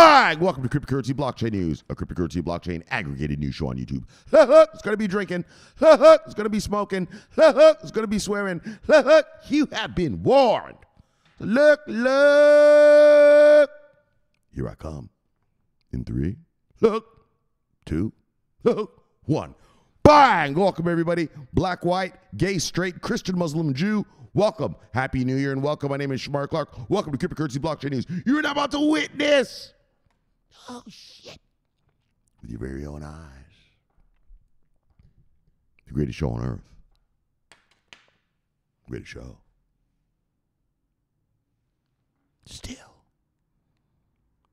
Bang! Welcome to Cryptocurrency Blockchain News, a cryptocurrency blockchain aggregated news show on YouTube. It's going to be drinking. It's going to be smoking. It's going to be swearing. You have been warned. Look. Here I come. In 3, 2, 1. Bang! Welcome, everybody. Black, white, gay, straight, Christian, Muslim, Jew. Welcome. Happy New Year and welcome. My name is Shomari Clarke. Welcome to Cryptocurrency Blockchain News. You're now about to witness. Oh, shit. With your very own eyes. The greatest show on earth. Greatest show. Still.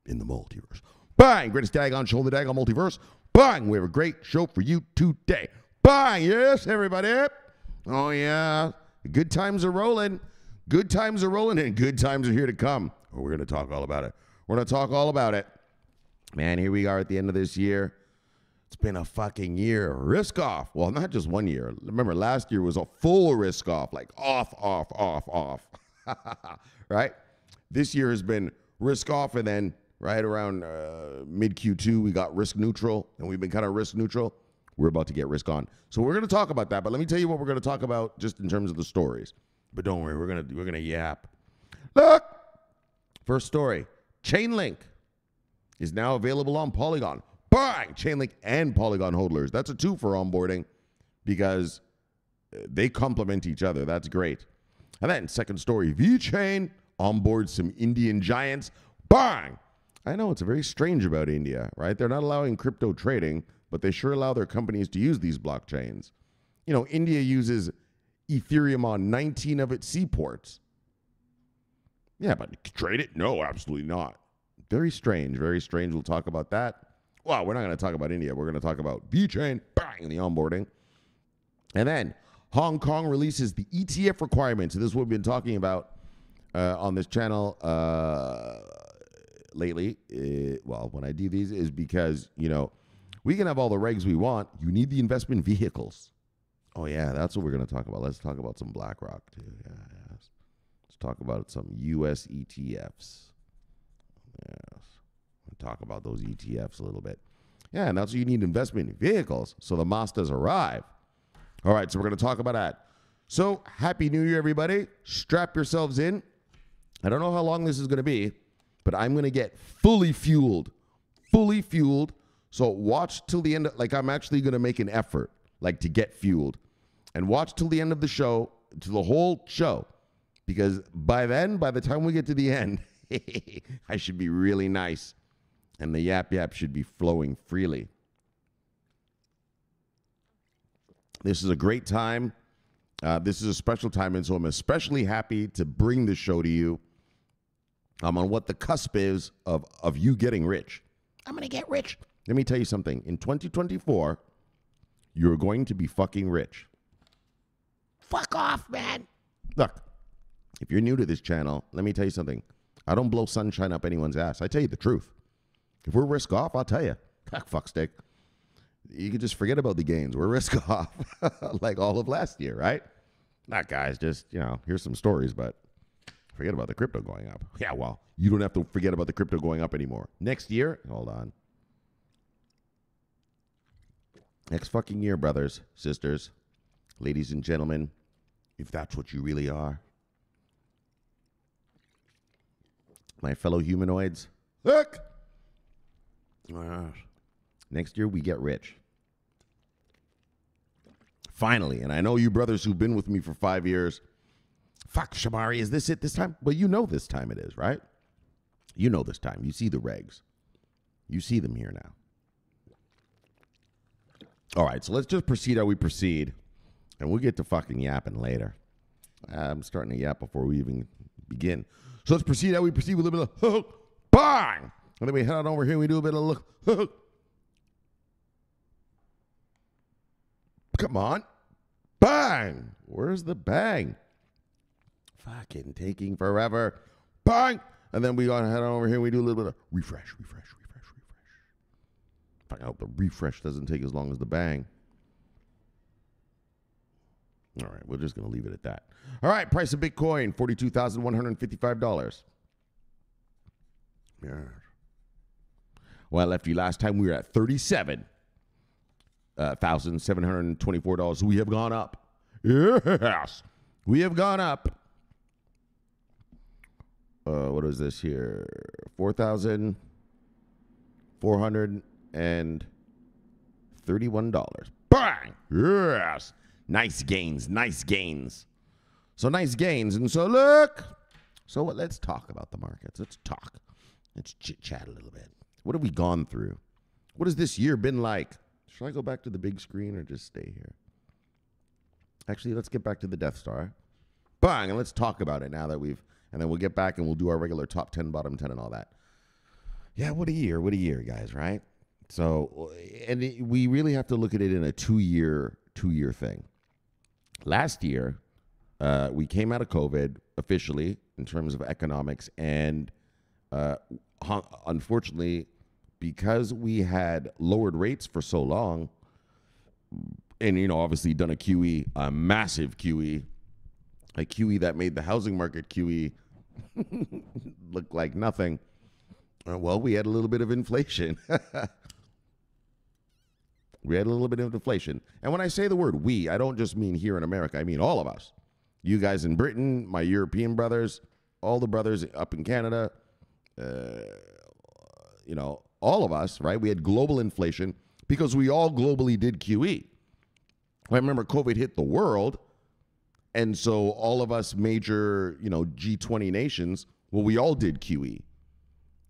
In the multiverse. Bang! Greatest daggone show in the daggone multiverse. Bang! We have a great show for you today. Bang! Yes, everybody. Oh, yeah. Good times are rolling. Good times are rolling and good times are here to come. Oh, we're going to talk all about it. We're going to talk all about it. Man, here we are at the end of this year. It's been a fucking year. Risk off. Well, not just 1 year. Remember, last year was a full risk off. Like off. Right? This year has been risk off, and then right around mid Q2, we got risk neutral, and we've been kind of risk neutral. We're about to get risk on. So we're going to talk about that, but let me tell you what we're going to talk about just in terms of the stories. But don't worry, we're going to yap. Look! First story. Chainlink is now available on Polygon. Bang! Chainlink and Polygon hodlers. That's a 2 for onboarding because they complement each other. That's great. And then second story, VeChain onboards some Indian giants. Bang! I know it's very strange about India, right? They're not allowing crypto trading, but they sure allow their companies to use these blockchains. You know, India uses Ethereum on 19 of its seaports. Yeah, but trade it? No, absolutely not. Very strange, very strange. We'll talk about that. Well, we're not going to talk about India. We're going to talk about VeChain, bang, the onboarding. And then Hong Kong releases the ETF requirements. And this is what we've been talking about on this channel lately. Well, when I do these is because, you know, we can have all the regs we want. You need the investment vehicles. Oh, yeah, that's what we're going to talk about. Let's talk about some BlackRock, too. Yeah, yes. Let's talk about some U.S. ETFs. Yes. We'll talk about those ETFs a little bit. Yeah, and that's what you need, investment vehicles, so the masters arrive. All right, so we're going to talk about that. So, Happy New Year, everybody. Strap yourselves in. I don't know how long this is going to be, but I'm going to get fully fueled. Fully fueled. So watch till the end. Like, I'm actually going to make an effort, like, to get fueled. And watch till the end of the show, to the whole show. Because by then, by the time we get to the end, I should be really nice. And the yap should be flowing freely. This is a great time. This is a special time, and so I'm especially happy to bring this show to you. I'm on what the cusp is of you getting rich. I'm going to get rich. Let me tell you something. In 2024, you're going to be fucking rich. Fuck off, man. Look, if you're new to this channel, let me tell you something. I don't blow sunshine up anyone's ass. I tell you the truth. If we're risk off, I'll tell you. Fuck stick. You can just forget about the gains. We're risk off like all of last year, right? Not guys, just, you know, here's some stories, but forget about the crypto going up. Yeah, well, you don't have to forget about the crypto going up anymore. Next year, hold on. Next fucking year, brothers, sisters, ladies and gentlemen, if that's what you really are. My fellow humanoids, look! Next year, we get rich. Finally, and I know you brothers who've been with me for 5 years, fuck, Shomari, is this it this time? Well, you know this time it is, right? You know this time. You see the regs. You see them here now. All right, so let's just proceed how we proceed, and we'll get to fucking yapping later. I'm starting to yap before we even begin. So let's proceed how we proceed with a bit of hook, bang! And then we head on over here and we do a bit of look. Come on. Bang! Where's the bang? Fucking taking forever. Bang! And then we go head on over here and we do a little bit of refresh. I hope the refresh doesn't take as long as the bang. All right, we're just going to leave it at that. All right, price of Bitcoin, $42,155. Yeah. When I left you last time, we were at $37,724. We have gone up. Yes, we have gone up. What is this here? $4,431. Bang! Yes. Nice gains. So nice gains. And so look. So let's talk about the markets. Let's talk. Let's chit-chat a little bit. What have we gone through? What has this year been like? Should I go back to the big screen or just stay here? Actually, let's get back to the Death Star. Bang! And let's talk about it now that and then we'll get back and we'll do our regular top 10, bottom 10 and all that. Yeah, what a year, guys, right? So, we really have to look at it in a two-year thing. Last year, we came out of COVID officially in terms of economics, and unfortunately, because we had lowered rates for so long, and obviously done a QE, a massive QE, a QE that made the housing market QE look like nothing. Well, we had a little bit of inflation. We had a little bit of inflation. And when I say the word we, I don't just mean here in America. I mean all of us. You guys in Britain, my European brothers, all the brothers up in Canada, all of us, right? We had global inflation because we all globally did QE. I remember COVID hit the world. And so all of us major, G20 nations, well, we all did QE,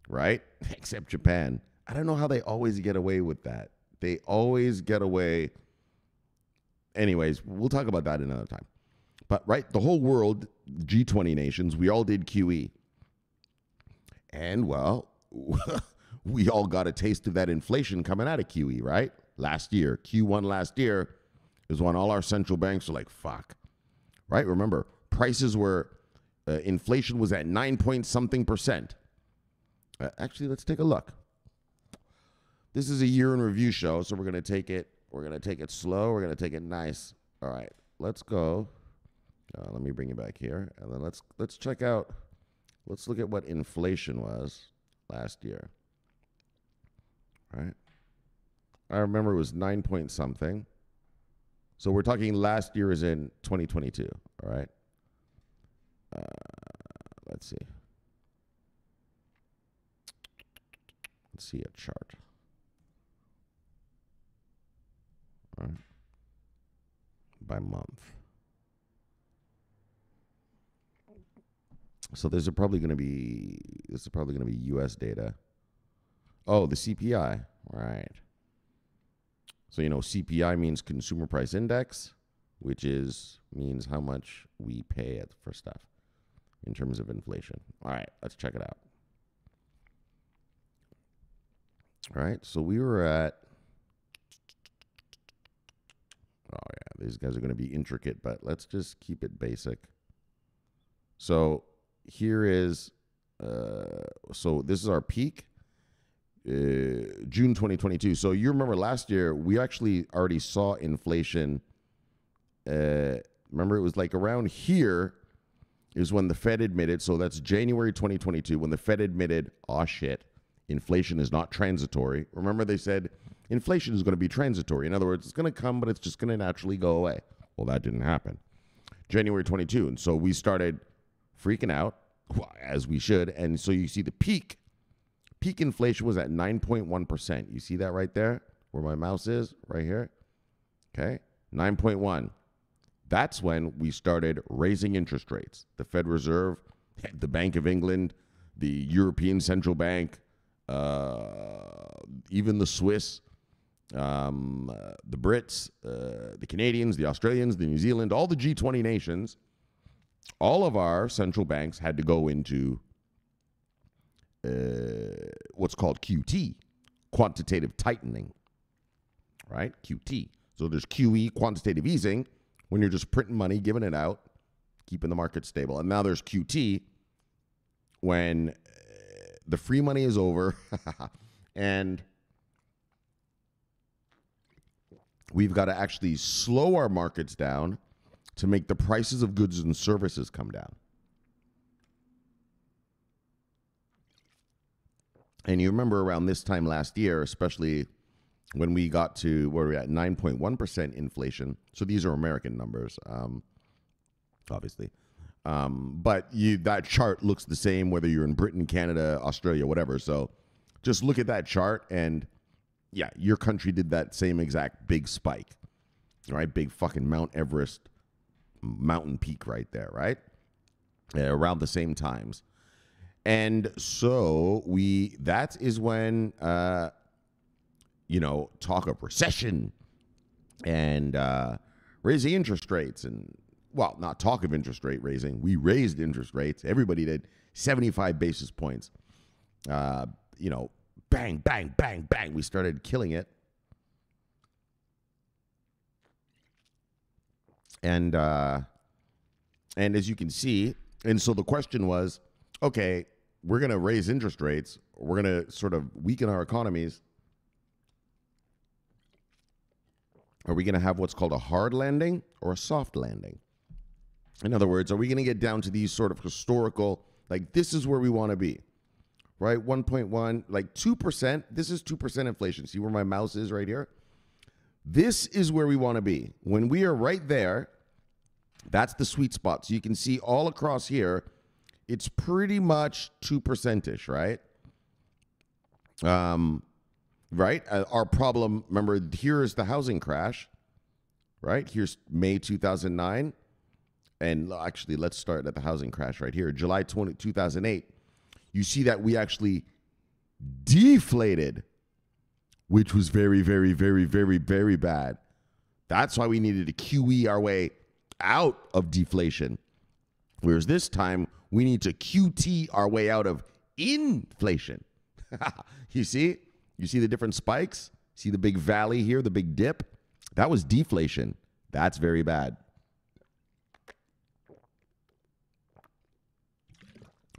right? Except Japan. I don't know how they always get away with that. They always get away. Anyways, we'll talk about that another time. But, right, the whole world, G20 nations, we all did QE. And, well, we all got a taste of that inflation coming out of QE, right? Last year, Q1 last year is when all our central banks were like, fuck. Right? Remember, prices were, inflation was at 9-point-something%. Actually, let's take a look. This is a year in review show, so we're going to take it slow. We're going to take it nice. All right, let's go. Let me bring you back here, and then let's check out. Let's look at what inflation was last year. All right. I remember it was 9-point-something. So we're talking last year is in 2022, all right? Let's see. Let's see a chart. All right. By month. So this is probably going to be US data. Oh, the CPI, right. So, CPI means Consumer Price Index, which means how much we pay for stuff in terms of inflation. All right, let's check it out. All right, so we were at, oh yeah, these guys are going to be intricate, but let's just keep it basic. So here is, so this is our peak. June 2022. So you remember last year, we actually already saw inflation. Remember, it was like around here is when the Fed admitted. So that's January 2022 when the Fed admitted, oh shit, inflation is not transitory. Remember, they said inflation is going to be transitory. In other words, it's going to come, but it's just going to naturally go away. Well, that didn't happen. January 22. And so we started freaking out, as we should. And so you see the peak inflation was at 9.1%. You see that right there where my mouse is right here? Okay, 9.1. That's when we started raising interest rates. The Fed Reserve, the Bank of England, the European Central Bank, even the Swiss, the Brits, the Canadians, the Australians, the New Zealand, all the G20 nations, all of our central banks had to go into what's called QT, quantitative tightening, right? QT. So there's QE, quantitative easing, when you're just printing money, giving it out, keeping the market stable. And now there's QT, when the free money is over and we've got to actually slow our markets down to make the prices of goods and services come down. And you remember around this time last year, especially when we got to, where we're at 9.1% inflation. So these are American numbers, obviously. But that chart looks the same whether you're in Britain, Canada, Australia, whatever. So just look at that chart and yeah, your country did that same exact big spike, right? Big fucking Mount Everest mountain peak right there, right? Around the same times. And so that is when, talk of recession and raising interest rates and, well, not talk of interest rate raising. We raised interest rates. Everybody did 75 basis points. Bang, bang, bang, bang. We started killing it. And as you can see, and so the question was, okay, we're going to raise interest rates. We're going to sort of weaken our economies. Are we going to have what's called a hard landing or a soft landing? In other words, are we going to get down to these sort of historical, like this is where we want to be, right? 1.1, like 2%. This is 2% inflation. See where my mouse is right here? This is where we want to be. When we are right there, that's the sweet spot. So you can see all across here, it's pretty much 2%-ish, right? Right? Our problem, remember, here is the housing crash, right? Here's May 2009. And actually, let's start at the housing crash right here. July 2008. You see that we actually deflated, which was very, very, very, very, very bad. That's why we needed to QE our way out of deflation. Whereas this time, we need to QT our way out of inflation. You see? You see the different spikes? See the big valley here, the big dip? That was deflation. That's very bad.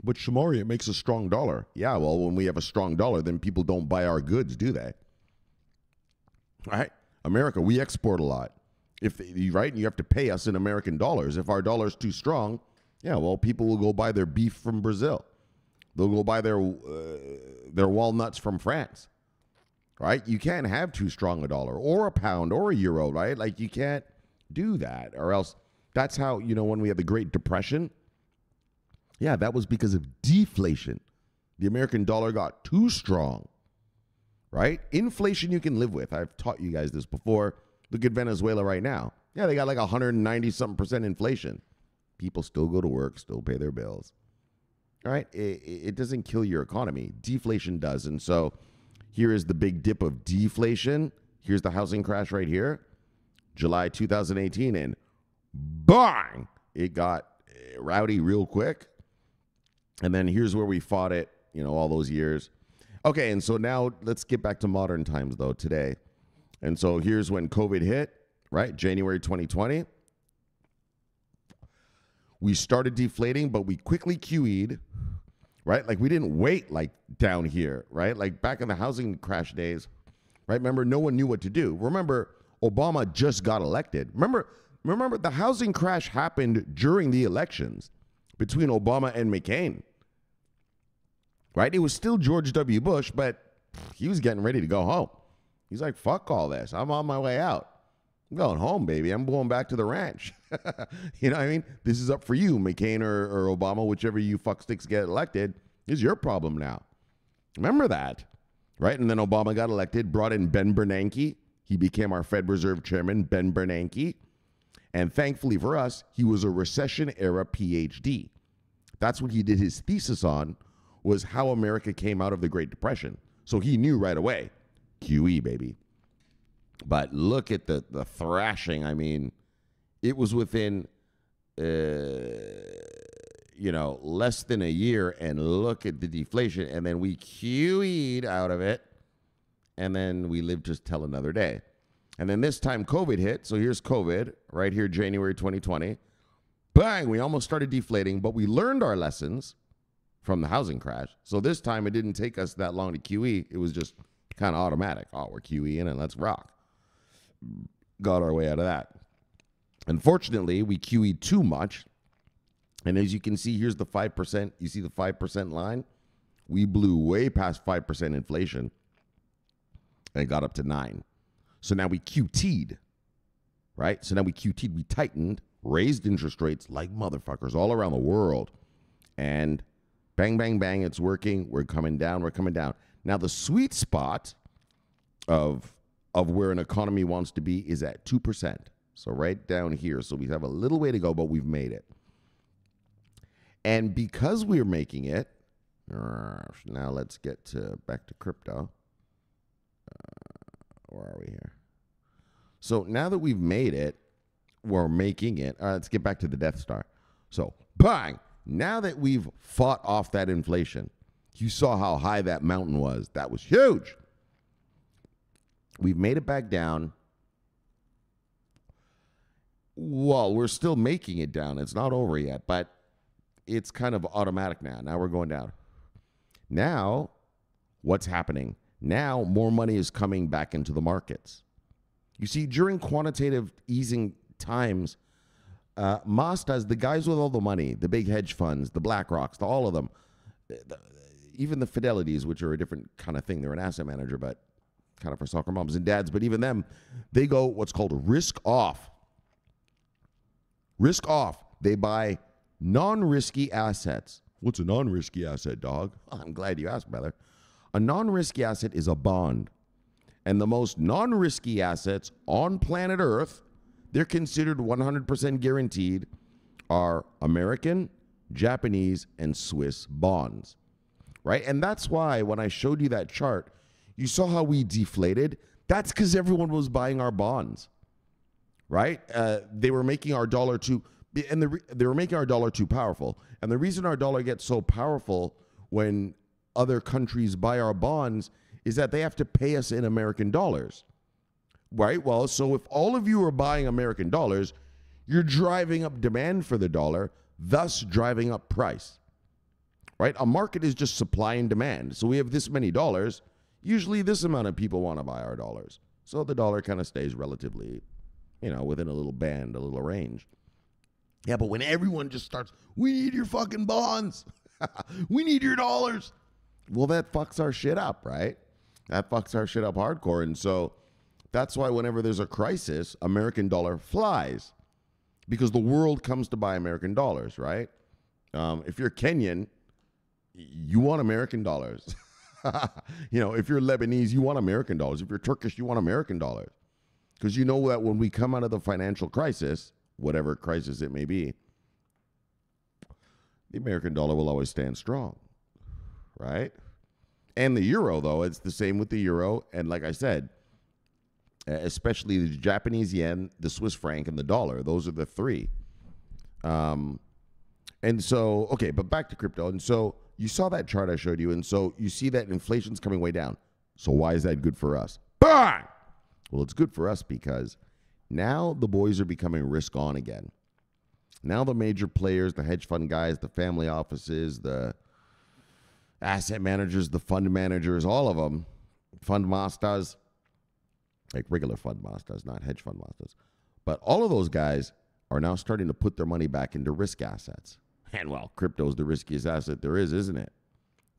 But Shomari, it makes a strong dollar. Yeah, well, when we have a strong dollar, then people don't buy our goods, do they? All right? America, we export a lot. Right? You have to pay us in American dollars. If our dollar's too strong, yeah, well, people will go buy their beef from Brazil. They'll go buy their walnuts from France. Right? You can't have too strong a dollar or a pound or a euro, right? Like you can't do that, or else that's how, when we had the Great Depression, yeah, that was because of deflation. The American dollar got too strong, right? Inflation you can live with. I've taught you guys this before. Look at Venezuela right now. Yeah, they got like 190-something% inflation. People still go to work, still pay their bills. All right? It doesn't kill your economy. Deflation does. And so here is the big dip of deflation. Here's the housing crash right here. July 2018. And bang! It got rowdy real quick. And then here's where we fought it, all those years. Okay, and so now let's get back to modern times, though, today. And so here's when COVID hit, right? January 2020. We started deflating, but we quickly QE'd, right? Like we didn't wait like down here, right? Like back in the housing crash days, right? Remember, no one knew what to do. Remember, Obama just got elected. Remember the housing crash happened during the elections between Obama and McCain, right? It was still George W. Bush, but he was getting ready to go home. He's like, fuck all this. I'm on my way out. I'm going home, baby. I'm going back to the ranch. You know what I mean? This is up for you, McCain or Obama, whichever you fucksticks get elected. Is your problem now. Remember that, right? And then Obama got elected, brought in Ben Bernanke. He became our Fed Reserve Chairman, Ben Bernanke. And thankfully for us, he was a recession-era PhD. That's what he did his thesis on, was how America came out of the Great Depression. So he knew right away, QE, baby. But look at the thrashing. I mean, it was within, less than a year, and look at the deflation. And then we QE'd out of it, and then we lived to tell another day. And then this time COVID hit. So here's COVID right here, January 2020. Bang, we almost started deflating, but we learned our lessons from the housing crash. So this time it didn't take us that long to QE. It was just kind of automatic. Oh, we're QEing and let's rock. Got our way out of that. Unfortunately, we QE'd too much. And as you can see, here's the 5%. You see the 5% line? We blew way past 5% inflation and got up to 9. So now we QT'd, right? So now we QT'd, we tightened, raised interest rates like motherfuckers all around the world. And bang, bang, bang, it's working. We're coming down. Now the sweet spot of where an economy wants to be is at 2%. So right down here. So we have a little way to go, but we've made it. And because we're making it, now let's get back to crypto. Where are we here? So now that we've made it, we're making it. Let's get back to the Death Star. So bang! Now that we've fought off that inflation, you saw how high that mountain was. That was huge. We've made it back down. Well, we're still making it down. It's not over yet, but it's kind of automatic now. Now we're going down. Now, what's happening? Now, more money is coming back into the markets. You see, during quantitative easing times, Mastas, the guys with all the money, the big hedge funds, the BlackRocks, all of them, even the Fidelities, which are a different kind of thing. They're an asset manager, but kind of for soccer moms and dads. But even them, they go what's called risk off. Risk off. They buy non-risky assets. What's a non-risky asset, dog? I'm glad you asked, brother. A non-risky asset is a bond. And the most non-risky assets on planet Earth, they're considered 100% guaranteed, are American, Japanese, and Swiss bonds, right? And that's why when I showed you that chart, you saw how we deflated. That's because everyone was buying our bonds, right? They were making our dollar too, and they were making our dollar too powerful. And the reason our dollar gets so powerful when other countries buy our bonds is that they have to pay us in American dollars, right? Well, so if all of you are buying American dollars, you're driving up demand for the dollar, thus driving up price, right? A market is just supply and demand. So we have this many dollars. Usually this amount of people want to buy our dollars. So the dollar kind of stays relatively, within a little band, a little range. Yeah, but when everyone just starts, we need your fucking bonds. We need your dollars. Well, that fucks our shit up, right? That fucks our shit up hardcore. And so that's why whenever there's a crisis, American dollar flies because the world comes to buy American dollars, right? If you're Kenyan, you want American dollars. If you're Lebanese, you want American dollars. If you're Turkish, you want American dollars. Because you know that when we come out of the financial crisis, whatever crisis it may be, the American dollar will always stand strong, right? And the euro, though, it's the same with the euro. And like I said, especially the Japanese yen, the Swiss franc, and the dollar. Those are the three. And so, okay, but back to crypto. And so you saw that chart I showed you. And so you see that inflation's coming way down. So why is that good for us? Bang! Well, it's good for us because now the boys are becoming risk on again. Now the major players, the hedge fund guys, the family offices, the asset managers, the fund managers, all of them, fund masters, like regular fund masters, not hedge fund masters. But all of those guys are now starting to put their money back into risk assets. And well, crypto is the riskiest asset there is, isn't it?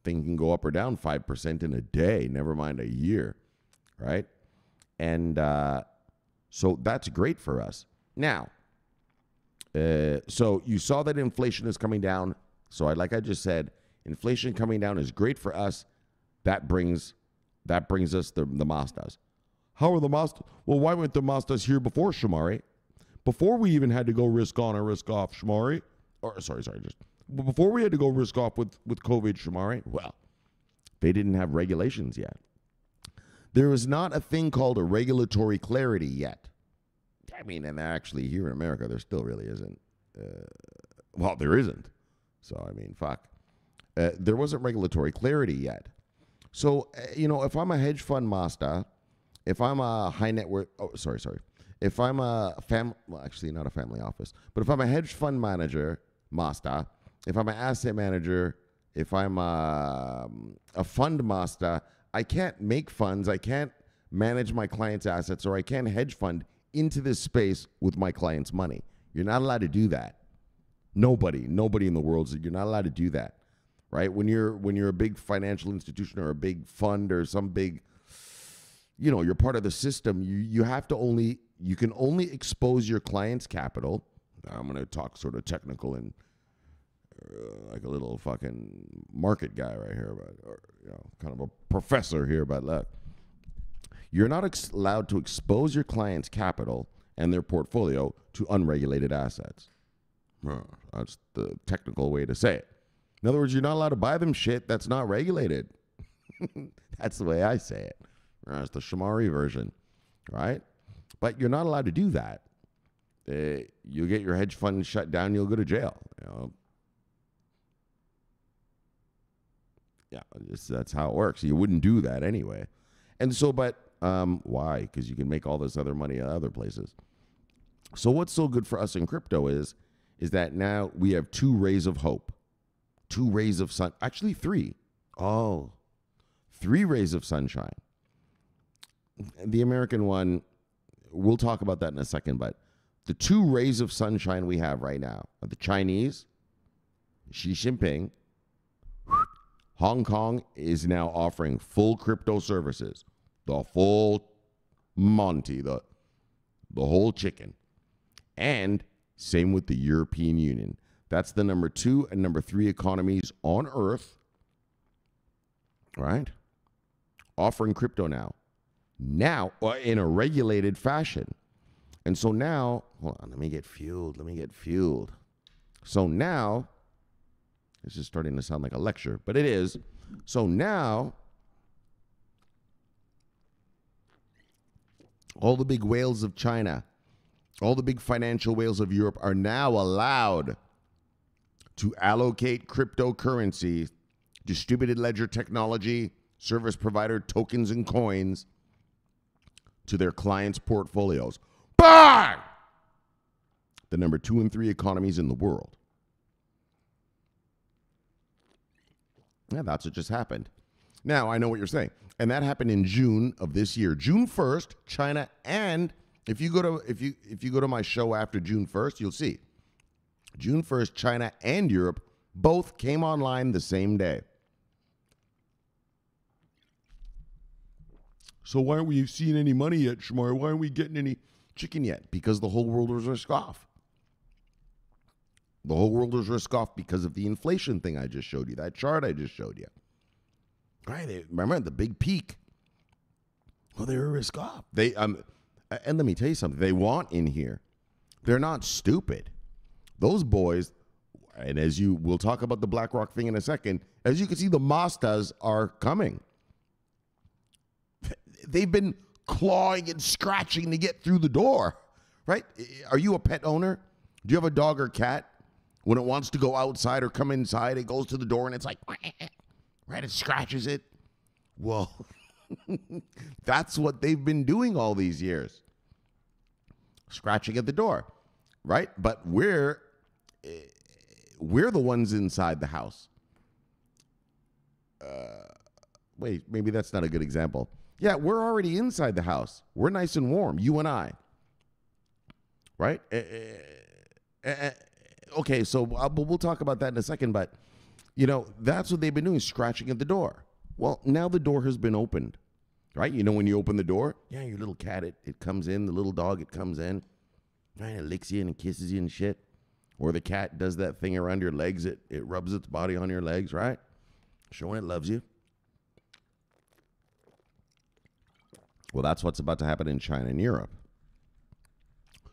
Thing can go up or down 5% in a day, never mind a year, right? And so that's great for us. Now, so you saw that inflation is coming down. So like I just said, inflation coming down is great for us. That brings us the Mastas. How are the Mastas? Well, why weren't the Mastas here before, Shomari? Before we even had to go risk on or risk off, Shomari. Or sorry, just before we had to go risk off with COVID, Shomari. Well, they didn't have regulations yet. There is not a thing called a regulatory clarity yet. I mean, and actually here in America, there still really isn't. Well, there isn't. So, I mean, fuck. There wasn't regulatory clarity yet. So, if I'm a hedge fund master, if I'm a high net worth, if I'm a actually not a family office, but if I'm a hedge fund manager, master, if I'm an asset manager, if I'm a fund master, I can't make funds, I can't manage my client's assets, or I can't hedge fund into this space with my client's money. You're not allowed to do that. Nobody in the world, you're not allowed to do that, right? When you're a big financial institution or a big fund or some big, you're part of the system. You can only expose your client's capital. I'm going to talk sort of technical and like a little fucking market guy right here, or kind of a professor here. But look, you're not allowed to expose your client's capital and their portfolio to unregulated assets. That's the technical way to say it. In other words, you're not allowed to buy them shit that's not regulated. That's the way I say it. That's the Shomari version, right? But you're not allowed to do that. You'll get your hedge fund shut down. You'll go to jail. Yeah, that's how it works. You wouldn't do that anyway. And so, but why? Because you can make all this other money at other places. So what's so good for us in crypto is that now we have two rays of hope, two rays of sun. Actually, three. Oh, 3 rays of sunshine. The American one, we'll talk about that in a second, but the 2 rays of sunshine we have right now are the Chinese, Xi Jinping. Hong Kong is now offering full crypto services, the full Monty, the whole chicken. And same with the European Union. That's the number 2 and number 3 economies on Earth, right? Offering crypto now in a regulated fashion. And so now, hold on, let me get fueled. So now, this is starting to sound like a lecture, but it is. So now, all the big whales of China, all the big financial whales of Europe are now allowed to allocate cryptocurrency, distributed ledger technology, service provider tokens and coins to their clients' portfolios. Bang! The number 2 and 3 economies in the world. Yeah, that's what just happened. Now, I know what you're saying. And that happened in June of this year. June 1st, China, and if you go to my show after June 1st, you'll see. June 1st, China and Europe both came online the same day. So why aren't we seeing any money yet, Shomari? Why aren't we getting any chicken yet? Because the whole world was risk off. The whole world was risk off because of the inflation thing I just showed you, that chart I just showed you. Right? Remember the big peak? Well, they were risk off. And let me tell you something. They want in here. They're not stupid. Those boys, and we'll talk about the BlackRock thing in a second. As you can see, the Mastas are coming. They've been clawing and scratching to get through the door, right? Are you a pet owner? Do you have a dog or cat? When it wants to go outside or come inside, it goes to the door and it's like, right? It scratches it. Well, that's what they've been doing all these years. Scratching at the door, right? But we're the ones inside the house. Wait, maybe that's not a good example. Yeah, we're already inside the house. We're nice and warm, you and I. Right? Okay, so we'll talk about that in a second, but, that's what they've been doing, scratching at the door. Well, now the door has been opened, right? When you open the door, yeah, your little cat, it comes in, the little dog, it comes in, right? It licks you and it kisses you and shit. Or the cat does that thing around your legs, it rubs its body on your legs, right? Showing it loves you. Well, that's what's about to happen in China and Europe.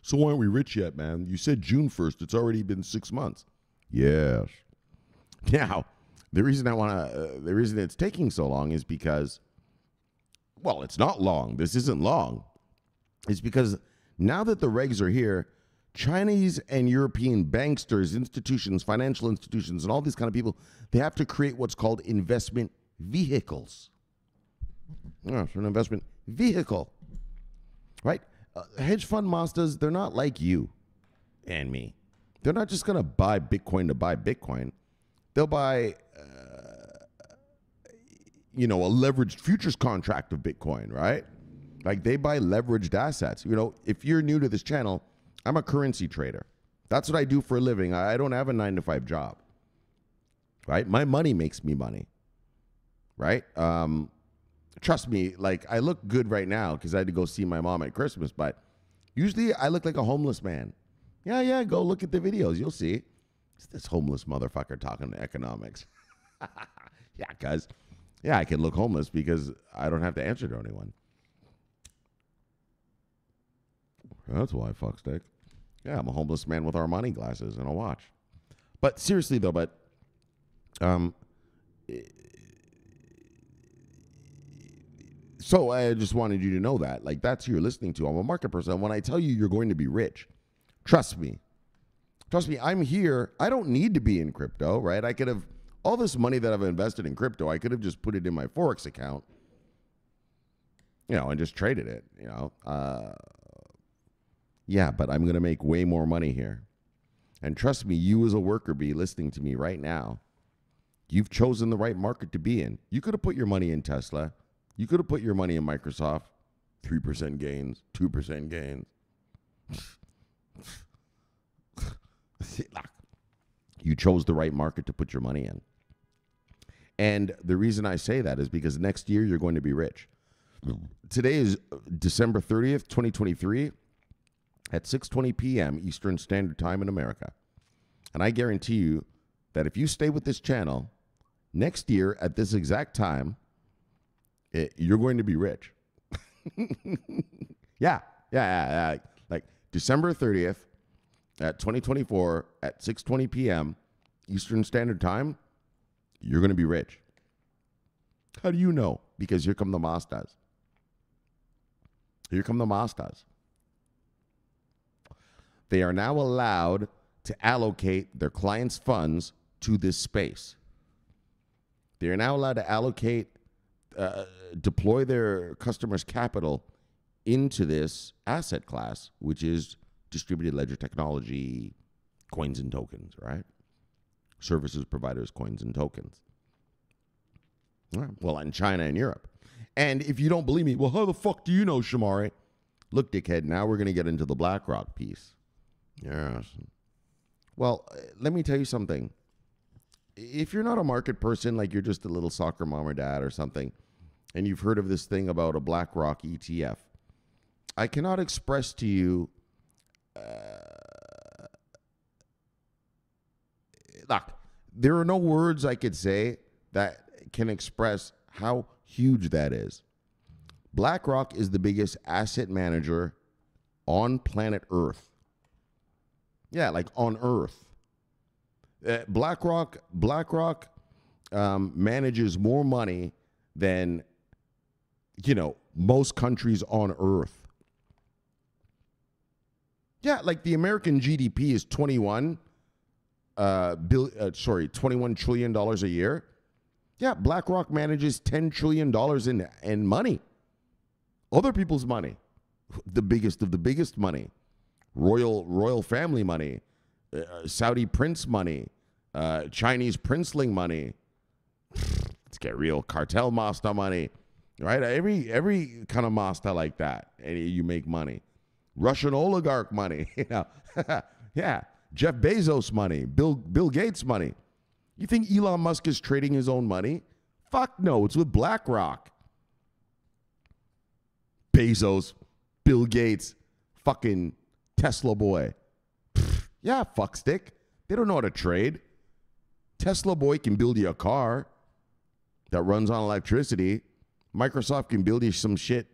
So why aren't we rich yet, man? You said June 1st. It's already been 6 months. Yes. Now, the reason it's taking so long is because, well, it's not long. This isn't long. It's because now that the regs are here, Chinese and European banksters, institutions, financial institutions, and all these kind of people, they have to create what's called investment vehicles. Yeah, it's an investment vehicle, right? Hedge fund masters, they're not like you and me. They're not just going to buy Bitcoin to buy Bitcoin. They'll buy, a leveraged futures contract of Bitcoin, right? Like they buy leveraged assets. If you're new to this channel, I'm a currency trader. That's what I do for a living. I don't have a 9-to-5 job. right? My money makes me money, right? Trust me, like I look good right now because I had to go see my mom at Christmas, but usually I look like a homeless man. Yeah, go look at the videos. You'll see. It's this homeless motherfucker talking economics. Yeah, cuz. Yeah, I can look homeless because I don't have to answer to anyone. That's why, fuckstick. Yeah, I'm a homeless man with Armani glasses and a watch. But seriously though, so I just wanted you to know that. Like, that's who you're listening to. I'm a market person. When I tell you you're going to be rich, trust me. Trust me, I'm here. I don't need to be in crypto, right? I could have, all this money that I've invested in crypto, I could have just put it in my Forex account, and just traded it, Yeah, but I'm going to make way more money here. And trust me, you as a worker bee listening to me right now, you've chosen the right market to be in. You could have put your money in Tesla. You could have put your money in Microsoft. 3% gains, 2% gains. You chose the right market to put your money in. And the reason I say that is because next year you're going to be rich. Today is December 30th, 2023 at 6:20 p.m. Eastern Standard Time in America. And I guarantee you that if you stay with this channel, next year at this exact time, you're going to be rich. Yeah. Like December 30th at 2024 at 6:20 p.m. Eastern Standard Time, you're going to be rich. How do you know? Because here come the Mastas. Here come the Mastas. They are now allowed to allocate their clients' funds to this space. They are now allowed to allocate, deploy their customers' capital into this asset class, which is distributed ledger technology, coins and tokens, right? Services providers, coins and tokens. Right. Well, in China and Europe. And if you don't believe me, well, how the fuck do you know, Shomari? Look, dickhead, now we're going to get into the BlackRock piece. Yes. Well, let me tell you something. If you're not a market person, like you're just a little soccer mom or dad or something, and you've heard of this thing about a BlackRock ETF, I cannot express to you, look, there are no words I could say that can express how huge that is. BlackRock is the biggest asset manager on planet Earth. Yeah, like on Earth. BlackRock manages more money than, most countries on Earth. Yeah, like the American GDP is $21 trillion a year. Yeah, BlackRock manages $10 trillion in money. Other people's money. The biggest of the biggest money. Royal family money. Saudi prince money. Chinese princeling money. Let's get real. Cartel master money. Right? Every kind of master like that. And you make money. Russian oligarch money. Yeah. Jeff Bezos money. Bill Gates money. You think Elon Musk is trading his own money? Fuck no, it's with BlackRock. Bezos, Bill Gates, fucking Tesla boy. Yeah, fuckstick. They don't know how to trade. Tesla boy can build you a car that runs on electricity. Microsoft can build you some shit,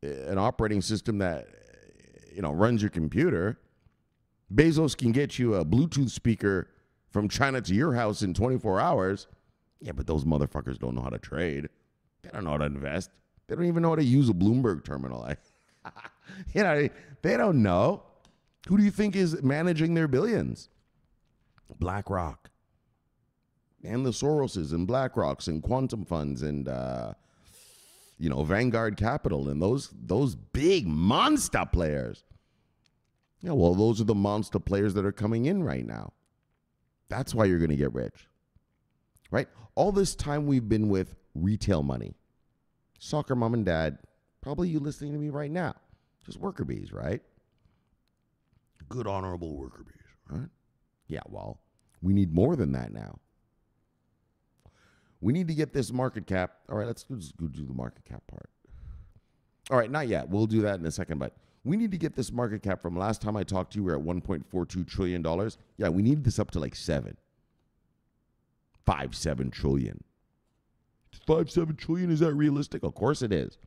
an operating system that, runs your computer. Bezos can get you a Bluetooth speaker from China to your house in 24 hours. Yeah, but those motherfuckers don't know how to trade. They don't know how to invest. They don't even know how to use a Bloomberg terminal. They don't know. Who do you think is managing their billions? BlackRock. And the Soroses and BlackRocks and quantum funds and, Vanguard Capital and those big monster players. Yeah, well, those are the monster players that are coming in right now. That's why you're going to get rich, right? All this time we've been with retail money. Soccer mom and dad, probably you listening to me right now, just worker bees, right? Good, honorable worker bees, right? Yeah, well, we need more than that now. We need to get this market cap. All right, let's just go do the market cap part. All right, not yet. We'll do that in a second, but we need to get this market cap from last time I talked to you, we're at $1.42 trillion. Yeah, we need this up to like 7 trillion. 7 trillion, is that realistic? Of course it is.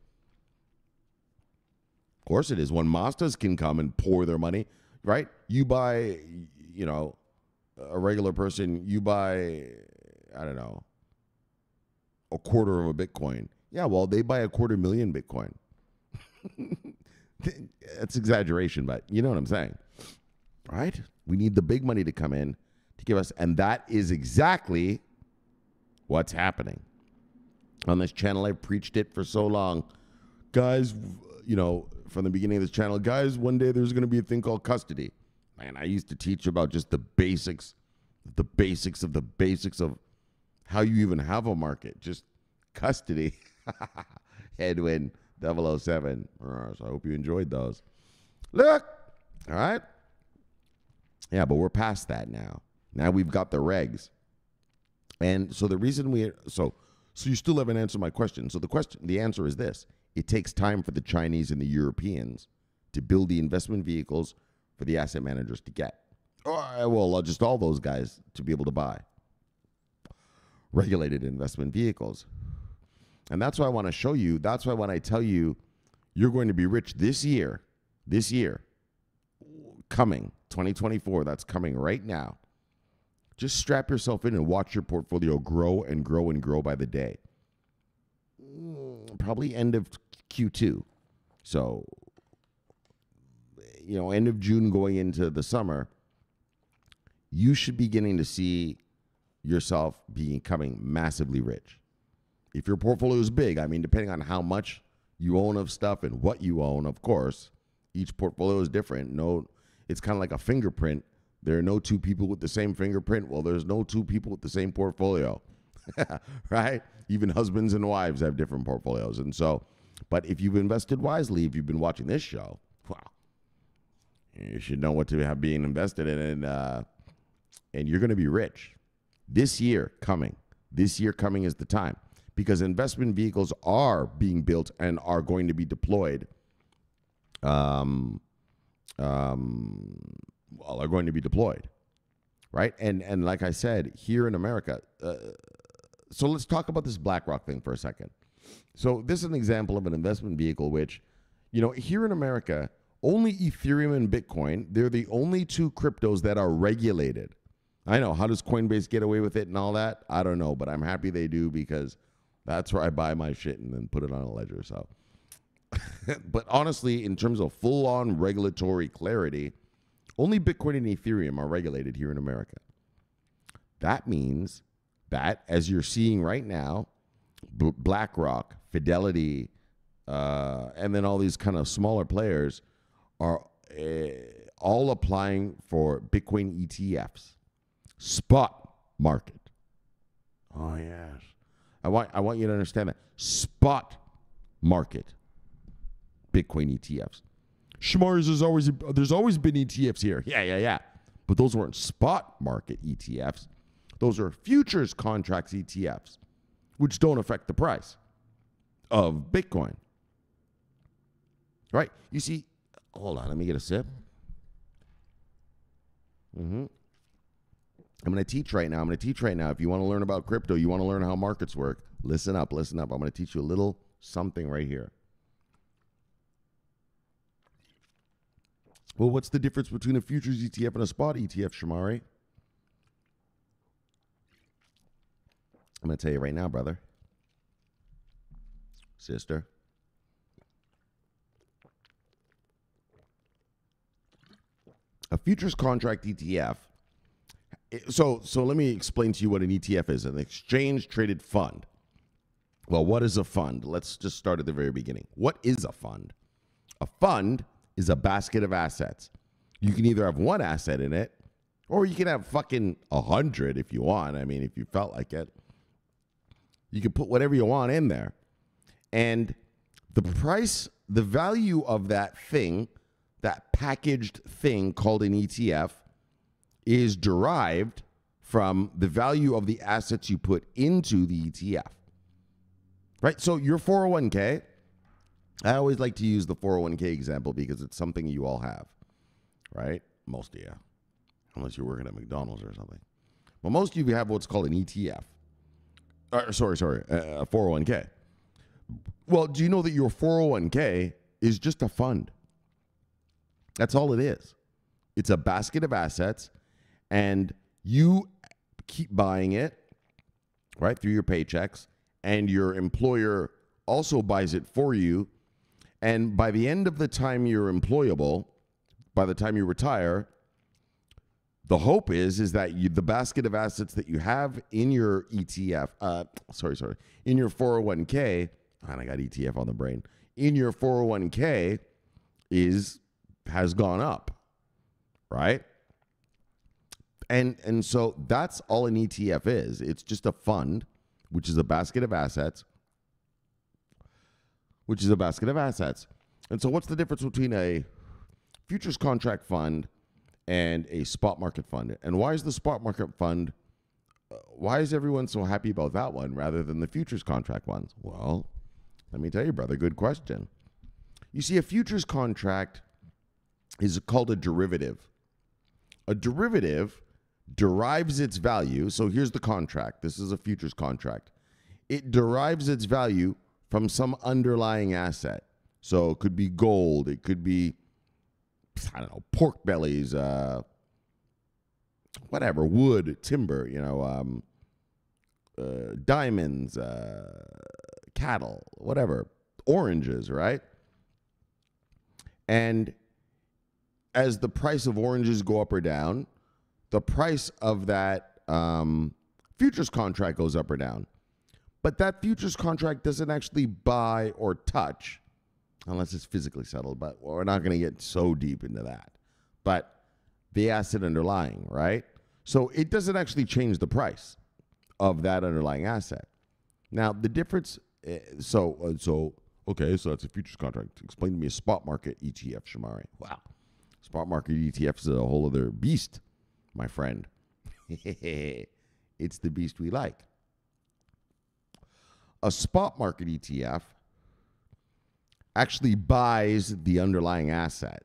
Of course it is. When Mastas can come and pour their money, right? You buy, you know, a regular person, you buy, I don't know, a quarter of a Bitcoin. Yeah, well, they buy 250,000 Bitcoin. That's exaggeration, but you know what I'm saying, right? We need the big money to come in to give us, and that is exactly what's happening. On this channel, I've preached it for so long. Guys, you know, from the beginning of this channel, guys, one day there's going to be a thing called custody. Man, I used to teach about just the basics of the basics of how you even have a market. Just custody. Headwind 007. So I hope you enjoyed those. Look. All right. Yeah, but we're past that now. Now we've got the regs. And so the reason so you still haven't answered my question. So the answer is this. It takes time for the Chinese and the Europeans to build the investment vehicles for the asset managers to get. Well, just all those guys to be able to buy regulated investment vehicles. And that's why I want to show you. That's why when I tell you you're going to be rich this year, coming, 2024, that's coming right now. Just strap yourself in and watch your portfolio grow and grow and grow by the day. Probably end of Q2. So, you know, end of June going into the summer, you should be beginning to see yourself becoming massively rich. If your portfolio is big, I mean, depending on how much you own of stuff and what you own, of course, each portfolio is different. No, it's kind of like a fingerprint. There are no two people with the same fingerprint. Well, there's no two people with the same portfolio, right? Even husbands and wives have different portfolios. And so, but if you've invested wisely, if you've been watching this show, wow, you should know what to have being invested in, and you're going to be rich. This year coming is the time, because investment vehicles are being built and are going to be deployed. Are going to be deployed, right? And like I said, here in America, so let's talk about this BlackRock thing for a second. So this is an example of an investment vehicle which, you know, here in America, only Ethereum and Bitcoin, they're the only two cryptos that are regulated. I know, how does Coinbase get away with it and all that? I don't know, but I'm happy they do, because that's where I buy my shit and then put it on a ledger. So, but honestly, in terms of full-on regulatory clarity, only Bitcoin and Ethereum are regulated here in America. That means that, as you're seeing right now, BlackRock, Fidelity, and then all these kind of smaller players are all applying for Bitcoin ETFs. Spot market. Oh, yes. I want you to understand that. Spot market Bitcoin ETFs. Shomari's, there's always been ETFs here. Yeah. But those weren't spot market ETFs. Those are futures contracts ETFs, which don't affect the price of Bitcoin. Right? You see, hold on, let me get a sip. I'm going to teach right now. If you want to learn about crypto, you want to learn how markets work, listen up. I'm going to teach you a little something right here. Well, what's the difference between a futures ETF and a spot ETF, Shomari? I'm going to tell you right now, brother. Sister. A futures contract ETF. So let me explain to you what an ETF is, an exchange traded fund. Well, what is a fund? Let's just start at the very beginning. What is a fund? A fund is a basket of assets. You can either have one asset in it, or you can have fucking 100 if you want. I mean, if you felt like it. You can put whatever you want in there. And the price, the value of that thing, that packaged thing called an ETF, is derived from the value of the assets you put into the ETF. Right? So your 401k, I always like to use the 401k example because it's something you all have, right? Most of you, unless you're working at McDonald's or something. Well, most of you have what's called an ETF. A 401k. Well, do you know that your 401k is just a fund? That's all it is. It's a basket of assets, and you keep buying it, right, through your paychecks, and your employer also buys it for you. And by the end of the time you're employable, by the time you retire, the hope is that the basket of assets that you have in your ETF, in your 401k, and I got ETF on the brain, in your 401k has gone up, right? And so that's all an ETF is. It's just a fund, which is a basket of assets, And so what's the difference between a futures contract fund and a spot market fund? And why is the spot market fund, why is everyone so happy about that one rather than the futures contract ones? Well, let me tell you, brother, good question. You see, a futures contract is called a derivative. A derivative derives its value. So here's the contract. This is a futures contract. It derives its value from some underlying asset. So it could be gold. It could be, I don't know, pork bellies, whatever, wood, timber, diamonds, cattle, whatever, oranges, right? And as the price of oranges go up or down, the price of that futures contract goes up or down. But that futures contract doesn't actually buy or touch, unless it's physically settled, but we're not going to get so deep into that. But the asset underlying, right? So it doesn't actually change the price of that underlying asset. Now, the difference, okay, so that's a futures contract. Explain to me a spot market ETF, Shomari. Wow. Spot market ETF is a whole other beast, my friend. It's the beast we like. A spot market ETF actually buys the underlying asset.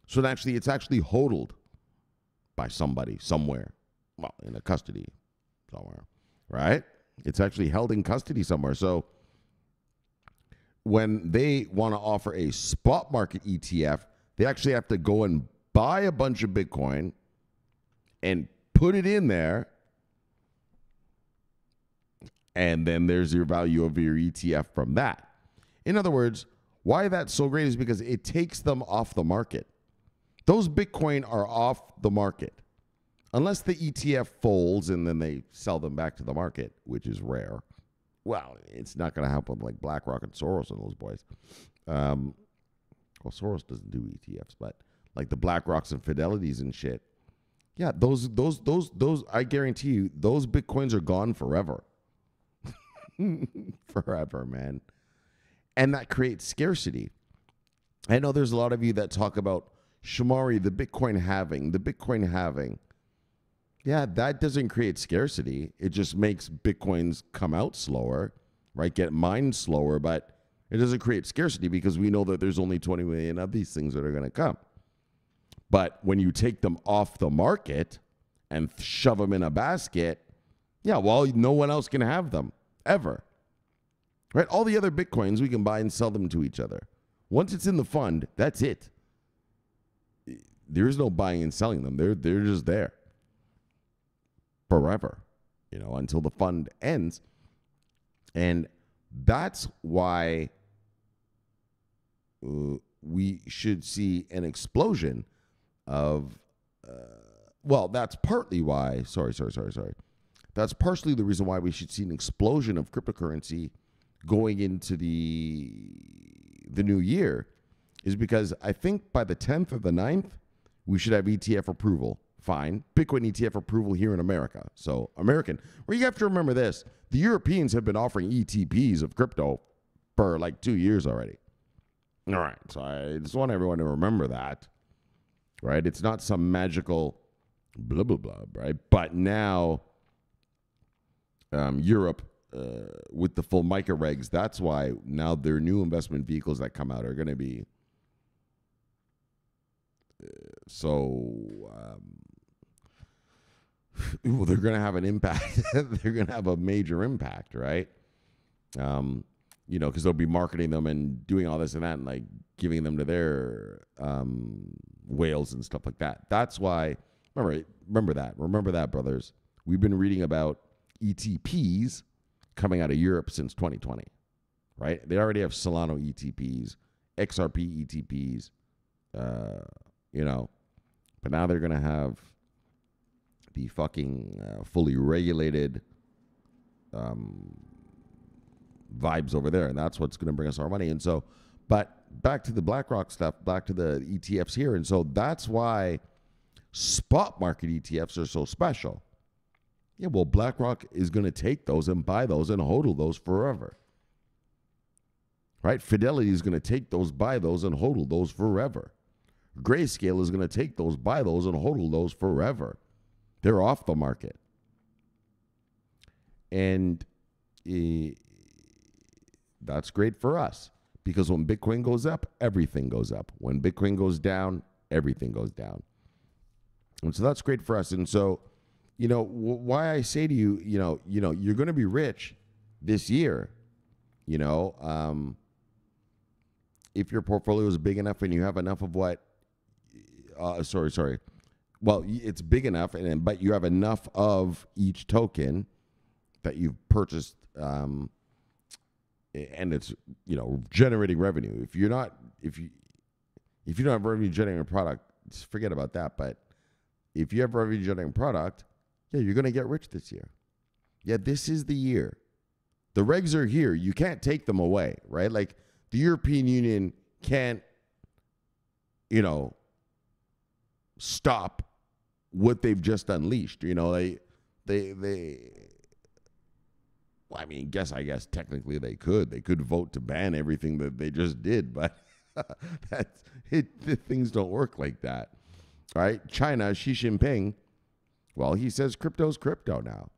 So it's actually hodled by somebody somewhere. Well, in a custody somewhere, right? It's actually held in custody somewhere. So when they want to offer a spot market ETF, they actually have to go and buy a bunch of Bitcoin and put it in there. And then there's your value of your ETF from that. In other words, why that's so great is because it takes them off the market. Those Bitcoin are off the market. Unless the ETF folds and then they sell them back to the market, which is rare. Well, it's not going to happen like BlackRock and Soros and those boys. Well, Soros doesn't do ETFs, but like the BlackRocks and Fidelities and shit. Yeah, those, I guarantee you, those Bitcoins are gone forever. Forever, man. And that creates scarcity. I know there's a lot of you that talk about Shomari, the Bitcoin halving. Yeah, that doesn't create scarcity. It just makes Bitcoins come out slower, right? Get mined slower, but it doesn't create scarcity because we know that there's only 20 million of these things that are going to come. But when you take them off the market and shove them in a basket, yeah, well, no one else can have them ever. Right? All the other Bitcoins, we can buy and sell them to each other. Once it's in the fund, that's it. There is no buying and selling them. They're just there forever, until the fund ends. And that's why we should see an explosion of, that's partly why, that's partially the reason why we should see an explosion of cryptocurrency going into the new year, is because I think by the 10th or the 9th, we should have ETF approval. Fine. Bitcoin ETF approval here in America. So American. Well, you have to remember this. The Europeans have been offering ETPs of crypto for like 2 years already. All right. So I just want everyone to remember that. Right? It's not some magical blah, blah, blah, right? But now Europe, with the full MICA regs, that's why now their new investment vehicles that come out are going to be well, they're going to have an impact. They're going to have a major impact, right? Because they'll be marketing them and doing all this and that and like giving them to their whales and stuff like that. That's why, remember that, brothers. We've been reading about ETPs coming out of Europe since 2020, right? They already have Solana ETPs, XRP ETPs, but now they're going to have the fucking fully regulated vibes over there, and that's what's going to bring us our money. And so, but back to the BlackRock stuff, back to the ETFs here, and so that's why spot market ETFs are so special. Yeah, well, BlackRock is going to take those and buy those and hodl those forever. Right? Fidelity is going to take those, buy those, and hodl those forever. Grayscale is going to take those, buy those, and hodl those forever. They're off the market. And that's great for us because when Bitcoin goes up, everything goes up. When Bitcoin goes down, everything goes down. And so that's great for us. And so, why I say to you, you're going to be rich this year, if your portfolio is big enough and you have enough of what, well, it's big enough, but you have enough of each token that you've purchased, and it's generating revenue. If you don't have revenue generating product, just forget about that. But if you have revenue generating product, yeah, you're going to get rich this year. Yeah, this is the year. The regs are here. You can't take them away, right? Like the European Union can't, stop what they've just unleashed. I guess technically they could. They could vote to ban everything that they just did, but things don't work like that. All right? China, Xi Jinping, well, he says crypto's crypto now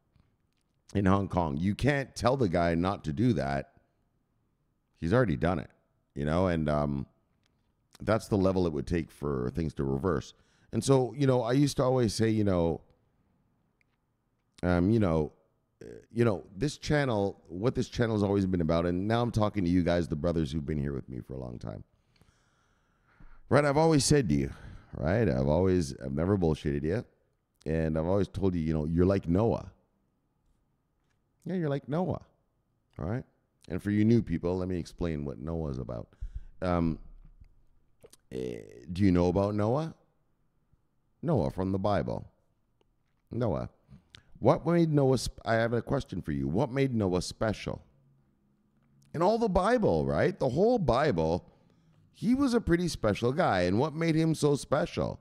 in Hong Kong. You can't tell the guy not to do that. He's already done it, and that's the level it would take for things to reverse. And so, I used to always say, this channel, what this channel has always been about, and now I'm talking to you guys, the brothers who've been here with me for a long time. Right? I've always said to you, right? I've never bullshitted you. And I've always told you, you're like Noah. Yeah, you're like Noah. All right? And for you new people, let me explain what Noah is about. Do you know about Noah? Noah from the Bible. Noah. What made Noah, I have a question for you. What made Noah special? In all the Bible, right? The whole Bible, he was a pretty special guy. And what made him so special?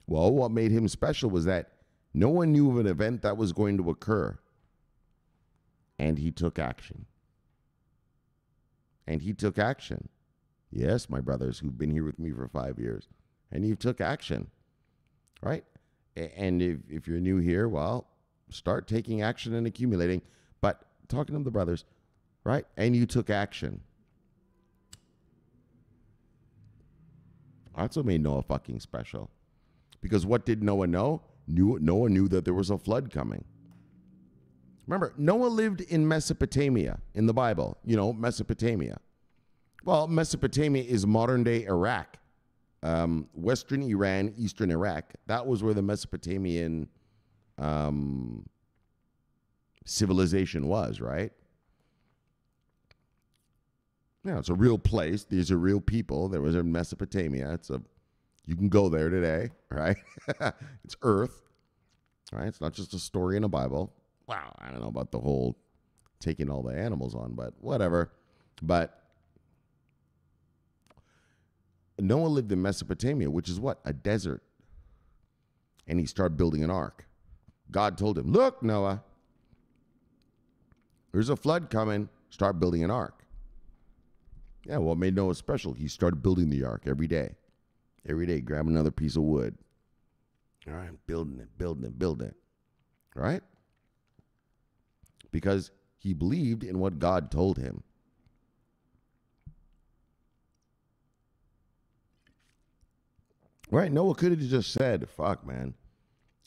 Well, what made him special was that no one knew of an event that was going to occur. And he took action. And he took action. Yes, my brothers who've been here with me for 5 years. And you took action. Right? And if you're new here, well, start taking action and accumulating. But talking to the brothers, right? And you took action. That's what made Noah fucking special. Because what did Noah know? Noah knew that there was a flood coming. Remember, Noah lived in Mesopotamia in the Bible. Mesopotamia. Well, Mesopotamia is modern-day Iraq. Western Iran, Eastern Iraq. That was where the Mesopotamian civilization was, right? Yeah, it's a real place. These are real people. There was in Mesopotamia. You can go there today, right? It's Earth, right? It's not just a story in a Bible. Wow, I don't know about the whole taking all the animals on, but whatever. But Noah lived in Mesopotamia, which is what? A desert. And he started building an ark. God told him, look, Noah, there's a flood coming. Start building an ark. Yeah, what made Noah special? He started building the ark every day. Every day, grab another piece of wood. All right, building it. Right? Because he believed in what God told him. Right? Noah could have just said, fuck, man.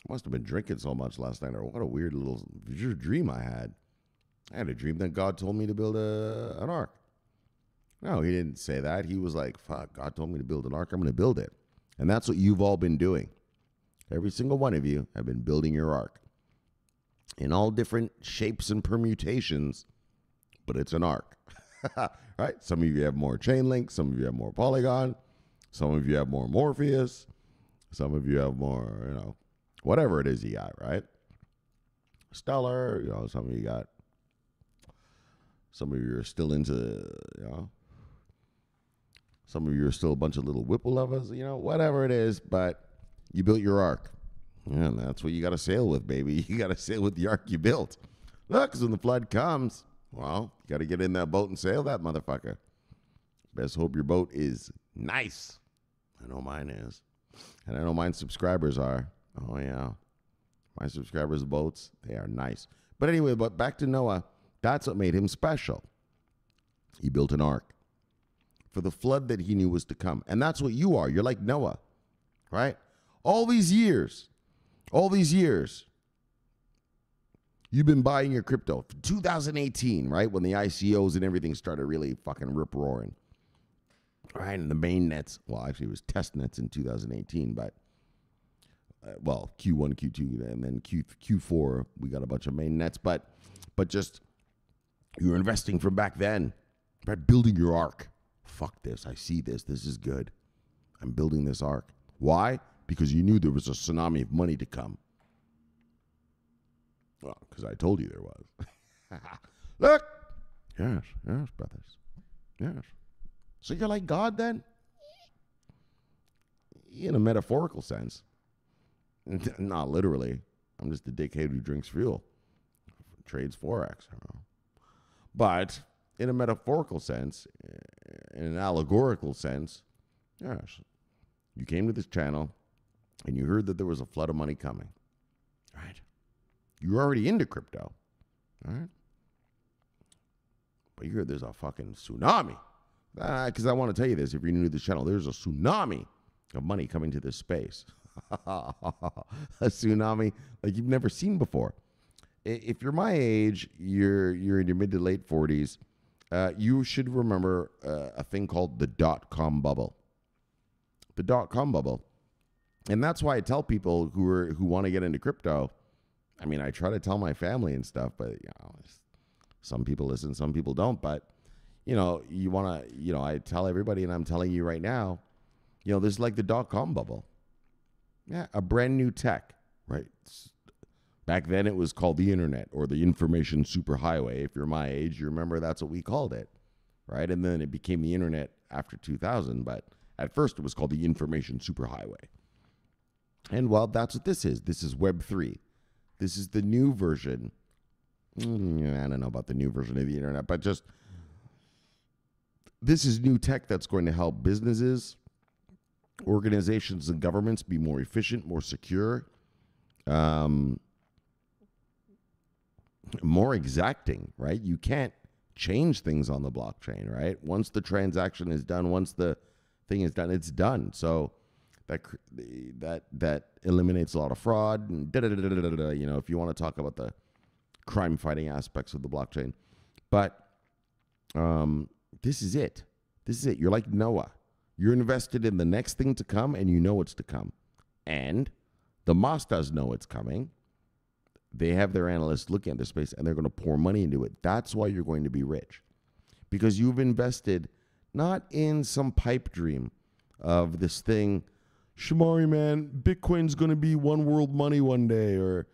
I must have been drinking so much last night, or what a weird little dream I had. I had a dream that God told me to build an ark. No, he didn't say that. He was like, fuck, God told me to build an ark. I'm going to build it. And that's what you've all been doing. Every single one of you have been building your ark in all different shapes and permutations, but it's an ark. Right? Some of you have more chain link. Some of you have more polygon. Some of you have more Morpheus. Some of you have more, whatever it is you got, right? Stellar, some of you got. Some of you are still into, some of you are still a bunch of little Whipple lovers, whatever it is, but you built your ark. Yeah, and that's what you got to sail with, baby. You got to sail with the ark you built. Look, because when the flood comes, well, you got to get in that boat and sail that motherfucker. Best hope your boat is nice. I know mine is. And I know mine subscribers are. Oh, yeah. My subscribers' boats, they are nice. But anyway, back to Noah. That's what made him special. He built an ark for the flood that he knew was to come. And that's what you are. You're like Noah, right? All these years, you've been buying your crypto. 2018, right? When the ICOs and everything started really fucking rip-roaring. Right, and the main nets, well, actually it was test nets in 2018, but, Q1, Q2, and then Q4, we got a bunch of main nets, but just, you were investing from back then, right, building your ark. Fuck this, I see this is good. I'm building this ark. Why? Because you knew there was a tsunami of money to come. Well, because I told you there was. Look! Yes, brothers. Yes. So you're like God then? In a metaphorical sense. Not literally. I'm just a dickhead who drinks fuel. Trades Forex. But in a metaphorical sense, in an allegorical sense, yes. You came to this channel and you heard that there was a flood of money coming. Right? You were already into crypto. Right? But you heard there's a fucking tsunami. Because I want to tell you this, if you're new to this channel, there's a tsunami of money coming to this space. A tsunami like you've never seen before. If you're my age, you're in your mid to late 40s, you should remember a thing called the dot-com bubble. The dot-com bubble. And that's why I tell people who want to get into crypto, I mean, I try to tell my family and stuff, but some people listen, some people don't, but you want to, I tell everybody, and I'm telling you right now, this is like the dot-com bubble. Yeah, a brand new tech, right? Back then it was called the internet or the information superhighway. If you're my age, you remember that's what we called it, right? And then it became the internet after 2000, but at first it was called the information superhighway. And well, that's what this is. This is Web 3. This is the new version. I don't know about the new version of the internet, but just this is new tech that's going to help businesses, organizations, and governments be more efficient, more secure, more exacting, right? You can't change things on the blockchain, right? Once the transaction is done, once the thing is done, it's done. So that eliminates a lot of fraud and if you want to talk about the crime fighting aspects of the blockchain. But this is it. This is it. You're like Noah. You're invested in the next thing to come, and you know it's to come. And the Mastas know it's coming. They have their analysts looking at this space, and they're going to pour money into it. That's why you're going to be rich. Because you've invested not in some pipe dream of this thing, Shomari, man, Bitcoin's going to be one world money one day, or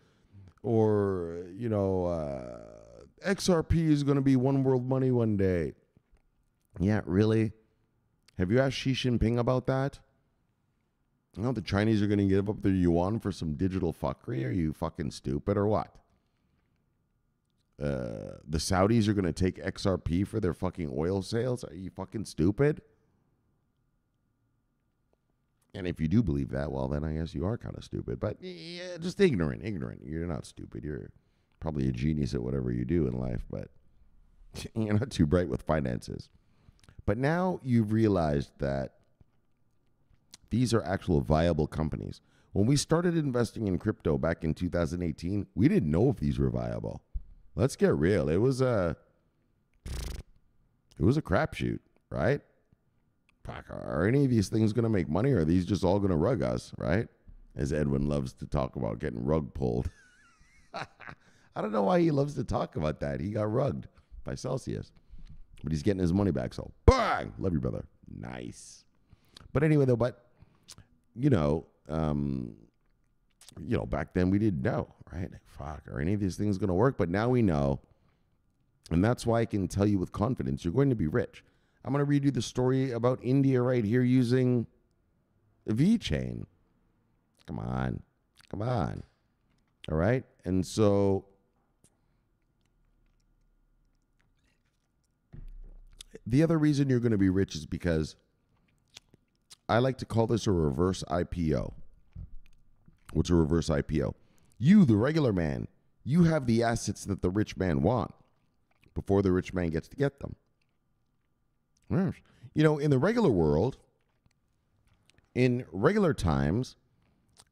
XRP is going to be one world money one day. Yeah, really? Have you asked Xi Jinping about that? The Chinese are going to give up their yuan for some digital fuckery? Are you fucking stupid or what? The Saudis are going to take XRP for their fucking oil sales? Are you fucking stupid? And if you do believe that, well, then I guess you are kind of stupid. But yeah, just ignorant. You're not stupid. You're probably a genius at whatever you do in life, but you're not too bright with finances. But now you've realized that these are actual viable companies. When we started investing in crypto back in 2018, we didn't know if these were viable. Let's get real. It was a crapshoot, right? Are any of these things going to make money, or are these just all going to rug us, right? As Edwin loves to talk about getting rug pulled. I don't know why he loves to talk about that. He got rugged by Celsius. But he's getting his money back, so bang! Love you, brother. Nice. But anyway, though, back then we didn't know, right? Fuck, are any of these things going to work? But now we know. And that's why I can tell you with confidence, you're going to be rich. I'm going to read you the story about India right here using VeChain. Come on. All right. And so the other reason you're going to be rich is because I like to call this a reverse IPO. What's a reverse IPO? You, the regular man, you have the assets that the rich man want before the rich man gets to get them. You know, in the regular world, in regular times,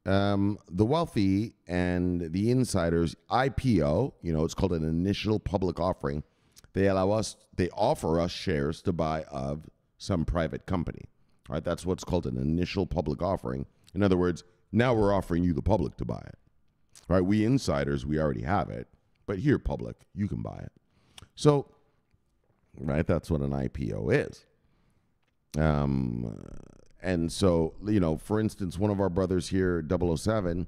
the wealthy and the insiders IPO, it's called an initial public offering. They offer us shares to buy of some private company. All right, that's what's called an initial public offering. In other words, now we're offering you, the public, to buy it. All right, we insiders, we already have it, but here, public, you can buy it. So, right, that's what an IPO is. And so, for instance, one of our brothers here, 007,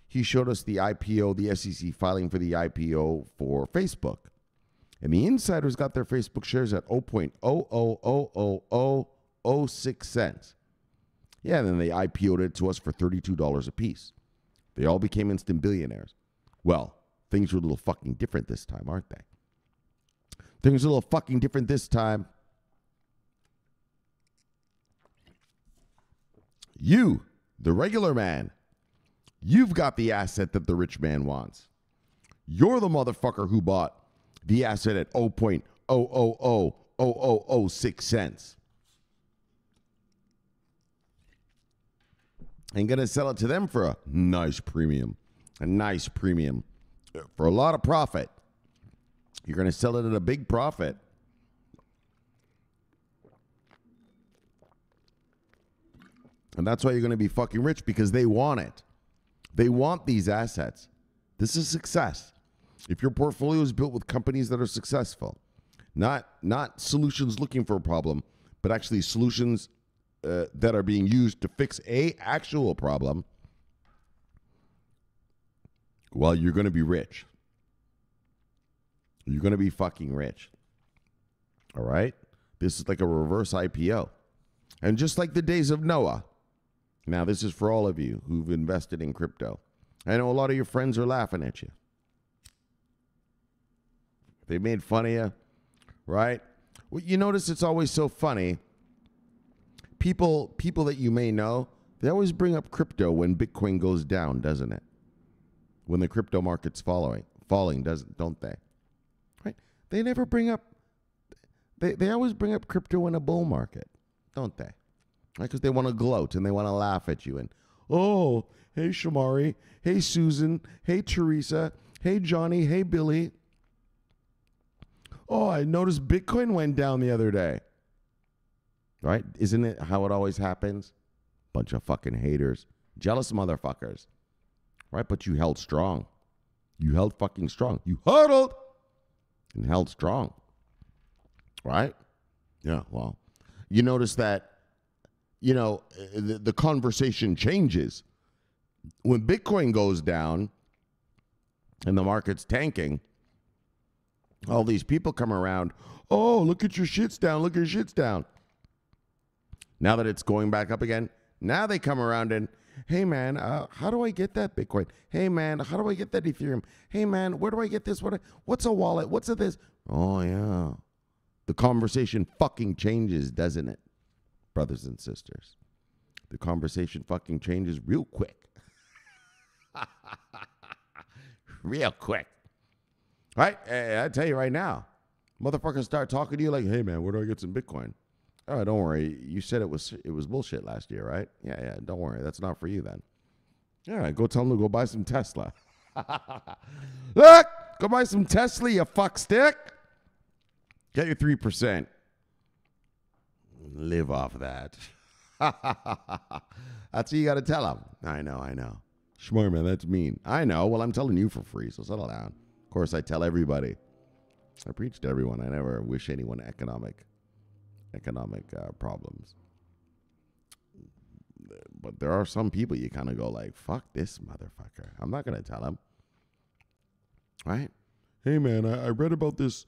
he showed us the IPO, the SEC filing for the IPO for Facebook. And the insiders got their Facebook shares at 0.0000006 cents. Yeah, and then they IPO'd it to us for $32 a piece. They all became instant billionaires. Well, things were a little fucking different this time, aren't they? Things are a little fucking different this time. You, the regular man, you've got the asset that the rich man wants. You're the motherfucker who bought the asset at 0.0000006 cents. And going to sell it to them for a nice premium. For a lot of profit. You're going to sell it at a big profit. And that's why you're going to be fucking rich, because they want it. They want these assets. This is success. If your portfolio is built with companies that are successful, not solutions looking for a problem, but actually solutions that are being used to fix a actual problem, well, you're going to be rich. You're going to be fucking rich. All right? This is like a reverse IPO. And just like the days of Noah, now this is for all of you who've invested in crypto. I know a lot of your friends are laughing at you. They made fun of you, right? Well, you notice it's always so funny. People that you may know, they always bring up crypto when Bitcoin goes down, doesn't it? When the crypto market's falling, don't they? Right? They never bring up. They always bring up crypto in a bull market, don't they? Right? Because they want to gloat and they want to laugh at you and, oh, hey Shomari, hey Susan, hey Teresa, hey Johnny, hey Billy. Oh, I noticed Bitcoin went down the other day. Right? Isn't it how it always happens? Bunch of fucking haters. Jealous motherfuckers. Right? But you held strong. You held fucking strong. You huddled and held strong. Right? Yeah, well, you notice that, the conversation changes. When Bitcoin goes down and the market's tanking, all these people come around, oh, look at your shit's down, look at your shit's down. Now that it's going back up again, now they come around and, hey man, how do I get that Bitcoin? Hey man, how do I get that Ethereum? Hey man, where do I get this? What's a wallet? What's a this? Oh yeah. The conversation fucking changes, doesn't it, brothers and sisters? the conversation fucking changes real quick. Real quick. Right? I tell you right now, motherfuckers start talking to you like, hey, man, where do I get some Bitcoin? Oh, don't worry. You said it was bullshit last year, right? Yeah, don't worry. That's not for you then. All right, go tell them to go buy some Tesla. Look, go buy some Tesla, you fuckstick. Get your 3%. Live off that. That's what you got to tell them. I know. Shomari, man, that's mean. I know. Well, I'm telling you for free, so settle down. Of course, I tell everybody. I preach to everyone. I never wish anyone economic problems. But there are some people you kind of go like, fuck this motherfucker. I'm not going to tell him. Right? Hey, man, I read about this.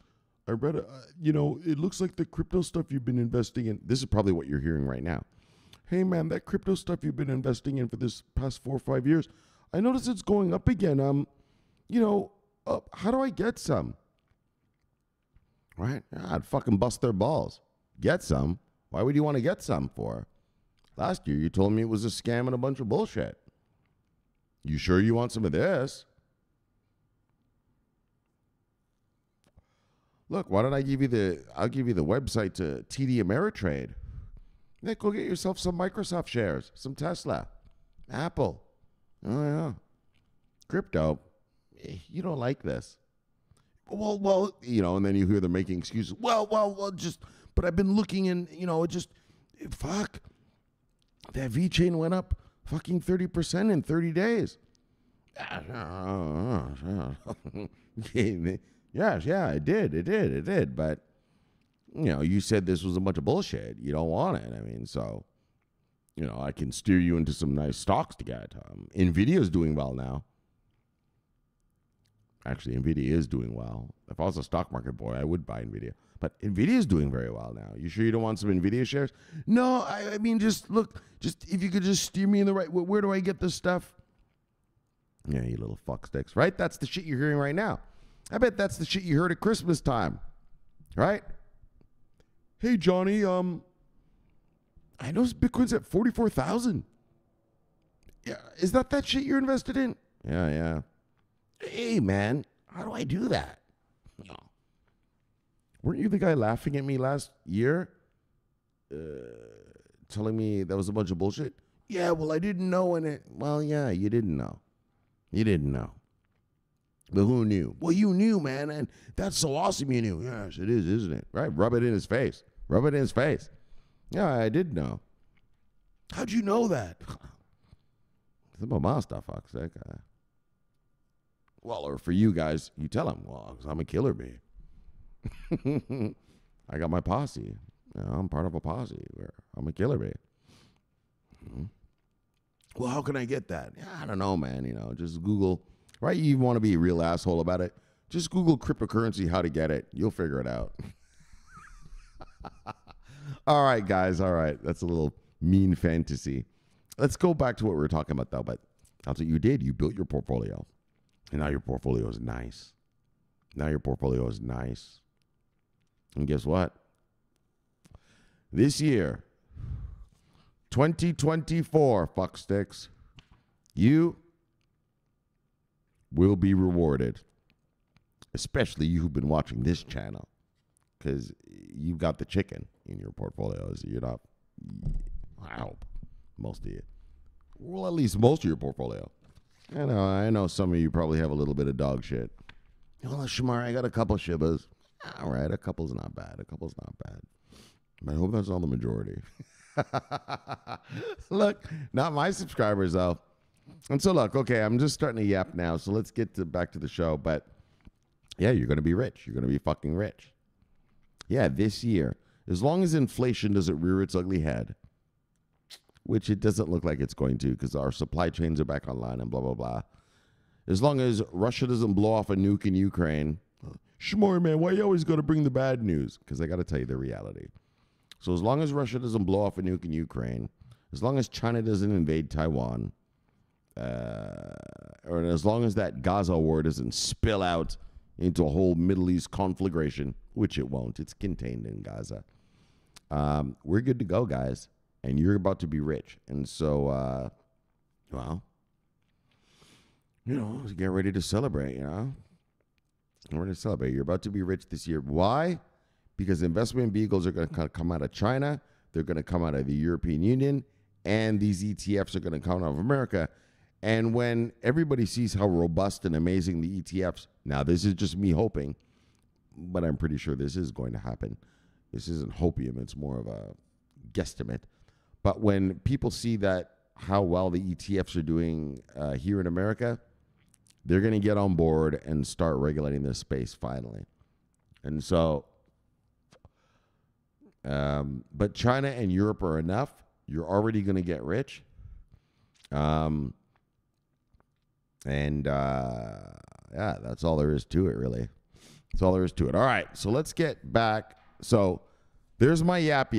It looks like the crypto stuff you've been investing in. This is probably what you're hearing right now. Hey, man, that crypto stuff you've been investing in for this past 4 or 5 years, I noticed it's going up again. How do I get some? Right? I'd fucking bust their balls. Get some? Why would you want to get some for? Last year, you told me it was a scam and a bunch of bullshit. You sure you want some of this? Look, why don't I'll give you the website to TD Ameritrade. Yeah, go get yourself some Microsoft shares, some Tesla, Apple. Oh, yeah. Crypto. You don't like this. Well, and then you hear them making excuses. But I've been looking and, fuck. That V-chain went up fucking 30% in 30 days. Yes, yeah, it did. But, you said this was a bunch of bullshit. You don't want it. I mean, so, I can steer you into some nice stocks to get. NVIDIA is doing well now. Actually, NVIDIA is doing well. If I was a stock market boy, I would buy NVIDIA. But NVIDIA is doing very well now. You sure you don't want some NVIDIA shares? No, I mean, just if you could just steer me in the right way. Where do I get this stuff? Yeah, you little fucksticks, right? That's the shit you're hearing right now. I bet that's the shit you heard at Christmas time, right? Hey, Johnny, I noticed Bitcoin's at 44,000. Yeah, is that shit you're invested in? Yeah. Hey, man, how do I do that? No. Weren't you the guy laughing at me last year? Telling me that was a bunch of bullshit? Yeah, well, I didn't know in it. Well, yeah, you didn't know. But who knew? Well, you knew, man, and that's so awesome you knew. Yes, it is, isn't it? Right? Rub it in his face. Yeah, I did know. How'd you know that? It's about my stuff, fuck's sake. Well, or for you guys, you tell him, well, 'cause I'm a killer bee. I got my posse. I'm part of a posse where I'm a killer bee. Mm-hmm. Well, how can I get that? Yeah, I don't know, man. Just Google. Right? You want to be a real asshole about it? Just Google cryptocurrency, how to get it. You'll figure it out. All right, guys. All right. That's a little mean fantasy. Let's go back to what we were talking about, though. But that's what you did. You built your portfolio. And now your portfolio is nice. And guess what? This year, 2024, fucksticks, you will be rewarded. Especially you who've been watching this channel. Because you've got the chicken in your portfolios. You're not, I hope, most of you. Well, at least most of your portfolio. I know some of you probably have a little bit of dog shit. Well, Shomari, I got a couple Shibas. All right, a couple's not bad. But I hope that's not the majority. Look, not my subscribers, though. And so, look, okay, I'm just starting to yap now, so let's get back to the show. But, yeah, you're going to be rich. You're going to be fucking rich. Yeah, this year, as long as inflation doesn't rear its ugly head, which it doesn't look like it's going to because our supply chains are back online and blah, blah, blah. As long as Russia doesn't blow off a nuke in Ukraine, Shomari, man, why you always got to bring the bad news? Because I got to tell you the reality. So as long as Russia doesn't blow off a nuke in Ukraine, as long as China doesn't invade Taiwan, or as long as that Gaza war doesn't spill out into a whole Middle East conflagration, which it won't. It's contained in Gaza. We're good to go, guys. and you're about to be rich. And so, well, get ready to celebrate, Get ready to celebrate. You're about to be rich this year. Why? Because investment vehicles are going to come out of China. They're going to come out of the European Union. And these ETFs are going to come out of America. And when everybody sees how robust and amazing the ETFs, now this is just me hoping, but I'm pretty sure this is going to happen. This isn't hopium. It's more of a guesstimate. But when people see that how well the ETFs are doing here in America, they're going to get on board and start regulating this space finally. And so, but China and Europe are enough. You're already going to get rich. Yeah, that's all there is to it, really. That's all there is to it. All right, so let's get back. So there's my yap.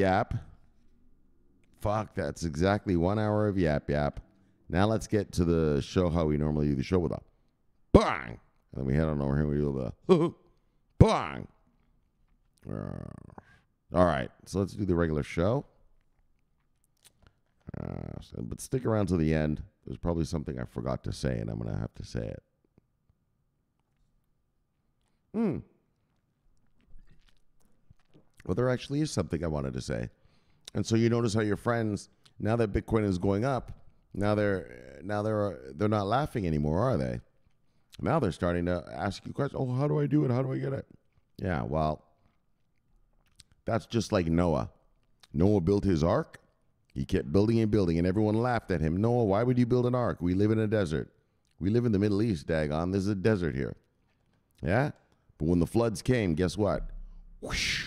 Fuck, that's exactly 1 hour of yap. Now let's get to the show how we normally do the show with a bang. And then we head on over here and we do the bang. All right, so let's do the regular show. But stick around to the end. There's probably something I forgot to say, and I'm going to have to say it. Well, there actually is something I wanted to say. And so you notice how your friends, now that Bitcoin is going up, now they're not laughing anymore, are they? Now they're starting to ask you questions. Oh, how do I do it? How do I get it? Yeah, well, that's just like Noah. Noah built his ark. He kept building and building, and everyone laughed at him. Noah, why would you build an ark? We live in a desert. We live in the Middle East, daggone. There's a desert here. Yeah? But when the floods came, guess what? Whoosh.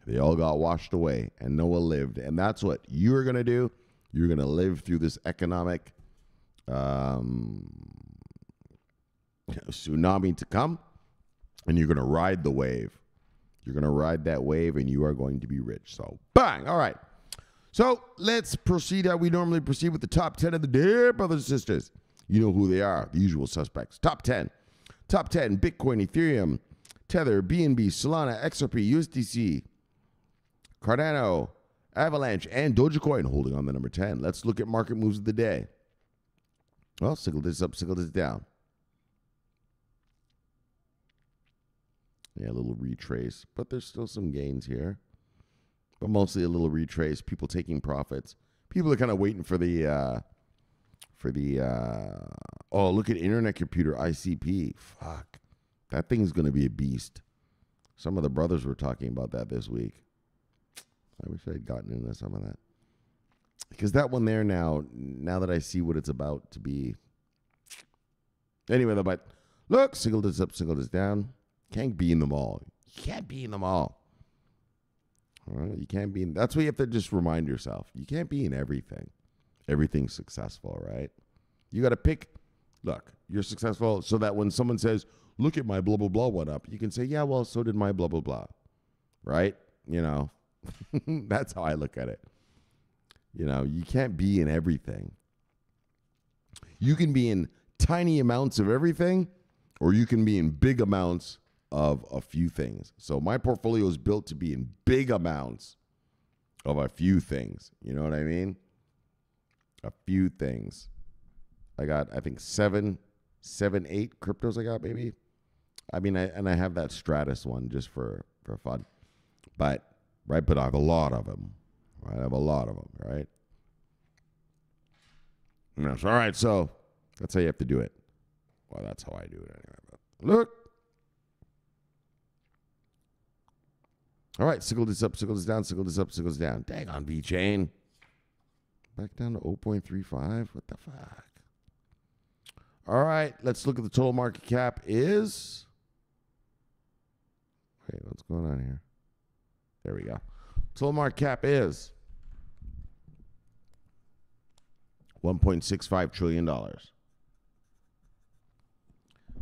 They all got washed away, and Noah lived. And that's what you're going to do. You're going to live through this economic tsunami to come, and you're going to ride the wave. You're going to ride that wave, and you are going to be rich. So, bang. All right. So let's proceed how we normally proceed with the top 10 of the day, brothers and sisters. You know who they are, the usual suspects. Top 10. Top 10, Bitcoin, Ethereum, Tether, BNB, Solana, XRP, USDC, Cardano, Avalanche, and Dogecoin holding on the number 10. Let's look at market moves of the day. Well, sickle this up, sickle this down. Yeah, a little retrace, but there's still some gains here. But mostly a little retrace, people taking profits. People are kind of waiting for the, oh, look at Internet Computer, ICP. Fuck. That thing's going to be a beast. Some of the brothers were talking about that this week. I wish I had gotten into some of that. Because that one there now that I see what it's about to be. Anyway, though, but look, single this up, single this down. Can't be in them all. You can't be in them all. All right? You can't be in. That's why you have to just remind yourself. You can't be in everything. Everything's successful, right? You got to pick. Look, you're successful so that when someone says, look at my blah, blah, blah went up, you can say, yeah, well, so did my blah, blah, blah. Right? You know, that's how I look at it. You know, you can't be in everything. You can be in tiny amounts of everything, or you can be in big amounts of a few things. So my portfolio is built to be in big amounts of a few things. You know what I mean? A few things. I got, I think, 7, 8 cryptos I got, maybe. I mean, I have that Stratus one just for fun. But, right, but I have a lot of them. Right? I have a lot of them, right? Yes, all right, so that's how you have to do it. Well, that's how I do it anyway. But look. All right, sickle this up, sickle this down, sickle this up, sickle this down. Dang on, V-Chain. Back down to 0.35. What the fuck? All right, let's look at the total market cap is. Wait, what's going on here? There we go. Total market cap is $1.65 trillion.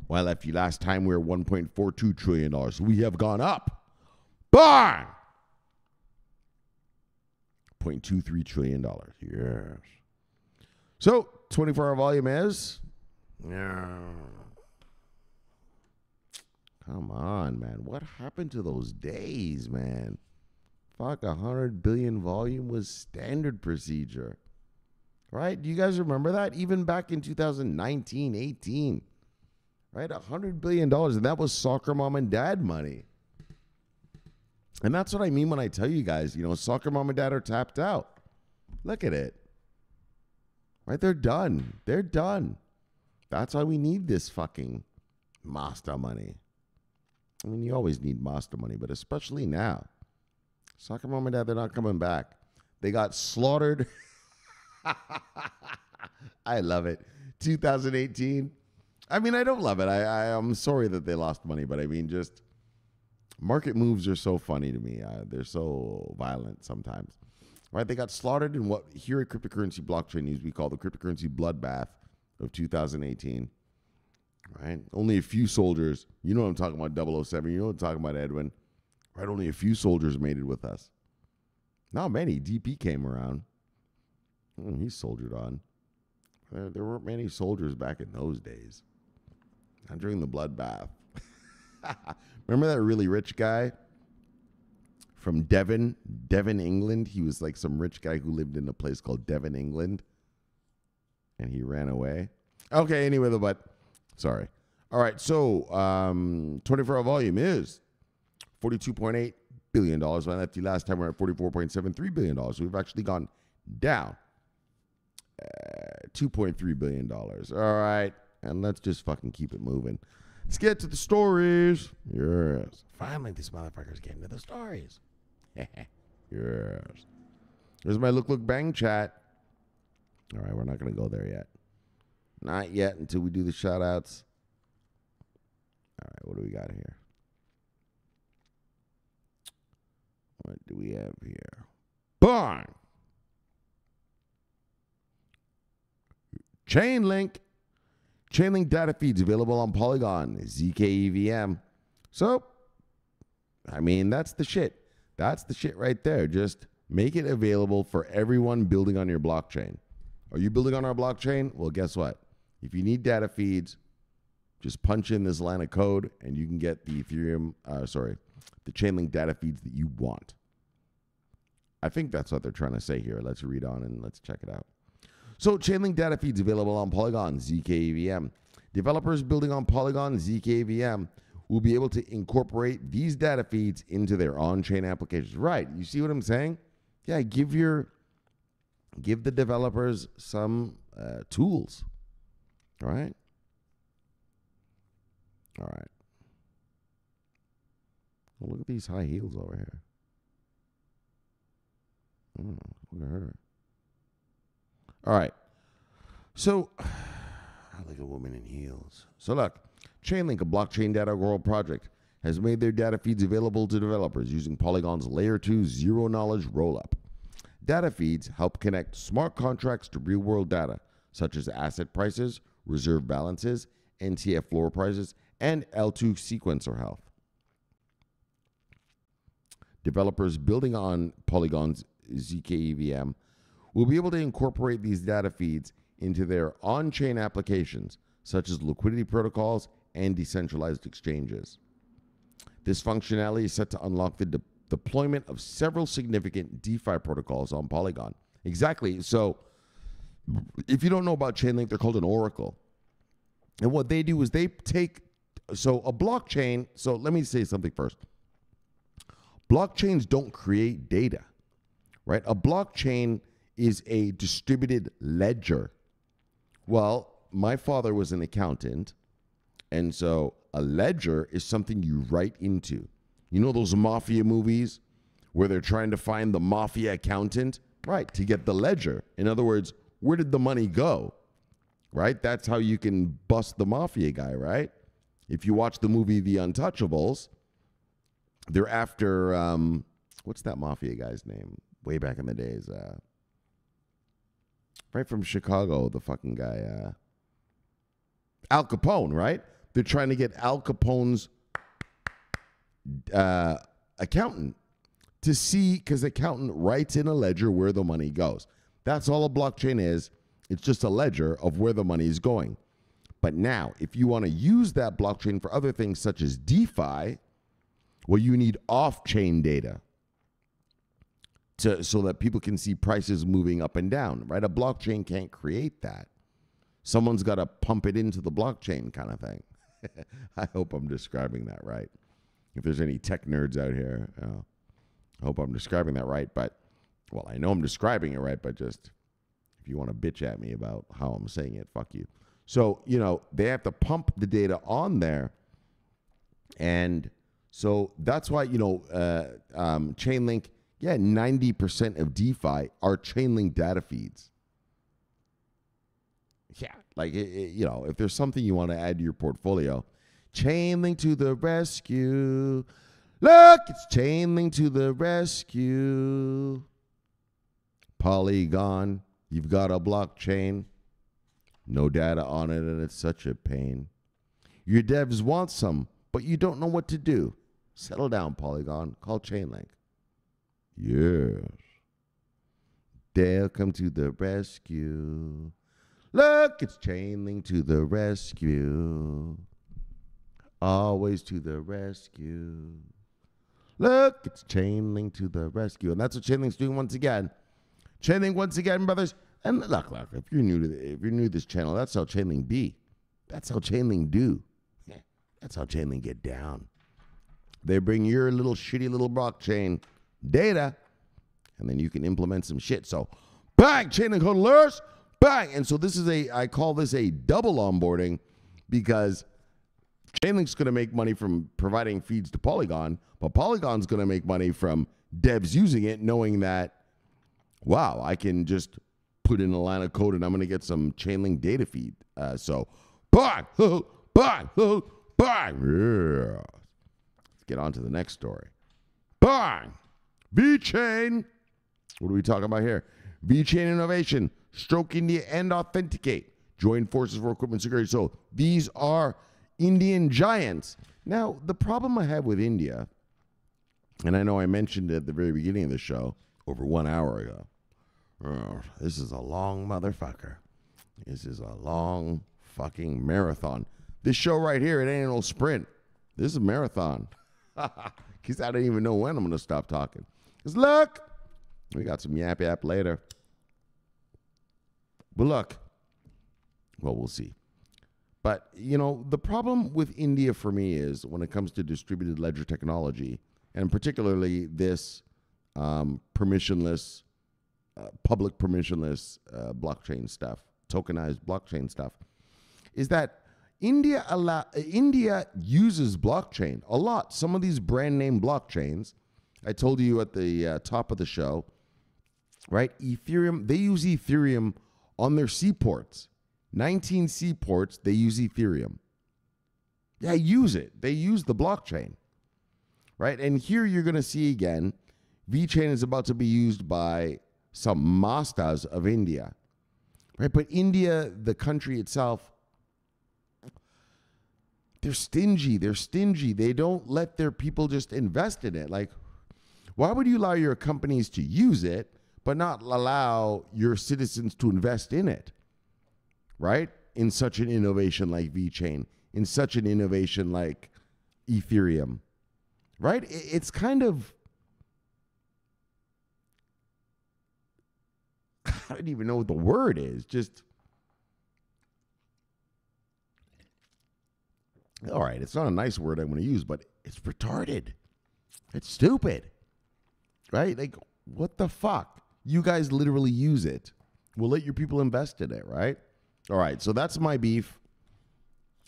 Well, if you last time we were $1.42 trillion, we have gone up. Bang! $0.23 trillion. Yes. So, 24-hour volume is. Come on, man. What happened to those days, man? Fuck, 100 billion volume was standard procedure. Right? Do you guys remember that? Even back in 2019, 18. Right? $100 billion. And that was soccer mom and dad money. And that's what I mean when I tell you guys, soccer mom and dad are tapped out. Look at it. Right? They're done. They're done. That's why we need this fucking master money. I mean, you always need master money, but especially now. Soccer mom and dad, they're not coming back. They got slaughtered. I love it. 2018. I mean, I don't love it. I'm sorry that they lost money, but I mean, just market moves are so funny to me. They're so violent sometimes. Right? They got slaughtered in what here at Cryptocurrency Blockchain News we call the cryptocurrency bloodbath of 2018. Right? Only a few soldiers. You know what I'm talking about, 007. You know what I'm talking about, Edwin. Right? Only a few soldiers made it with us. Not many. DP came around. He soldiered on. There weren't many soldiers back in those days. Not during the bloodbath. Remember that really rich guy from Devon, England? He was like some rich guy who lived in a place called Devon, England. And he ran away. Okay, anyway, sorry. All right, so 24-hour volume is $42.8 billion. On FT last time we we're at $44.73 billion. So we've actually gone down $2.3 billion. All right, and let's just fucking keep it moving. Let's get to the stories. Yes. Finally, these motherfuckers getting to the stories. Yes. There's my look, bang chat. All right, we're not going to go there yet. Not yet until we do the shout outs. All right, what do we got here? What do we have here? Bang! Chainlink data feeds available on Polygon, ZK-EVM. So, I mean, that's the shit. That's the shit right there. Just make it available for everyone building on your blockchain. Are you building on our blockchain? Well, guess what? If you need data feeds, just punch in this line of code and you can get the the Chainlink data feeds that you want. I think that's what they're trying to say here. Let's read on and let's check it out. So Chainlink data feeds available on Polygon, ZK-EVM. Developers building on Polygon, ZK-EVM will be able to incorporate these data feeds into their on-chain applications. Right. You see what I'm saying? Yeah, give the developers some tools. All right? All right. Well, look at these high heels over here. Look at her. All right. So, I like a woman in heels. So look, Chainlink, a blockchain data world project, has made their data feeds available to developers using Polygon's Layer 2 zero-knowledge rollup. Data feeds help connect smart contracts to real-world data, such as asset prices, reserve balances, NTF floor prices, and L2 sequencer health. Developers building on Polygon's ZK-EVM will be able to incorporate these data feeds into their on-chain applications, such as liquidity protocols and decentralized exchanges. This functionality is set to unlock the deployment of several significant DeFi protocols on Polygon. Exactly. So if you don't know about Chainlink, they're called an oracle. And what they do is they take, so a blockchain, so let me say something first. Blockchains don't create data, right? A blockchain is a distributed ledger. Well, my father was an accountant, and so a ledger is something you write into. You know those mafia movies where they're trying to find the mafia accountant? Right, to get the ledger. In other words, where did the money go? Right? That's how you can bust the mafia guy, right? If you watch the movie The Untouchables, they're after, what's that mafia guy's name? Way back in the days. Right from Chicago, the fucking guy. Al Capone, right? They're trying to get Al Capone's accountant to see, because the accountant writes in a ledger where the money goes. That's all a blockchain is. It's just a ledger of where the money is going. But now, if you want to use that blockchain for other things such as DeFi, well, you need off-chain data. so that people can see prices moving up and down, right? A blockchain can't create that. Someone's got to pump it into the blockchain kind of thing. I hope I'm describing that right. If there's any tech nerds out here, I hope I'm describing that right. But, well, I know I'm describing it right, but just if you want to bitch at me about how I'm saying it, fuck you. So, they have to pump the data on there. And so that's why, Chainlink, 90% of DeFi are Chainlink data feeds. Yeah, like, if there's something you want to add to your portfolio, Chainlink to the rescue. Look, it's Chainlink to the rescue. Polygon, you've got a blockchain. No data on it, and it's such a pain. Your devs want some, but you don't know what to do. Settle down, Polygon. Call Chainlink. Yes. They'll come to the rescue. Look, it's Chainlink to the rescue. Always to the rescue. Look, it's Chainlink to the rescue. And that's what Chainlink's doing once again. Chainlink once again, brothers. And look, if you're new to this channel, that's how Chainlink be. That's how Chainlink do. Yeah, that's how Chainlink get down. They bring your little shitty little blockchain data, and then you can implement some shit. So, bang, Chainlink hodlers, bang. And so I call this a double onboarding, because Chainlink's going to make money from providing feeds to Polygon, but Polygon's going to make money from devs using it, knowing that, wow, I can just put in a line of code and I'm going to get some Chainlink data feed. So, bang, bang, bang. Yeah. Let's get on to the next story. Bang. VeChain. What are we talking about here? VeChain innovation. Stroke India and Authenticate. Join forces for equipment security. So these are Indian giants. Now, the problem I have with India, and I know I mentioned it at the very beginning of the show over 1 hour ago. This is a long motherfucker. This is a long fucking marathon. This show right here, it ain't no sprint. This is a marathon. Because I don't even know when I'm going to stop talking. Because look, we got some yap later. But look, well, we'll see. But, the problem with India for me is when it comes to distributed ledger technology, and particularly this permissionless, public permissionless blockchain stuff, tokenized blockchain stuff, is that India uses blockchain a lot. Some of these brand name blockchains, I told you at the top of the show, right? Ethereum, they use Ethereum on their seaports. 19 seaports, they use Ethereum. Yeah, use it. They use the blockchain, right? And here you're going to see again, VeChain is about to be used by some mastas of India, right? But India, the country itself, they're stingy. They're stingy. They don't let their people just invest in it. Like, why would you allow your companies to use it, but not allow your citizens to invest in it, right? In such an innovation like VeChain, in such an innovation like Ethereum, right? It's kind of, I don't even know what the word is. Just, all right, it's not a nice word I'm going to use, but it's retarded. It's stupid, right? Like, what the fuck? You guys literally use it. We'll let your people invest in it, right? All right, so that's my beef.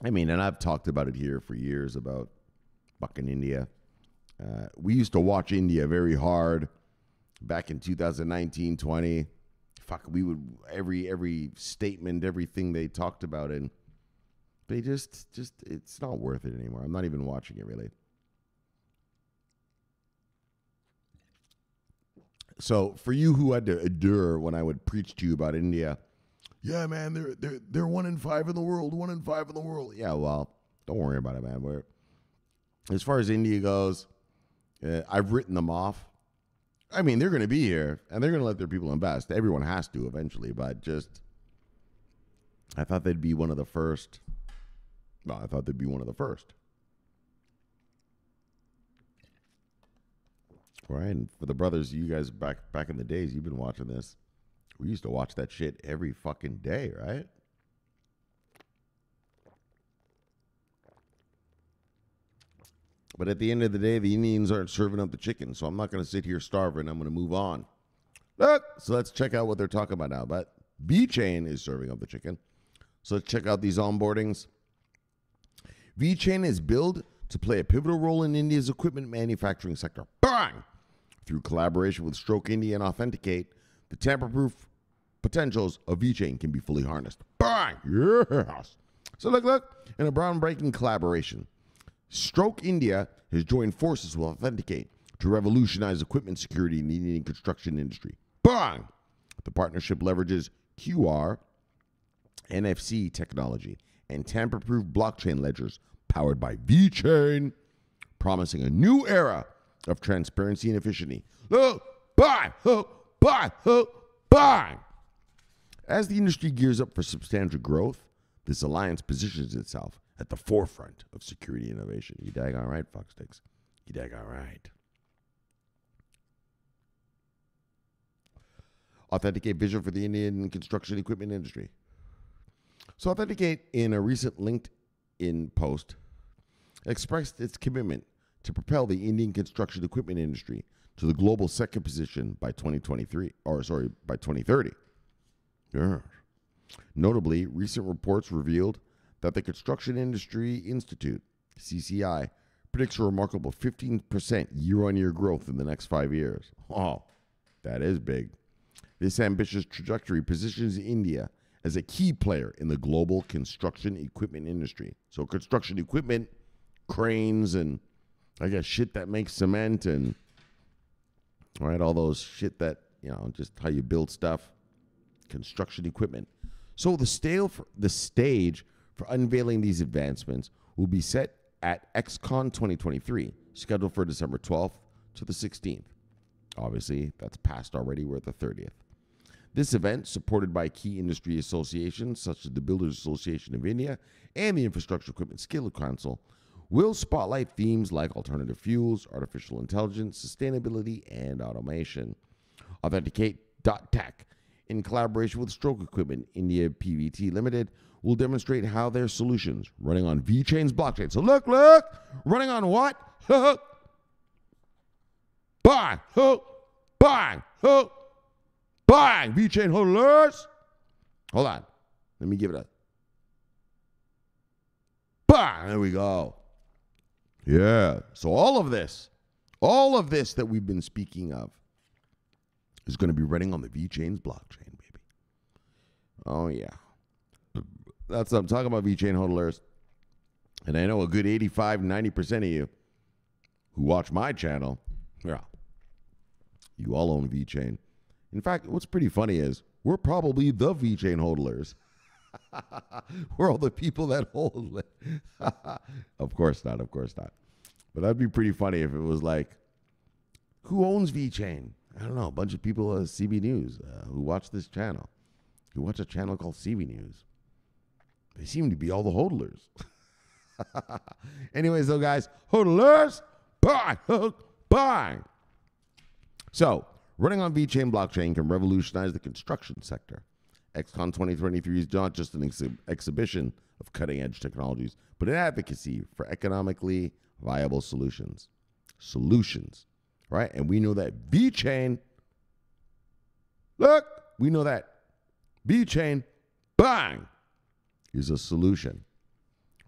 I mean, and I've talked about it here for years about fucking India. We used to watch India very hard back in 2019, 20. Fuck, we would, every statement, everything they talked about, and they just, it's not worth it anymore. I'm not even watching it, really. So for you who had to endure when I would preach to you about India, yeah, man, they're 1 in 5 in the world, 1 in 5 in the world. Yeah, well, don't worry about it, man. As far as India goes, I've written them off. I mean, they're going to be here, and they're going to let their people invest. Everyone has to eventually, but just, I thought they'd be one of the first. No, I thought they'd be one of the first. Right, and for the brothers, you guys back in the days, you've been watching this. We used to watch that shit every fucking day, right? But at the end of the day, the Indians aren't serving up the chicken, so I'm not going to sit here starving. I'm going to move on. Look, so let's check out what they're talking about now. But VeChain is serving up the chicken. So let's check out these onboardings. VeChain is billed to play a pivotal role in India's equipment manufacturing sector. Bang! Through collaboration with Stroke India and Authenticate, the tamper-proof potentials of VeChain can be fully harnessed. Bang! Yes! So look, in a groundbreaking collaboration, Stroke India has joined forces with Authenticate to revolutionize equipment security in the Indian construction industry. Bang! The partnership leverages QR, NFC technology, and tamper-proof blockchain ledgers powered by VeChain, promising a new era of transparency and efficiency. Bang! Bang! As the industry gears up for substantial growth, this alliance positions itself at the forefront of security innovation. You daggone right, fucksticks. You daggone right. Authenticate vision for the Indian construction equipment industry. So Authenticate, in a recent LinkedIn post, expressed its commitment to propel the Indian construction equipment industry to the global second position by 2030. Yeah. Notably, recent reports revealed that the Construction Industry Institute, CCI, predicts a remarkable 15% year-on-year growth in the next 5 years. Oh, that is big. This ambitious trajectory positions India as a key player in the global construction equipment industry. So construction equipment, cranes, and I guess shit that makes cement and all those shit that, just how you build stuff. Construction equipment. So the stage for unveiling these advancements will be set at XCon 2023, scheduled for December 12th to the 16th. Obviously, that's passed already. We're at the 30th. This event, supported by key industry associations such as the Builders Association of India and the Infrastructure Equipment Skill Council, will spotlight themes like alternative fuels, artificial intelligence, sustainability, and automation. Authenticate.tech, in collaboration with Stroke Equipment India PVT Limited, will demonstrate how their solutions running on VeChain's blockchain. So look, running on what? Bang, bang, bang, VeChain holders. Hold on, let me give it a bang. There we go. Yeah. So all of this that we've been speaking of is going to be running on the VeChain's blockchain, baby. Oh yeah. That's what I'm talking about, VeChain hodlers. And I know a good 85, 90% of you who watch my channel, you all own VeChain. In fact, what's pretty funny is we're probably the VeChain hodlers. We're all the people that hold it. Of course not. But that'd be pretty funny if it was like, who owns VeChain? I don't know, a bunch of people at Cbnews who watch this channel, who watch a channel called Cbnews. They seem to be all the hodlers. Anyways, though, guys, hodlers, bang. So, running on VeChain blockchain can revolutionize the construction sector. XCon 2023 is not just an exhibition of cutting-edge technologies, but an advocacy for economically viable solutions. Right? And we know that VeChain, VeChain, bang, is a solution.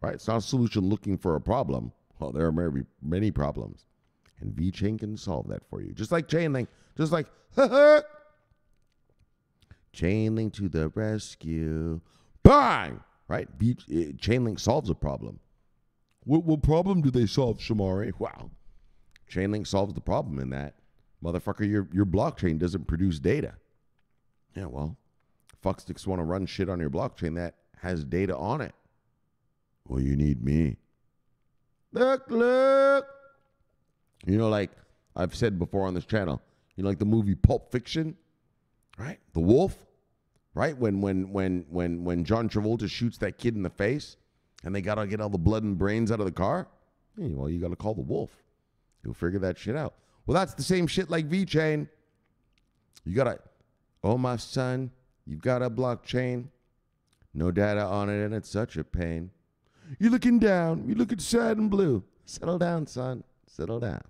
Right? It's not a solution looking for a problem. Well, there are many problems. And VeChain can solve that for you. Just like Chainlink. Just like, Chainlink to the rescue. Bang! Right? Chainlink solves a problem. What problem do they solve, Shomari? Wow. Chainlink solves the problem in that, motherfucker, your blockchain doesn't produce data. Yeah, well, fucksticks want to run shit on your blockchain that has data on it. Well, you need me. Look. Like I've said before on this channel, like the movie Pulp Fiction, right? The wolf, right? When John Travolta shoots that kid in the face and they got to get all the blood and brains out of the car, well, you got to call the wolf. He'll figure that shit out. Well, that's the same shit like VeChain. You got to, oh, my son, you've got a blockchain. No data on it, and it's such a pain. You're looking down. You're looking sad and blue. Settle down, son. Settle down.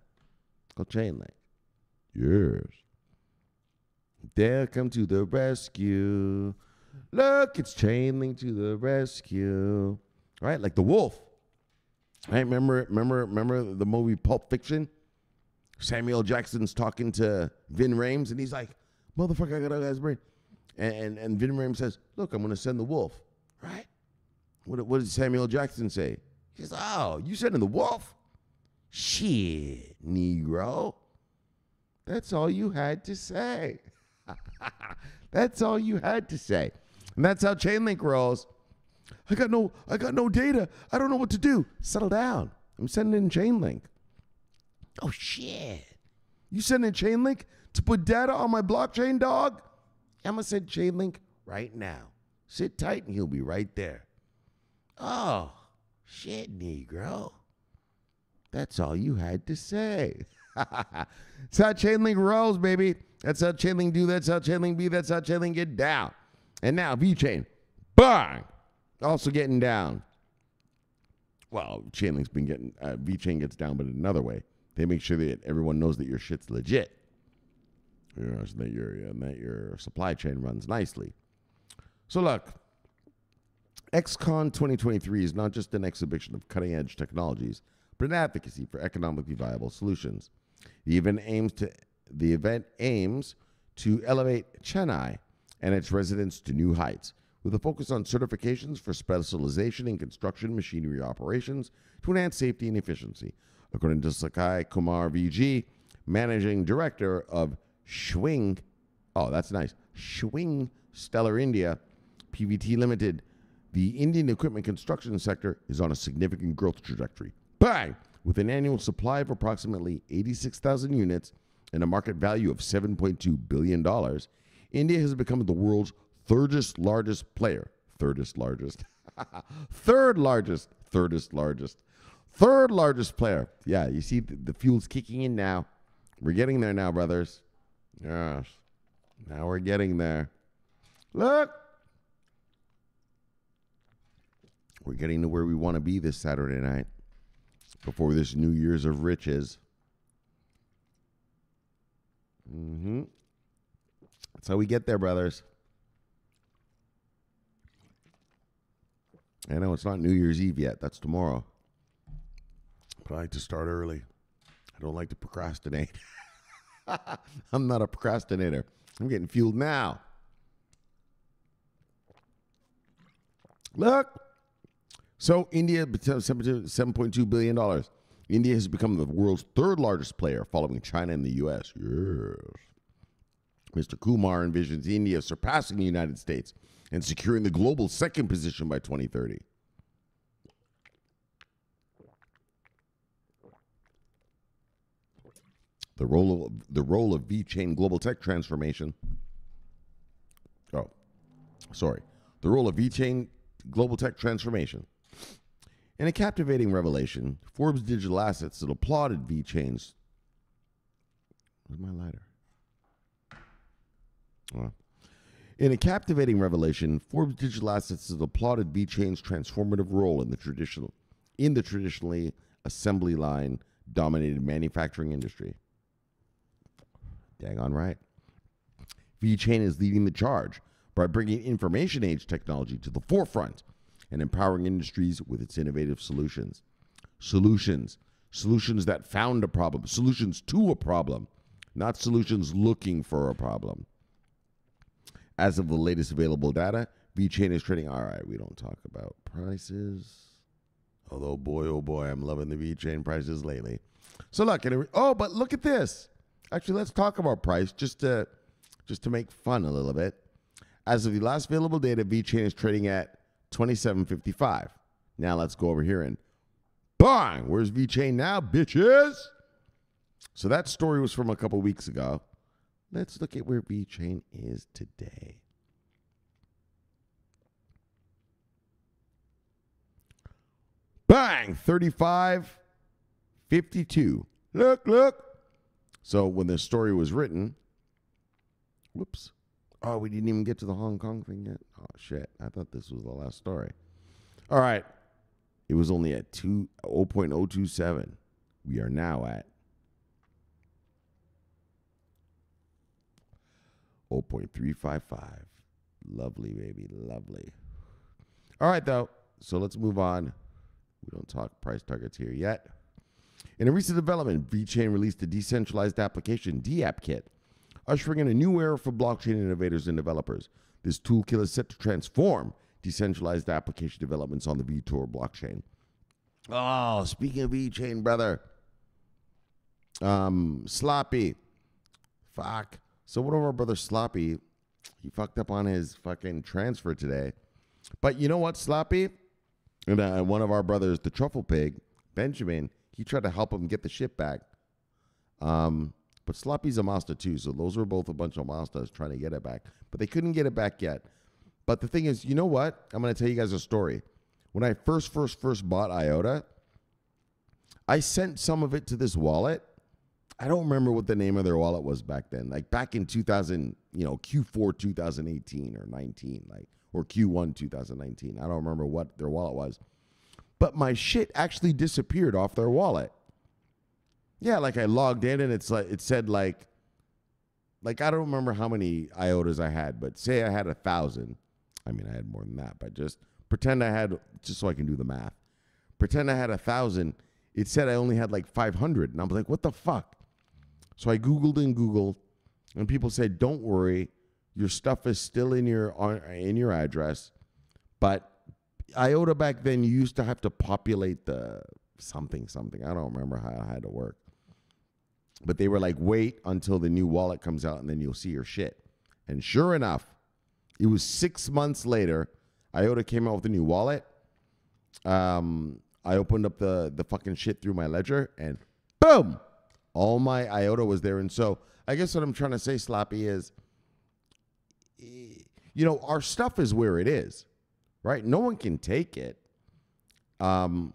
Go Chainlink. Yes. They'll come to the rescue. Look, it's Chainlink to the rescue. Right? Like the wolf. Right? Remember the movie Pulp Fiction? Samuel Jackson's talking to Vin Rames, and he's like, motherfucker, I got a guy's brain. And Vin Rames says, look, I'm going to send the wolf. Right? What did Samuel Jackson say? He says, oh, you sending the wolf? Shit, Negro. That's all you had to say. That's all you had to say. And that's how Chainlink rolls. I got no data. I don't know what to do. Settle down. I'm sending Chainlink. Oh, shit. You sending Chainlink to put data on my blockchain, dog? I'm going to send Chainlink right now. Sit tight and he'll be right there. Oh, shit, Negro. That's all you had to say. That's how Chainlink rolls, baby. That's how Chainlink do. That's how Chainlink be. That's how Chainlink get down. And now VeChain, bang, also getting down. Well, Chainlink's been getting, VeChain gets down, but in another way. They make sure that everyone knows that your shit's legit. You know, so that your supply chain runs nicely. So look, XCon 2023 is not just an exhibition of cutting-edge technologies, but an advocacy for economically viable solutions. The event aims to elevate Chennai and its residents to new heights, with a focus on certifications for specialization in construction machinery operations to enhance safety and efficiency. According to Sakai Kumar VG, managing director of Schwing, oh, that's nice, Schwing Stellar India, PVT Limited, the Indian equipment construction sector is on a significant growth trajectory. Bang! With an annual supply of approximately 86,000 units and a market value of $7.2 billion, India has become the world's third largest player. Third largest player. Yeah, you see the fuel's kicking in now. We're getting there now, brothers. Yes. Now we're getting there. Look. We're getting to where we want to be this Saturday night before this New Year's of riches. That's how we get there, brothers. I know it's not New Year's Eve yet. That's tomorrow. But I like to start early. I don't like to procrastinate. I'm not a procrastinator. I'm getting fueled now. Look. So India, $7.2 billion. India has become the world's third largest player, following China and the U.S. Yes. Mr. Kumar envisions India surpassing the United States and securing the global second position by 2030. The role of VeChain global tech transformation. The role of VeChain global tech transformation. In a captivating revelation, Forbes Digital Assets that applauded VeChain's. Where's my lighter? Well, in a captivating revelation, Forbes Digital Assets has applauded VeChain's transformative role in the traditionally assembly line dominated manufacturing industry. Dang on right. VeChain is leading the charge by bringing information age technology to the forefront and empowering industries with its innovative solutions. Solutions that found a problem. Solutions to a problem, not solutions looking for a problem. As of the latest available data, VeChain is trading. All right, we don't talk about prices. Although, boy, oh boy, I'm loving the VeChain prices lately. So look, but look at this. Actually, let's talk about price just to make fun a little bit. As of the last available data, VeChain is trading at $27.55. Now let's go over here and bang! Where's VeChain now, bitches? So that story was from a couple weeks ago. Let's look at where VeChain is today. Bang! $35.52. Look. So when the story was written, whoops. Oh, we didn't even get to the Hong Kong thing yet. Oh, shit. I thought this was the last story. All right. It was only at 0.027. We are now at 0.355. Lovely, baby. Lovely. All right, though. So let's move on. We don't talk price targets here yet. In a recent development, VeChain released a decentralized application, DApp Kit, ushering in a new era for blockchain innovators and developers. This toolkit is set to transform decentralized application developments on the VTOR blockchain. Oh, speaking of VeChain, brother. Sloppy. Fuck. So one of our brothers, Sloppy, he fucked up on his fucking transfer today. But you know what, Sloppy? And one of our brothers, the Truffle Pig, Benjamin, he tried to help him get the shit back. But Sloppy's a master too, so those were both a bunch of masters trying to get it back. But they couldn't get it back yet. But the thing is, you know what? I'm going to tell you guys a story. When I first bought IOTA, I sent some of it to this wallet. I don't remember what the name of their wallet was back then. Like back in 2000, Q4 2018 or 19, or Q1 2019. I don't remember what their wallet was. But my shit actually disappeared off their wallet. Yeah, like I logged in and it said I don't remember how many IOTAs I had, but say I had 1,000. I mean, I had more than that, but just pretend I had, just so I can do the math. Pretend I had 1,000. It said I only had like 500. And I was like, what the fuck? So I Googled, and people said, don't worry, your stuff is still in your address. But IOTA back then, you used to have to populate the something. I don't remember how it had to work. But they were like, wait until the new wallet comes out, and then you'll see your shit. And sure enough, it was 6 months later, IOTA came out with a new wallet. I opened up the fucking shit through my ledger, and boom! All my IOTA was there. And so I guess what I'm trying to say, Sloppy, is, our stuff is where it is, right? No one can take it. And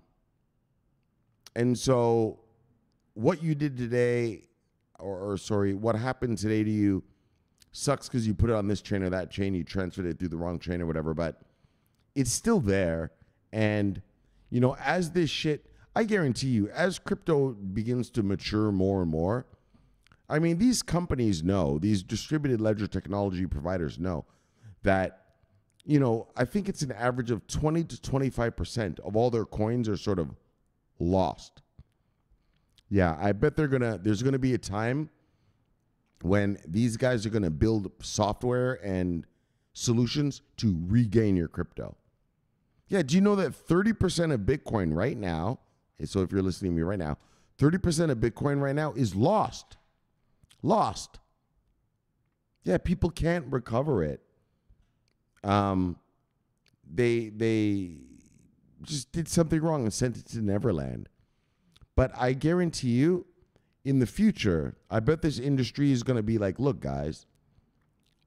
so what you did today, what happened today to you sucks because you put it on this chain or that chain, you transferred it through the wrong chain or whatever, but it's still there. And, as this shit, I guarantee you, as crypto begins to mature more and more, I mean, these companies know, these distributed ledger technology providers know that, I think it's an average of 20 to 25% of all their coins are sort of lost. Yeah, I bet there's gonna be a time when these guys are gonna build software and solutions to regain your crypto. Yeah, do you know that 30% of Bitcoin right now, so if you're listening to me right now, 30% of Bitcoin right now is lost. Lost. Yeah, people can't recover it. They just did something wrong and sent it to Neverland. But I guarantee you, in the future, I bet this industry is going to be like, look, guys,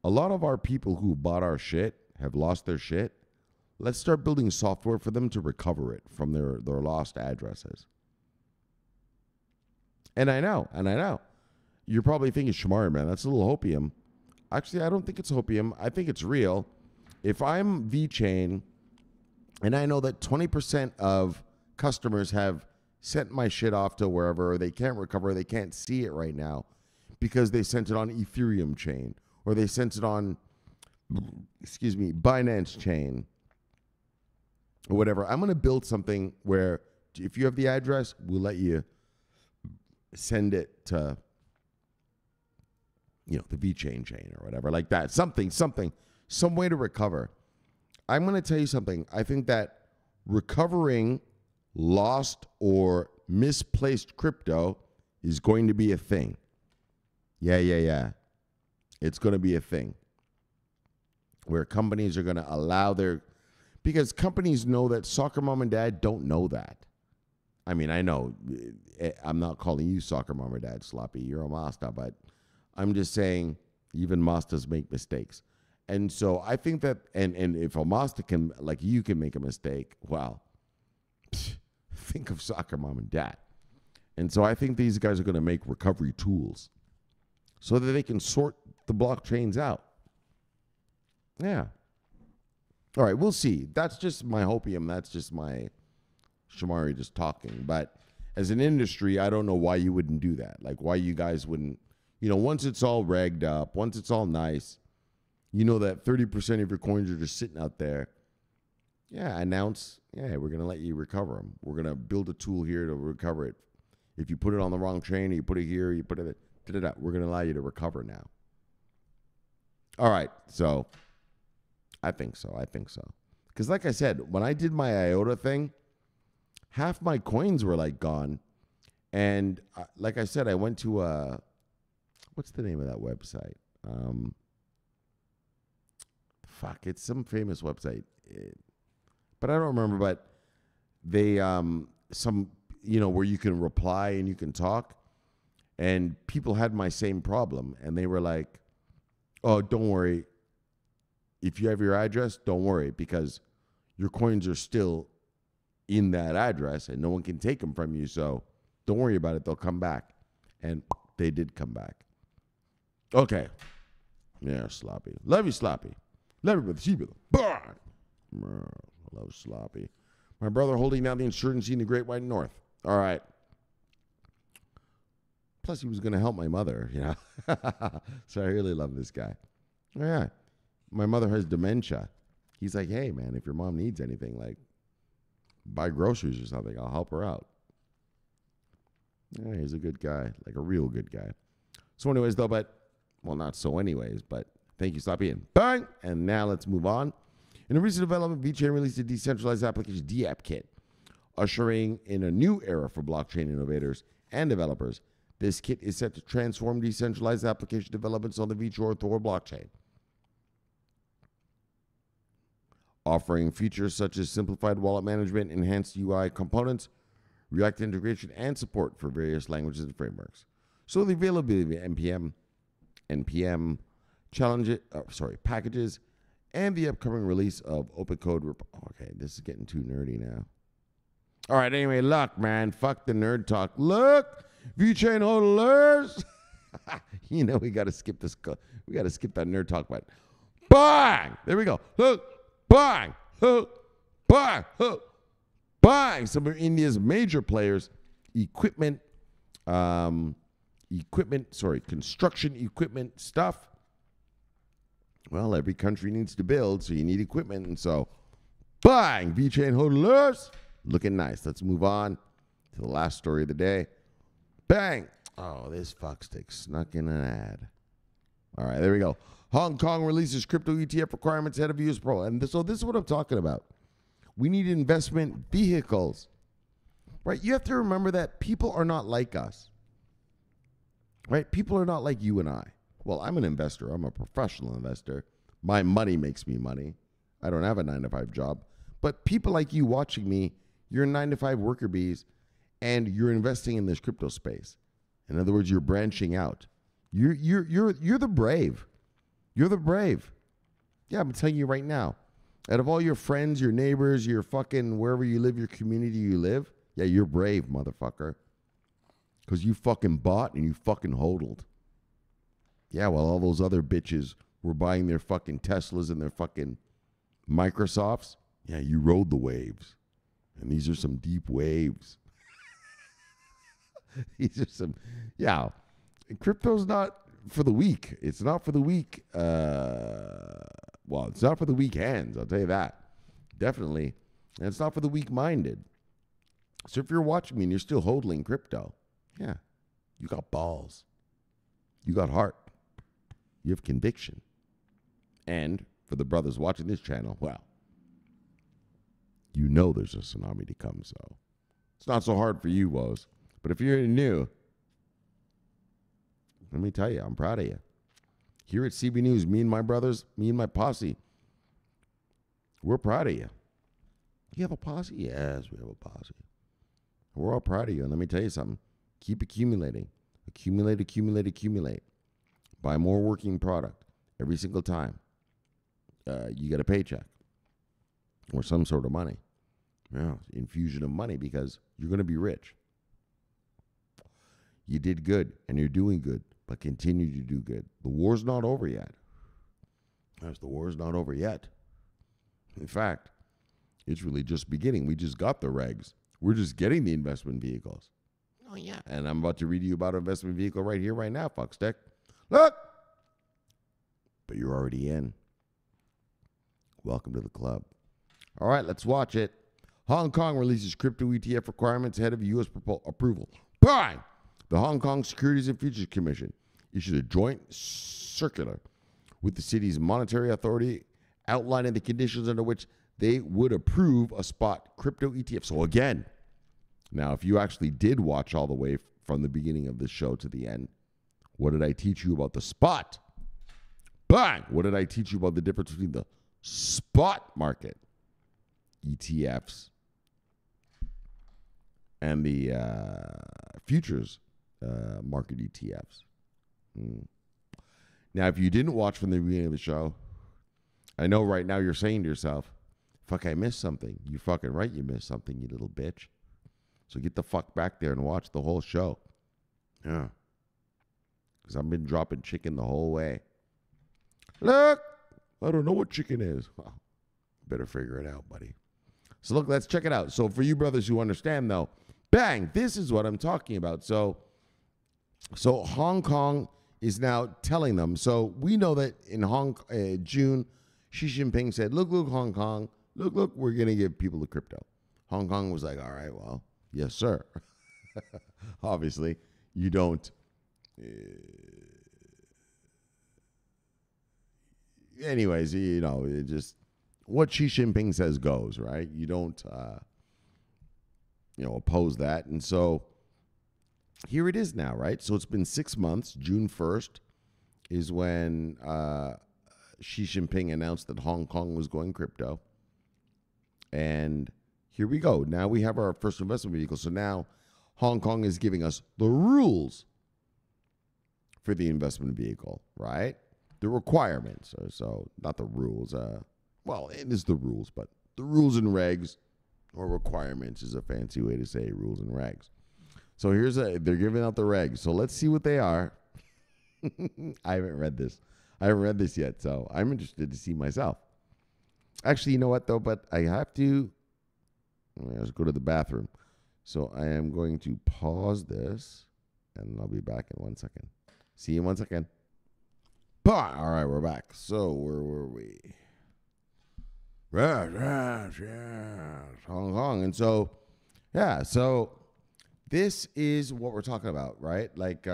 a lot of our people who bought our shit have lost their shit. Let's start building software for them to recover it from their lost addresses. And I know. You're probably thinking, Shomari, man, that's a little hopium. Actually, I don't think it's hopium. I think it's real. If I'm VeChain and I know that 20% of customers have sent my shit off to wherever, or they can't recover, they can't see it right now because they sent it on Ethereum chain or they sent it on, Binance chain or whatever. I'm going to build something where if you have the address, we'll let you send it to, the VeChain chain or whatever like that. Some way to recover. I'm going to tell you something. I think that recovering lost or misplaced crypto is going to be a thing. Yeah. It's going to be a thing where companies are going to allow because companies know that soccer mom and dad don't know that. I mean, I know I'm not calling you soccer mom or dad, Sloppy. You're a master, but I'm just saying even masters make mistakes. And so I think that, and if a master can, like you can make a mistake, well, think of soccer mom and dad. And so I think these guys are going to make recovery tools so that they can sort the blockchains out. Yeah. All right, we'll see. That's just my hopium. That's just my Shomari just talking. But as an industry, I don't know why you wouldn't do that. Like, why you guys wouldn't, once it's all ragged up, once it's all nice, that 30% of your coins are just sitting out there. Yeah, announce, we're going to let you recover them. We're going to build a tool here to recover it. If you put it on the wrong chain, you put it here, you put it, we're going to allow you to recover now. All right, so I think so. Because like I said, when I did my IOTA thing, half my coins were like gone. And like I said, I went to what's the name of that website? It's some famous website. But I don't remember, but they, where you can reply and you can talk. And people had my same problem. And they were like, oh, don't worry. If you have your address, don't worry, because your coins are still in that address and no one can take them from you. So don't worry about it. They'll come back. And they did come back. Okay. Yeah, Sloppy. Love you, Sloppy. Love you with the Bye. Hello, Sloppy. My brother holding down the insurgency in the Great White North. All right. Plus, he was going to help my mother, So I really love this guy. Oh, yeah. My mother has dementia. He's like, hey, man, if your mom needs anything, like, buy groceries or something, I'll help her out. Yeah, he's a good guy, like a real good guy. So anyways, though, not so anyways, but thank you, Sloppy, and bang! And now let's move on. In a recent development, VeChain released a decentralized application DApp kit, ushering in a new era for blockchain innovators and developers. This kit is set to transform decentralized application developments on the VeChain Thor blockchain, offering features such as simplified wallet management, enhanced UI components, React integration, and support for various languages and frameworks. So the availability of NPM packages, and the upcoming release of open code. Okay, this is getting too nerdy now. All right, anyway, look, man, fuck the nerd talk. Look, VeChain hodlers. We got to skip this. We got to skip that nerd talk, but bang! There we go. Look, bang, hook, bang, hook, bang. Some of India's major players, construction equipment stuff. Well, every country needs to build, so you need equipment. And so, bang, VeChain hodlers. Looking nice. Let's move on to the last story of the day. Bang. Oh, this fuckstick snuck in an ad. All right, there we go. Hong Kong releases crypto ETF requirements ahead of US Pro. And so this is what I'm talking about. We need investment vehicles. Right? You have to remember that people are not like us. Right? People are not like you and I. Well, I'm an investor. I'm a professional investor. My money makes me money. I don't have a 9-to-5 job. But people like you watching me, you're a 9-to-5 worker bees, and you're investing in this crypto space. In other words, you're branching out. You're the brave. You're the brave. Yeah, I'm telling you right now. Out of all your friends, your neighbors, your fucking wherever you live, your community you live, yeah, you're brave, motherfucker. Because you fucking bought and you fucking hodled. Yeah, well, all those other bitches were buying their fucking Teslas and their fucking Microsofts. Yeah, you rode the waves. And these are some deep waves. These are some, yeah. Crypto's not for the weak. It's not for the weak. Well, it's not for the weak hands. I'll tell you that. Definitely. And it's not for the weak-minded. So if you're watching me and you're still hodling crypto, yeah, you got balls. You got heart. You have conviction. And for the brothers watching this channel, well, you know there's a tsunami to come, so it's not so hard for you, woes. But if you're new, let me tell you, I'm proud of you. Here at Cbnews, me and my brothers, me and my posse, we're proud of you. You have a posse? Yes, we have a posse. We're all proud of you. And let me tell you something. Keep accumulating. Accumulate, accumulate, accumulate. Buy more working product every single time. You get a paycheck or some sort of money. Yeah, infusion of money, because you're going to be rich. You did good and you're doing good. but continue to do good. The war's not over yet. Yes, the war's not over yet. In fact, it's really just beginning. We just got the regs. We're just getting the investment vehicles. Oh, yeah. And I'm about to read you about an investment vehicle right here, right now, Fuckstick. Look! But you're already in. Welcome to the club. All right, let's watch it. Hong Kong releases crypto ETF requirements ahead of U.S. approval. Bang! The Hong Kong Securities and Futures Commission issued a joint circular with the city's monetary authority outlining the conditions under which they would approve a spot crypto ETF. So again, now if you actually did watch all the way from the beginning of the show to the end, what did I teach you about the spot? Bang! What did I teach you about the difference between the spot market ETFs and the futures market ETFs? Now, if you didn't watch from the beginning of the show, I know right now you're saying to yourself, fuck, I missed something. You fucking right, you missed something, you little bitch. So get the fuck back there and watch the whole show. Yeah. Because I've been dropping chicken the whole way. Look, I don't know what chicken is. Well, better figure it out, buddy. So look, let's check it out. So for you brothers who understand, though, bang, this is what I'm talking about. So Hong Kong is now telling them. So we know that in June, Xi Jinping said, look, Hong Kong, look, we're going to give people the crypto. Hong Kong was like, all right, well, yes, sir. Obviously, you don't. Anyways, you know, it just what Xi Jinping says goes, right? You don't, oppose that. And so here it is now, right? So it's been 6 months. June 1st is when Xi Jinping announced that Hong Kong was going crypto. And here we go. Now we have our first investment vehicle. So now Hong Kong is giving us the rules for the investment vehicle, right? The requirements. So not the rules. Well, it is the rules, but the rules and regs or requirements is a fancy way to say rules and regs. So they're giving out the regs. So let's see what they are. I haven't read this. I haven't read this yet, so I'm interested to see myself. Actually, you know what, though? But I have to... Let's go to the bathroom. So I am going to pause this, and I'll be back in 1 second. See you in 1 second. All right, we're back. So where were we? Yes, Hong Kong. And so, yeah, so this is what we're talking about, right? Like,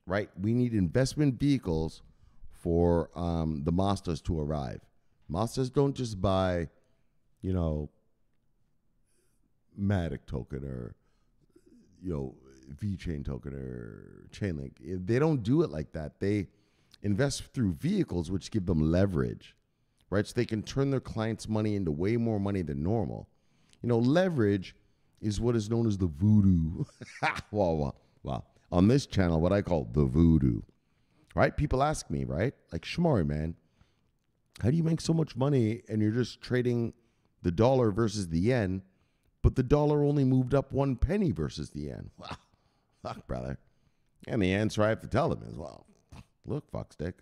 right, we need investment vehicles for the masters to arrive. Masters don't just buy, Matic token or, VeChain token or Chainlink. They don't do it like that. They invest through vehicles which give them leverage, right? So they can turn their clients' money into way more money than normal. Leverage is what is known as the voodoo. Well, on this channel, what I call the voodoo, right? People ask me, right? Like, Shomari, man, how do you make so much money and you're just trading the dollar versus the yen, but the dollar only moved up 1 penny versus the yen? Wow. Fuck, brother. And the answer I have to tell them is, well, look, Fuckstick,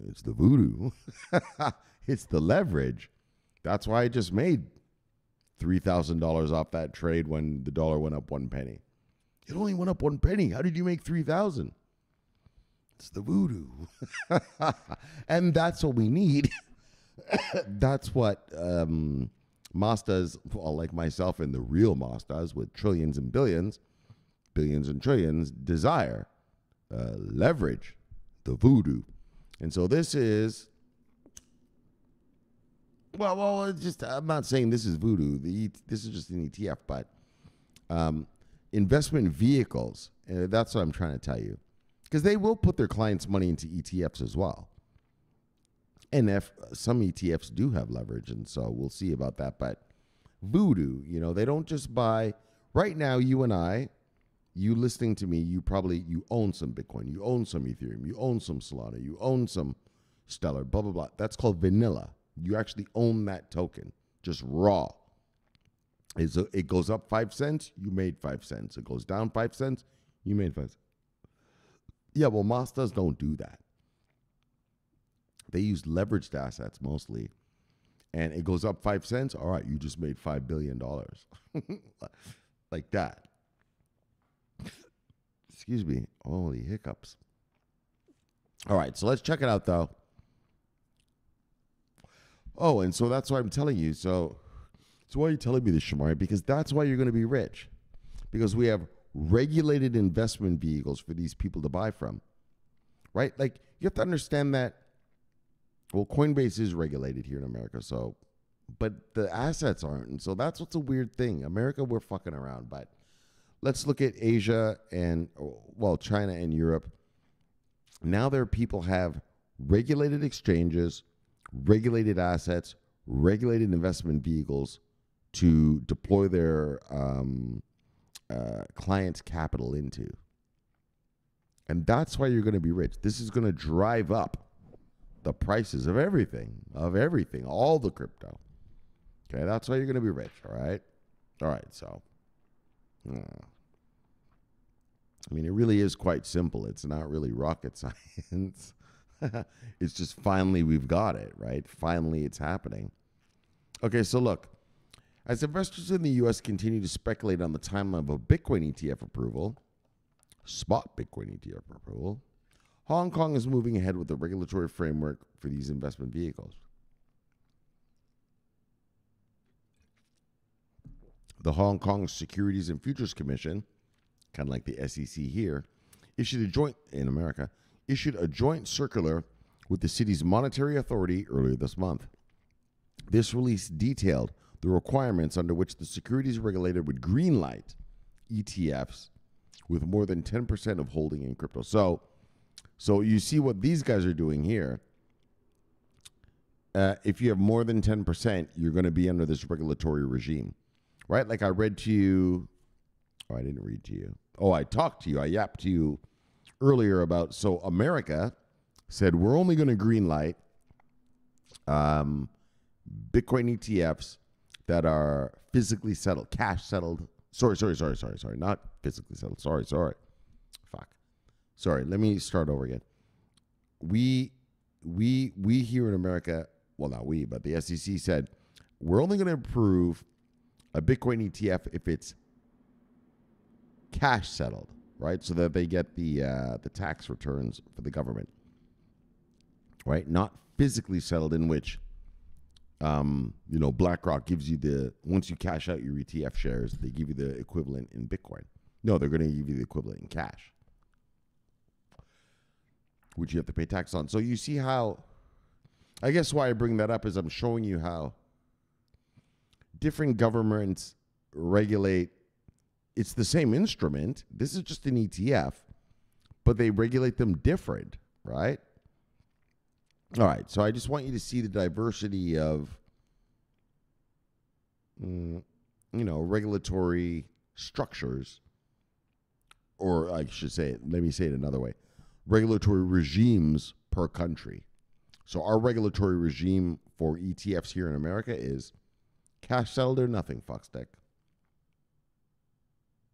it's the voodoo. It's the leverage. That's why I just made $3,000 off that trade when the dollar went up 1 penny. It only went up 1 penny. How did you make 3,000? It's the voodoo. And that's what we need. That's what Mastas, well, like myself and the real Mastas with trillions and billions and trillions desire. Leverage, the voodoo. And so this is, well, it's just, I'm not saying this is voodoo. This is just an ETF, but investment vehicles, that's what I'm trying to tell you. Because they will put their clients' money into ETFs as well. And if some ETFs do have leverage, and so we'll see about that. But voodoo, they don't just buy. Right now, you and I, you listening to me, you own some Bitcoin, you own some Ethereum, you own some Solana, you own some Stellar, blah, blah, blah. That's called vanilla. You actually own that token, just raw. It goes up 5 cents, you made 5 cents. It goes down 5 cents, You made 5 cents. Yeah, well, Mazdas don't do that. They use leveraged assets mostly. And it goes up 5 cents. All right, you just made $5 billion. Like that. Excuse me. Holy hiccups. All right, so let's check it out, though. Oh, and so that's why I'm telling you. So why are you telling me this, Shomari? Because that's why you're going to be rich. Because we have regulated investment vehicles for these people to buy from. Right? Like, you have to understand that, well, Coinbase is regulated here in America, so, but the assets aren't. And so that's what's a weird thing. America, we're fucking around. But let's look at Asia and, well, China and Europe. Now their people have regulated exchanges, regulated assets, regulated investment vehicles to deploy their clients' capital into. And that's why you're going to be rich. This is going to drive up the prices of everything, all the crypto. Okay, that's why you're going to be rich, all right? All right, so, I mean, it really is quite simple. It's not really rocket science. It's just finally we've got it, right? Finally it's happening. Okay, so look. As investors in the U.S. continue to speculate on the timeline of a Bitcoin ETF approval, spot Bitcoin ETF approval, Hong Kong is moving ahead with the regulatory framework for these investment vehicles. The Hong Kong Securities and Futures Commission, kind of like the SEC here, issued a joint circular with the city's monetary authority earlier this month. This release detailed the requirements under which the securities regulator would greenlight ETFs with more than 10% of holding in crypto. So you see what these guys are doing here. If you have more than 10%, you're going to be under this regulatory regime, right? Like I read to you. Oh, I didn't read to you. Oh, I talked to you. I yapped to you earlier about, so America said we're only going to greenlight Bitcoin ETFs that are physically settled, cash settled. Sorry. Not physically settled. Sorry. Fuck. Sorry. Let me start over again. We here in America, well, not we, but the SEC said we're only going to approve a Bitcoin ETF if it's cash settled, right? So that they get the tax returns for the government, right? Not physically settled, in which BlackRock gives you once you cash out your ETF shares, they give you the equivalent in Bitcoin. No, they're going to give you the equivalent in cash, which you have to pay tax on. So you see how, I guess why I bring that up is I'm showing you how different governments regulate. It's the same instrument. This is just an ETF, but they regulate them different, right? All right, so I just want you to see the diversity of, regulatory structures, or I should say, let me say it another way, regulatory regimes per country. So our regulatory regime for ETFs here in America is cash settled or nothing, fuckstick.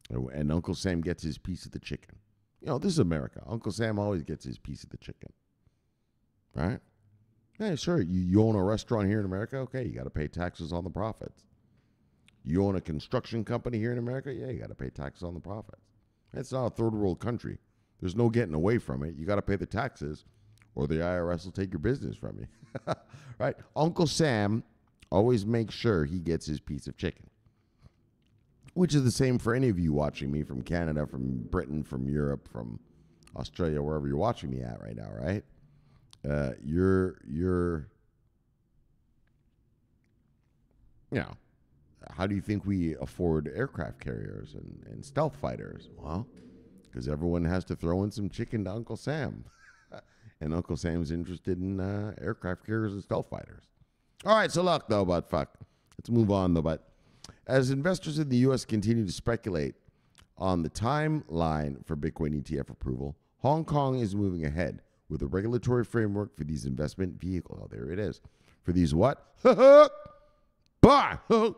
And Uncle Sam gets his piece of the chicken. This is America. Uncle Sam always gets his piece of the chicken. Right? Yeah, sure. You own a restaurant here in America? Okay, you got to pay taxes on the profits. You own a construction company here in America? Yeah, you got to pay taxes on the profits. It's not a third world country. There's no getting away from it. You got to pay the taxes or the IRS will take your business from you. Right? Uncle Sam always makes sure he gets his piece of chicken. Which is the same for any of you watching me from Canada, from Britain, from Europe, from Australia, wherever you're watching me at right now, right? How do you think we afford aircraft carriers and stealth fighters? Well, because everyone has to throw in some chicken to Uncle Sam. And Uncle Sam's interested in aircraft carriers and stealth fighters. All right, so look, though, but fuck. Let's move on, though, but as investors in the U.S. continue to speculate on the timeline for Bitcoin ETF approval, Hong Kong is moving ahead with a regulatory framework for these investment vehicles. Oh, there it is. For these what? Buy, the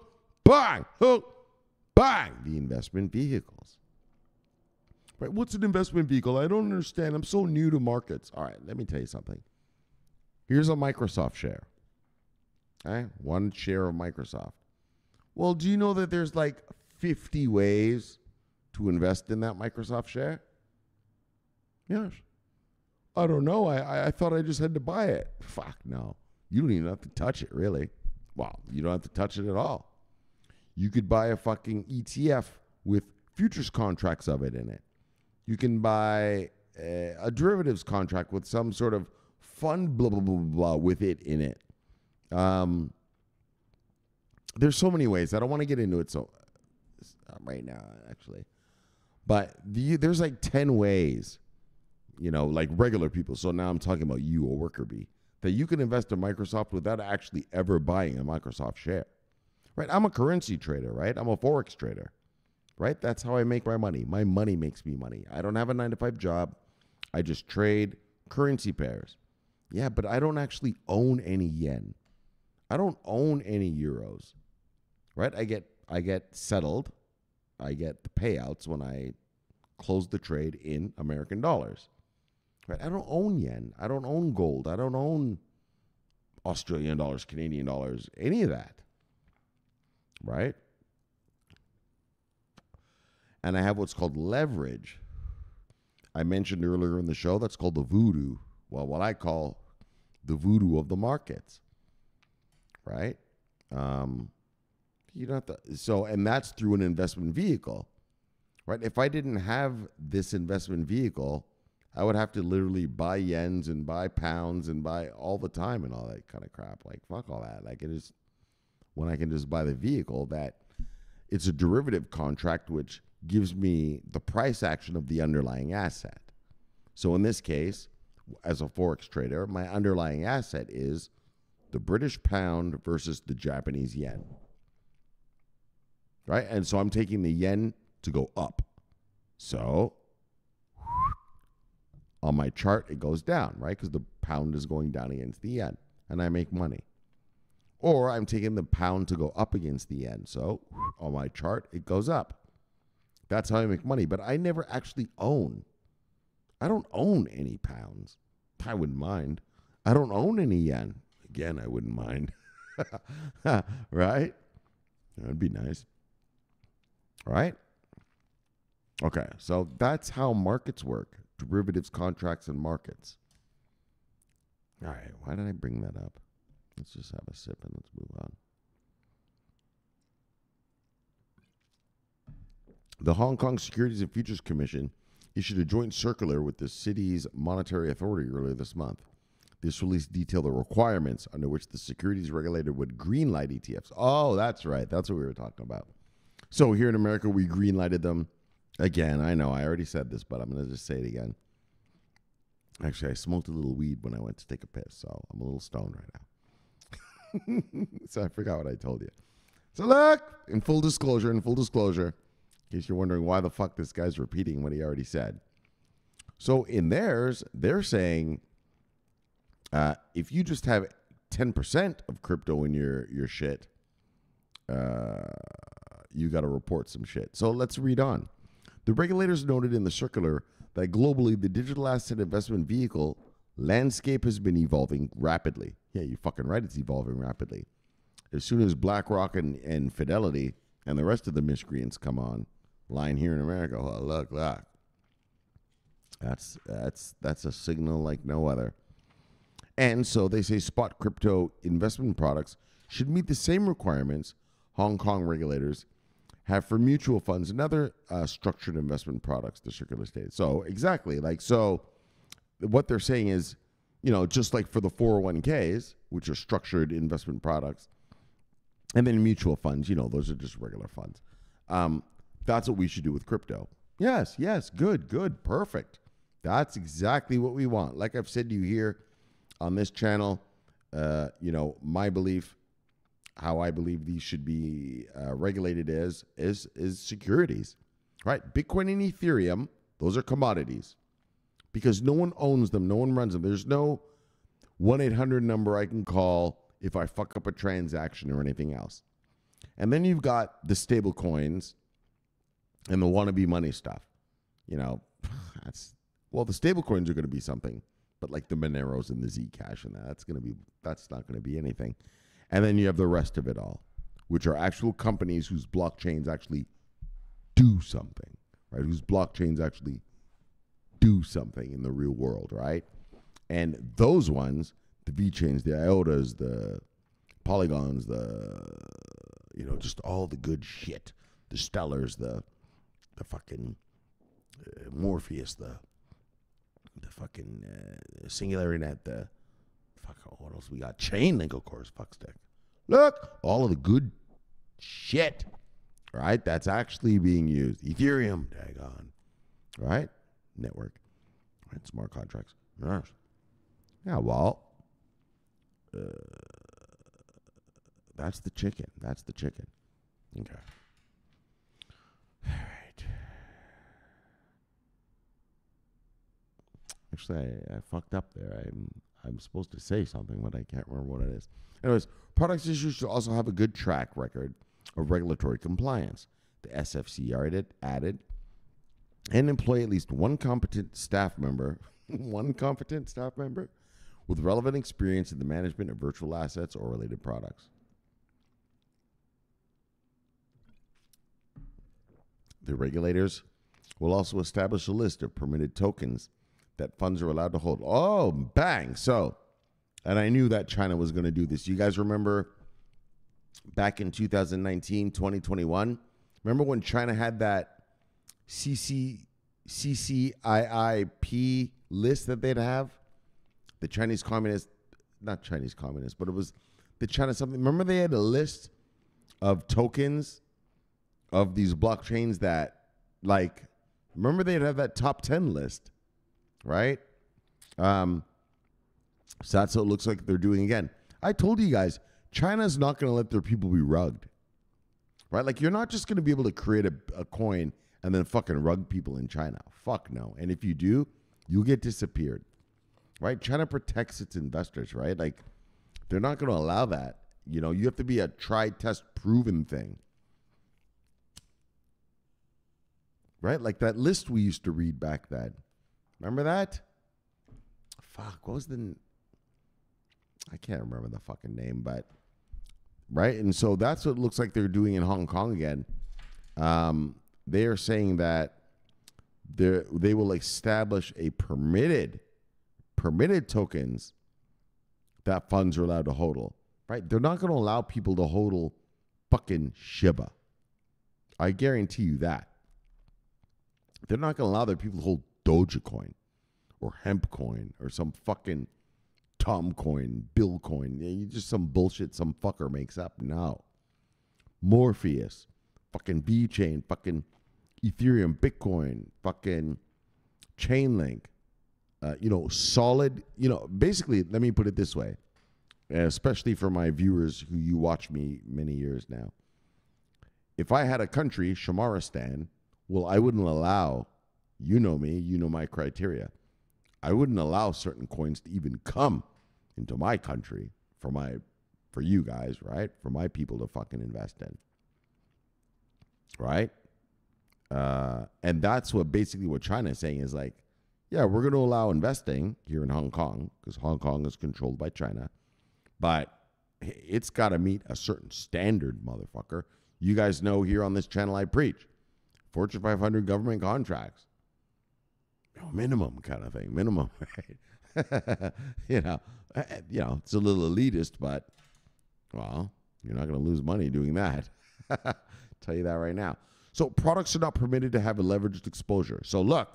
investment vehicles. Right? What's an investment vehicle? I don't understand. I'm so new to markets. All right, let me tell you something. Here's a Microsoft share. Okay? One share of Microsoft. Well, do you know that there's like 50 ways to invest in that Microsoft share? Yes. I don't know. I thought I just had to buy it. Fuck no. You don't even have to touch it, really. Well, you don't have to touch it at all. You could buy a fucking ETF with futures contracts of it in it. You can buy a derivatives contract with some sort of fund blah, blah, blah, blah with it in it. There's so many ways. I don't want to get into it right now, actually. But there's like 10 ways, like regular people. So now I'm talking about you, a worker bee, that you can invest in Microsoft without actually ever buying a Microsoft share. Right? I'm a currency trader, right? I'm a Forex trader. Right? That's how I make my money. My money makes me money. I don't have a 9-to-5 job. I just trade currency pairs. Yeah, but I don't actually own any yen. I don't own any euros. Right? I get settled. I get the payouts when I close the trade in American dollars. Right? I don't own yen. I don't own gold. I don't own Australian dollars, Canadian dollars, any of that. Right? And I have what's called leverage. I mentioned earlier in the show that's called the voodoo. Well, what I call the voodoo of the markets. Right? You don't have to, and that's through an investment vehicle. Right? If I didn't have this investment vehicle, I would have to literally buy yens and buy pounds and buy all the time and all that kind of crap. Like, fuck all that. Like, when I can just buy the vehicle, that it's a derivative contract which gives me the price action of the underlying asset. So in this case, as a Forex trader, my underlying asset is the British pound versus the Japanese yen. Right? And so I'm taking the yen to go up. So on my chart, it goes down, right? Because the pound is going down against the yen, and I make money. Or I'm taking the pound to go up against the yen. So on my chart, it goes up. That's how I make money. But I never actually own. I don't own any pounds. I wouldn't mind. I don't own any yen. Again, I wouldn't mind. Right? That'd be nice. Right? Okay, so that's how markets work. Derivatives, contracts, and markets. All right, why did I bring that up? Let's just have a sip and let's move on. The Hong Kong Securities and Futures Commission issued a joint circular with the city's monetary authority earlier this month. This release detailed the requirements under which the securities regulator would greenlight ETFs. Oh, that's right. That's what we were talking about. So here in America, we greenlighted them. Again, I know I already said this, but I'm going to just say it again. Actually, I smoked a little weed when I went to take a piss, so I'm a little stoned right now. So I forgot what I told you. So look, in full disclosure, in case you're wondering why the fuck this guy's repeating what he already said. So in theirs, they're saying if you just have 10% of crypto in your shit, you got to report some shit. So let's read on. The regulators noted in the circular that globally the digital asset investment vehicle landscape has been evolving rapidly. Yeah, you're fucking right. It's evolving rapidly. As soon as BlackRock and Fidelity and the rest of the miscreants come on line here in America, oh, look. That's a signal like no other. And so they say spot crypto investment products should meet the same requirements Hong Kong regulators have for mutual funds and other structured investment products, the circular stated. So exactly, so what they're saying is, just like for the 401ks, which are structured investment products, and then mutual funds, those are just regular funds. That's what we should do with crypto. Yes, good, perfect. That's exactly what we want. Like I've said to you here on this channel, my belief, how I believe these should be regulated is securities, right? Bitcoin and Ethereum, those are commodities because no one owns them. No one runs them. There's no 1-800 number I can call if I fuck up a transaction or anything else. And then you've got the stable coins and the wannabe money stuff, The stable coins are going to be something, but like the Moneros and the Zcash and that's not going to be anything. And then you have the rest of it all, which are actual companies whose blockchains actually do something, right? Whose blockchains actually do something in the real world, right? And those ones, the VeChains, the IOTAs, the Polygons, just all the good shit, the Stellars, the fucking Morpheus, the fucking SingularityNet, what else we got? Chainlink, of course, fuckstick. Look, all of the good shit, right? That's actually being used. Ethereum, daggone, right? Network, right? Smart contracts. Yes. Yeah, well, that's the chicken. That's the chicken. Okay. All right. Actually, I fucked up there. I'm supposed to say something, but I can't remember what it is. Anyways, products issues should also have a good track record of regulatory compliance. The SFC added and employ at least one competent staff member with relevant experience in the management of virtual assets or related products. The regulators will also establish a list of permitted tokens that funds are allowed to hold. Oh, bang. So, and I knew that China was going to do this. You guys remember back in 2019, 2021? Remember when China had that CCIIP list that they'd have? The Chinese Communist, not Chinese Communist, but it was the China something. Remember they had a list of tokens of these blockchains that, like, remember they'd have that top 10 list, right? So that's what it looks like they're doing again. I told you guys, China's not going to let their people be rugged, right? Like, you're not just going to be able to create a coin and then fucking rug people in China. Fuck no. And if you do, you'll get disappeared, right? China protects its investors, right? Like, they're not going to allow that. You know, you have to be a try, test, proven thing. Right? Like that list we used to read back then. Remember that? Fuck, what was I can't remember the fucking name, but right? And so that's what it looks like they're doing in Hong Kong again. They are saying that they will establish a permitted tokens that funds are allowed to hodl. Right? They're not going to allow people to hodl fucking Shiba. I guarantee you that. They're not going to allow their people to hold Dogecoin or hemp coin or some fucking Tom coin, Bill coin. Just some bullshit some fucker makes up. No. Morpheus, fucking VeChain, fucking Ethereum, Bitcoin, fucking Chainlink. Solid. Basically, let me put it this way, especially for my viewers who you watch me many years now. If I had a country, Shomaristan, well, I wouldn't allow, you know me, you know my criteria. I wouldn't allow certain coins to even come into my country for you guys, right? For my people to fucking invest in, right? And that's basically what China is saying is like, yeah, we're going to allow investing here in Hong Kong because Hong Kong is controlled by China, but it's got to meet a certain standard, motherfucker. You guys know here on this channel I preach. Fortune 500 government contracts. Minimum kind of thing. Minimum, right? It's a little elitist, but, well, you're not going to lose money doing that. Tell you that right now. So products are not permitted to have a leveraged exposure. So look,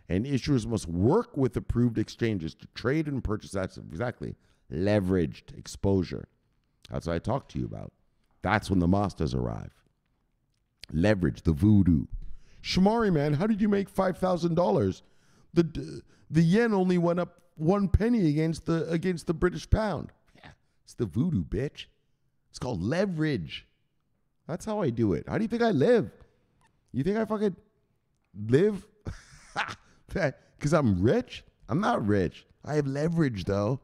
and issuers must work with approved exchanges to trade and purchase assets. Exactly. Leveraged exposure. That's what I talked to you about. That's when the masters arrive. Leverage, the voodoo. Shomari, man, how did you make $5,000? The yen only went up 1 penny against the British pound. Yeah, it's the voodoo, bitch. It's called leverage. That's how I do it. How do you think I live? You think I fucking live? Because I'm rich? I'm not rich. I have leverage, though,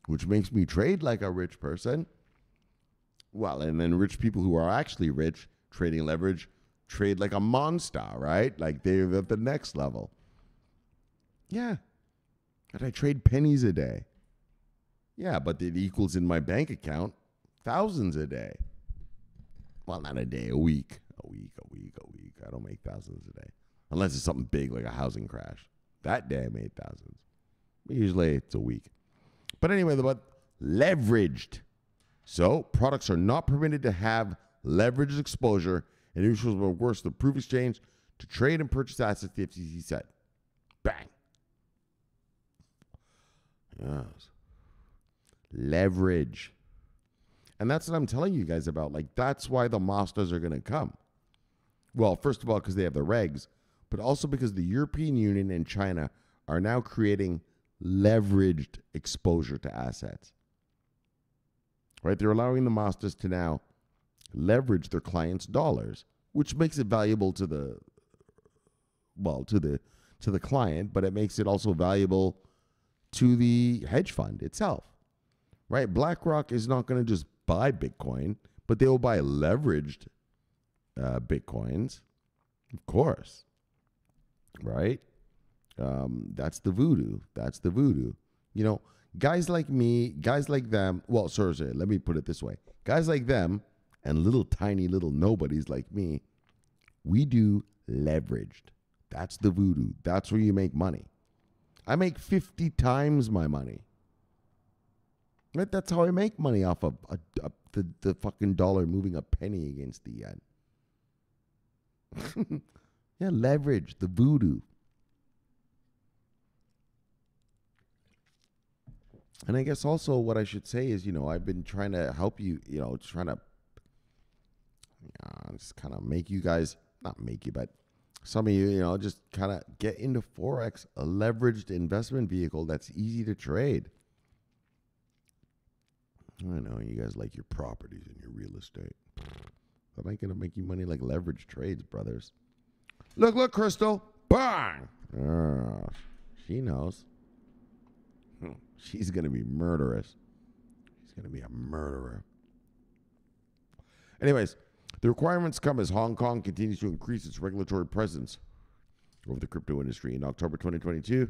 which makes me trade like a rich person. Well, and then rich people who are actually rich, trading leverage, trade like a monster, right? Like they're at the next level. Yeah. And I trade pennies a day. Yeah, but it equals in my bank account thousands a day. Well, not a day, a week. A week. I don't make thousands a day. Unless it's something big like a housing crash. That day I made thousands. Usually it's a week. But anyway, but leveraged. So products are not permitted to have leveraged exposure, and individuals will worse the proof exchange to trade and purchase assets, the FCC said. Bang. Yes. Leverage. And that's what I'm telling you guys about. Like, that's why the Mazdas are going to come. Well, first of all, because they have the regs, but also because the European Union and China are now creating leveraged exposure to assets. Right? They're allowing the Mazdas to now leverage their clients' dollars, which makes it valuable to the client, but it makes it also valuable to the hedge fund itself. Right? BlackRock is not going to just buy Bitcoin, but they will buy leveraged Bitcoins, of course. Right? That's the voodoo. You know, guys like me, guys like them, well, sorry, let me put it this way. Guys like them and little tiny little nobodies like me, we do leveraged. That's the voodoo. That's where you make money. I make 50 times my money. Right? That's how I make money off of the fucking dollar moving a penny against the yen. Yeah, leverage, the voodoo. And I guess also what I should say is, you know, I've been trying to help you, you know, trying to just kind of make you guys, not make you, but some of you, you know, just kind of get into Forex, a leveraged investment vehicle that's easy to trade. I know you guys like your properties and your real estate. That ain't going to make you money like leveraged trades, brothers. Look, Crystal. Bang! Oh, she knows. She's going to be murderous. She's going to be a murderer. Anyways, the requirements come as Hong Kong continues to increase its regulatory presence over the crypto industry. In October 2022,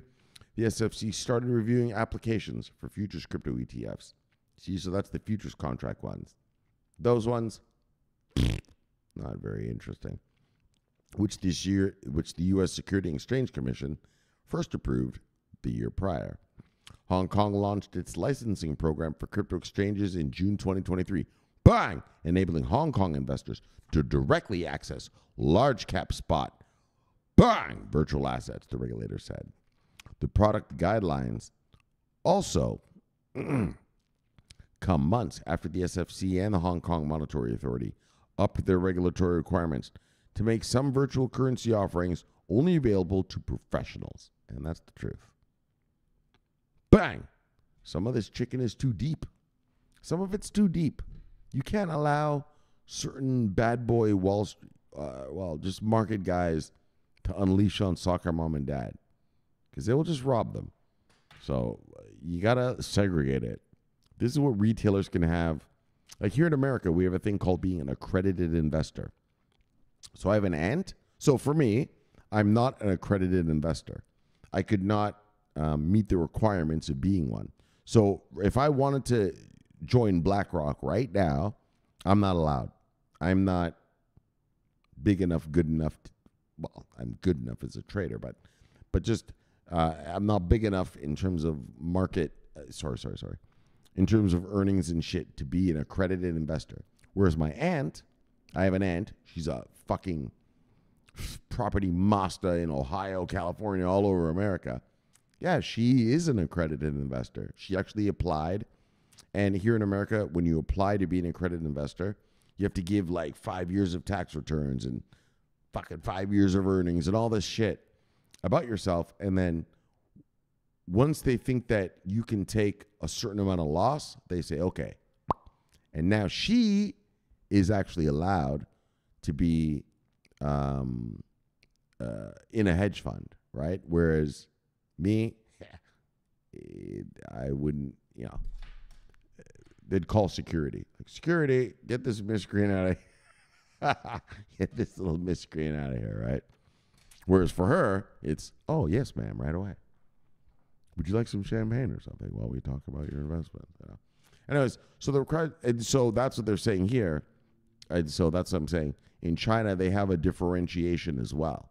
the SFC started reviewing applications for futures crypto ETFs. See, so that's the futures contract ones. Those ones, not very interesting. Which the U.S. Securities and Exchange Commission first approved the year prior. Hong Kong launched its licensing program for crypto exchanges in June 2023. Bang! Enabling Hong Kong investors to directly access large cap spot. Bang! Virtual assets, the regulator said. The product guidelines also come months after the SFC and the Hong Kong Monetary Authority upped their regulatory requirements to make some virtual currency offerings only available to professionals. And that's the truth. Bang! Some of this chicken is too deep. Some of it's too deep. You can't allow certain bad boy Wall Street, just market guys to unleash on soccer mom and dad because they will just rob them. So you got to segregate it. This is what retailers can have. Like here in America, we have a thing called being an accredited investor. So I have an aunt. So for me, I'm not an accredited investor. I could not meet the requirements of being one. So if I wanted to join BlackRock right now, I'm not allowed. I'm not big enough, good enough. Well, I'm good enough as a trader, but just I'm not big enough in terms of market. In terms of earnings and shit to be an accredited investor. Whereas my aunt, I have an aunt. She's a fucking property master in Ohio, California, all over America. Yeah, she is an accredited investor. She actually applied. And here in America, when you apply to be an accredited investor, you have to give like 5 years of tax returns and fucking 5 years of earnings and all this shit about yourself. And then once they think that you can take a certain amount of loss, they say, okay. And now she is actually allowed to be in a hedge fund, right? Whereas me, I wouldn't, you know, they'd call security. Like, security, get this miscreant out of here. Get this little miscreant out of here, right? Whereas for her, it's, oh, yes, ma'am, right away. Would you like some champagne or something while we talk about your investment? Yeah. Anyways, so the required, and so that's what they're saying here. And so that's what I'm saying. In China, they have a differentiation as well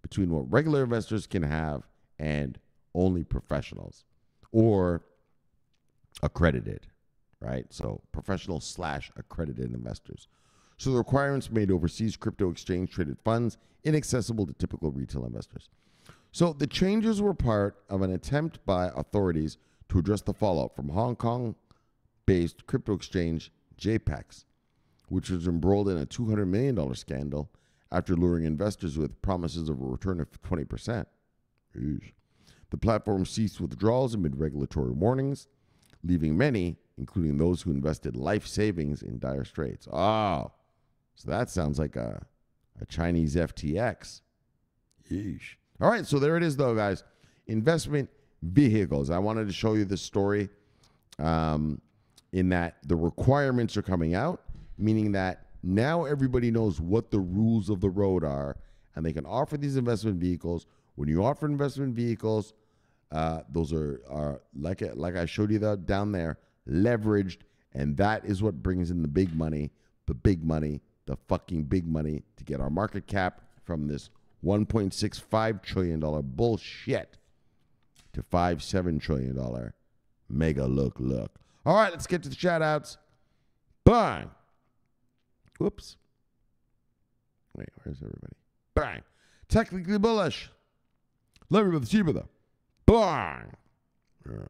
between what regular investors can have and only professionals or accredited, right? So professional / accredited investors. So the requirements made overseas crypto exchange traded funds inaccessible to typical retail investors. So the changes were part of an attempt by authorities to address the fallout from Hong Kong-based crypto exchange JPEX, which was embroiled in a $200 million scandal after luring investors with promises of a return of 20%. Eesh. The platform ceased withdrawals amid regulatory warnings, leaving many, including those who invested life savings, in dire straits. Oh, so that sounds like a Chinese FTX. Yeesh. All right, so there it is, though, guys. Investment vehicles. I wanted to show you this story in that the requirements are coming out, meaning that now everybody knows what the rules of the road are, and they can offer these investment vehicles. When you offer investment vehicles, those are like I showed you down there, leveraged, and that is what brings in the big money, the fucking big money to get our market cap from this $1.65 trillion bullshit to $5.7 trillion mega look. All right, let's get to the shout outs. Bang. Whoops. Wait, where's everybody? Bang. Technically bullish. Let me with the cheaper though. Bang. Yes.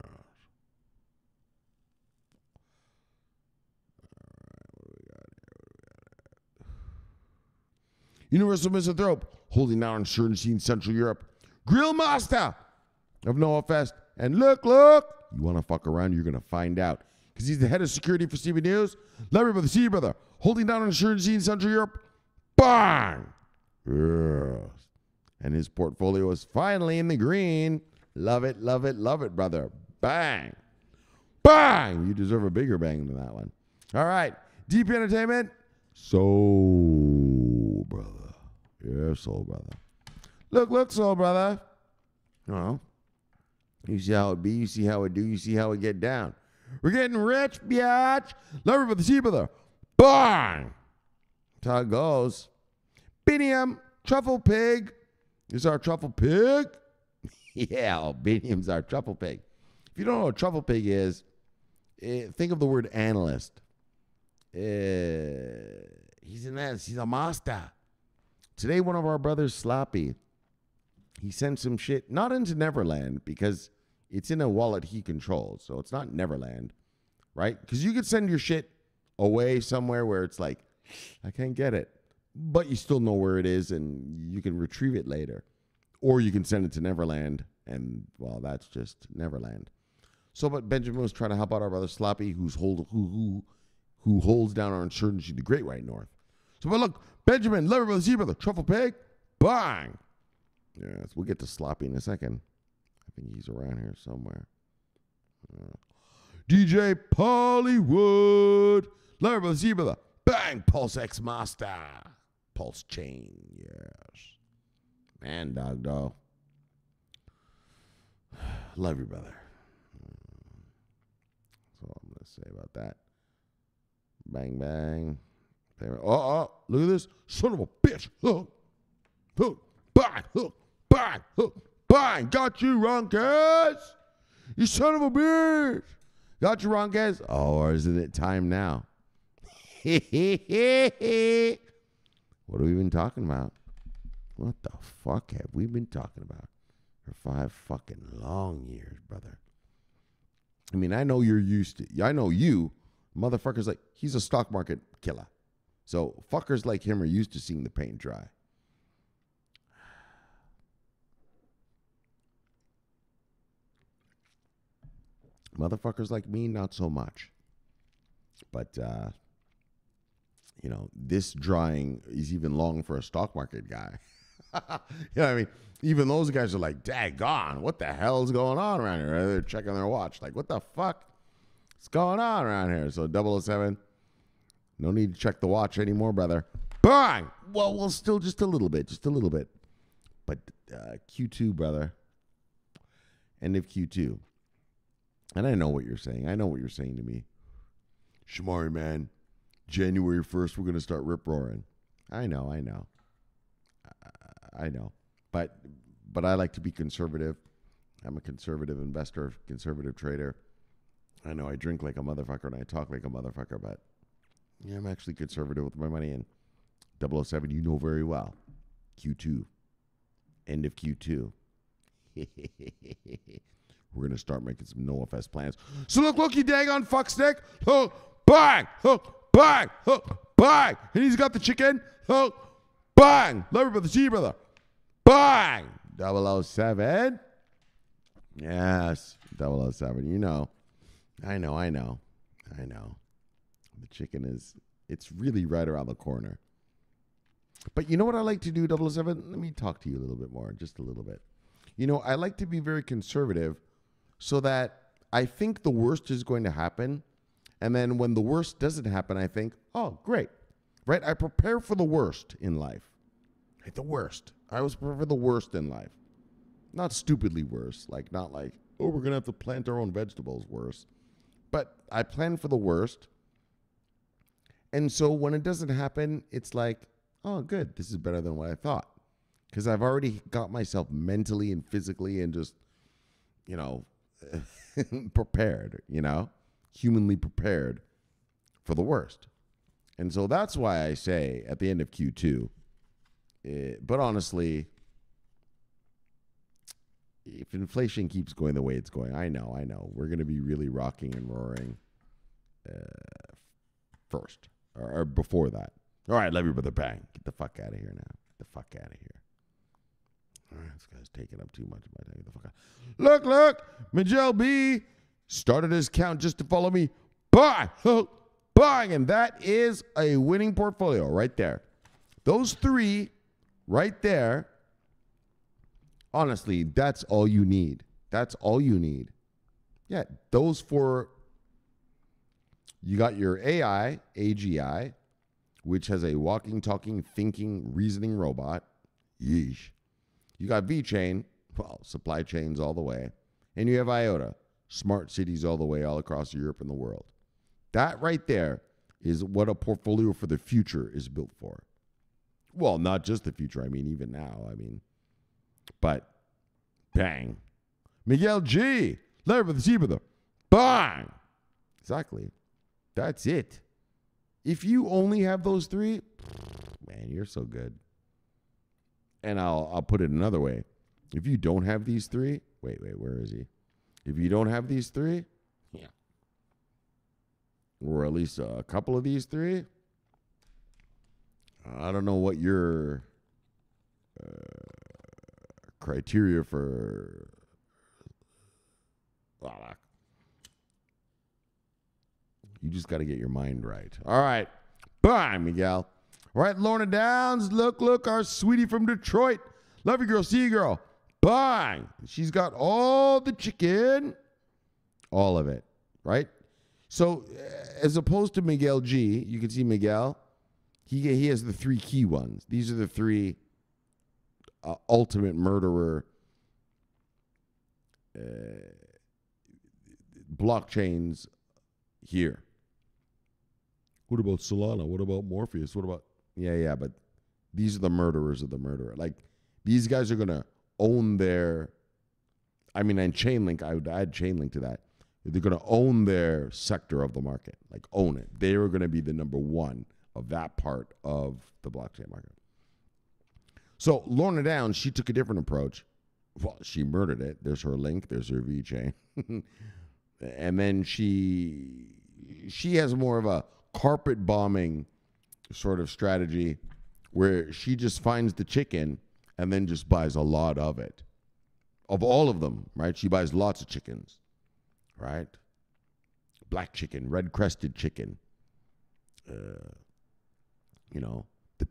Universal Misanthrope, holding down insurgency in Central Europe. Grill Master of Noah Fest. And look, you want to fuck around, you're going to find out. Because he's the head of security for Cbnews. Larry with the C brother, holding down insurgency in Central Europe. Bang! Yes. And his portfolio is finally in the green. Love it, brother. Bang! Bang! You deserve a bigger bang than that one. All right. DP Entertainment. Soul brother. Yeah, soul brother. Look, soul brother. Oh. You see how it be, you see how it do, you see how it get down. We're getting rich, biatch. Love for the sea brother. Bang! That's how it goes. Binium, truffle pig. Is our truffle pig? Yeah, Binium's our truffle pig. If you don't know what a truffle pig is, think of the word analyst. He's a master. Today, one of our brothers, Sloppy, he sent some shit, not into Neverland, because it's in a wallet he controls, so it's not Neverland, right? Because you could send your shit away somewhere where it's like, I can't get it, but you still know where it is, and you can retrieve it later. Or you can send it to Neverland, and, well, that's just Neverland. So, but Benjamin was trying to help out our brother Sloppy, who holds down our insurgency, the Great White North. So, but look, Benjamin, Lever Brother, Z Brother, Truffle Pig, bang! Yes, we'll get to Sloppy in a second. I think he's around here somewhere. DJ Pollywood, Lever Brother, Z Brother, bang! Pulse X Master, Pulse Chain, yes. Man, dog. Love you, brother. That's all I'm going to say about that. Bang, bang. Oh, look at this. Son of a bitch. Hook, bang, bang. Got you, Ronkers. You son of a bitch. Got you, Ronkers. Oh, or isn't it time now? What have we been talking about? What the fuck have we been talking about for 5 fucking long years, brother? I mean, I know you're used to, I know you, motherfuckers like, he's a stock market killer. So fuckers like him are used to seeing the paint dry. Motherfuckers like me, not so much. But, this drying is even long for a stock market guy. You know what I mean? Even those guys are like, daggone, what the hell's going on around here? They're checking their watch. Like, what the fuck is going on around here? So 007, no need to check the watch anymore, brother. Bang! Well, still just a little bit. But Q2, brother. end of Q2. And I know what you're saying. I know what you're saying to me. Shomari, man, January 1st, we're going to start rip-roaring. I know. But I like to be conservative. I'm a conservative investor, conservative trader. I know I drink like a motherfucker and I talk like a motherfucker, but yeah, I'm actually conservative with my money. And 007, you know very well. Q2. End of Q2. We're going to start making some no-FS plans. So look, you daggone fuckstick. Hook, bang, hook, bang, hook, bang. And he's got the chicken. Hook, bang. Love you, brother. See you, brother. Bang. 007. Yes, 007. You know. I know. The chicken it's really right around the corner. But you know what I like to do, 007? Let me talk to you a little bit more, just a little bit. You know, I like to be very conservative so that I think the worst is going to happen. And then when the worst doesn't happen, I think, oh, great. Right? I prepare for the worst in life. Right? The worst. I always prepare for the worst in life. Not stupidly worse. Not like, oh, we're going to have to plant our own vegetables worse. But I plan for the worst. And so when it doesn't happen, it's like, oh, good. This is better than what I thought. Because I've already got myself mentally and physically and just, prepared, humanly prepared for the worst. And so that's why I say at the end of Q2, but honestly, if inflation keeps going the way it's going, I know, we're going to be really rocking and roaring first or before that. All right, love you, brother. Bang. Get the fuck out of here now. Get the fuck out of here. All right, this guy's taking up too much of my time. Get the fuck out. Look. Miguel B started his count just to follow me. Bang. Bang. And that is a winning portfolio right there. Those three right there. Honestly, that's all you need. That's all you need. Yeah, those four. You got your AI, AGI, which has a walking, talking, thinking, reasoning robot. Yeesh. You got VeChain, well, supply chains all the way. And you have IOTA, smart cities all the way, all across Europe and the world. That right there is what a portfolio for the future is built for. Well, not just the future. I mean, even now. But bang. Miguel G. Larry with the Cbnews. Bang. Exactly. That's it. If you only have those three, man, you're so good. And I'll put it another way. If you don't have these three, wait, where is he? If you don't have these three, yeah, or at least a couple of these three, I don't know what your criteria for. You just got to get your mind right. All right. Bye, Miguel. All right, Lorna Downs. Look, our sweetie from Detroit. Love you, girl. See you, girl. Bye. She's got all the chicken. All of it, right? So as opposed to Miguel G, you can see Miguel. He has the three key ones. These are the three ultimate murderer blockchains here. What about Solana? What about Morpheus? What about... Yeah, but these are the murderers of the murderer. Like, these guys are going to own their... and Chainlink, I would add Chainlink to that. They're going to own their sector of the market. Like, own it. They are going to be the number one of that part of the blockchain market. So, Lorna Downs, she took a different approach. Well, she murdered it. There's her link. There's her VeChain. And then she has more of a carpet bombing sort of strategy where she just finds the chicken and then just buys a lot of it. Of all of them, right? She buys lots of chickens, right? Black chicken, red-crested chicken, the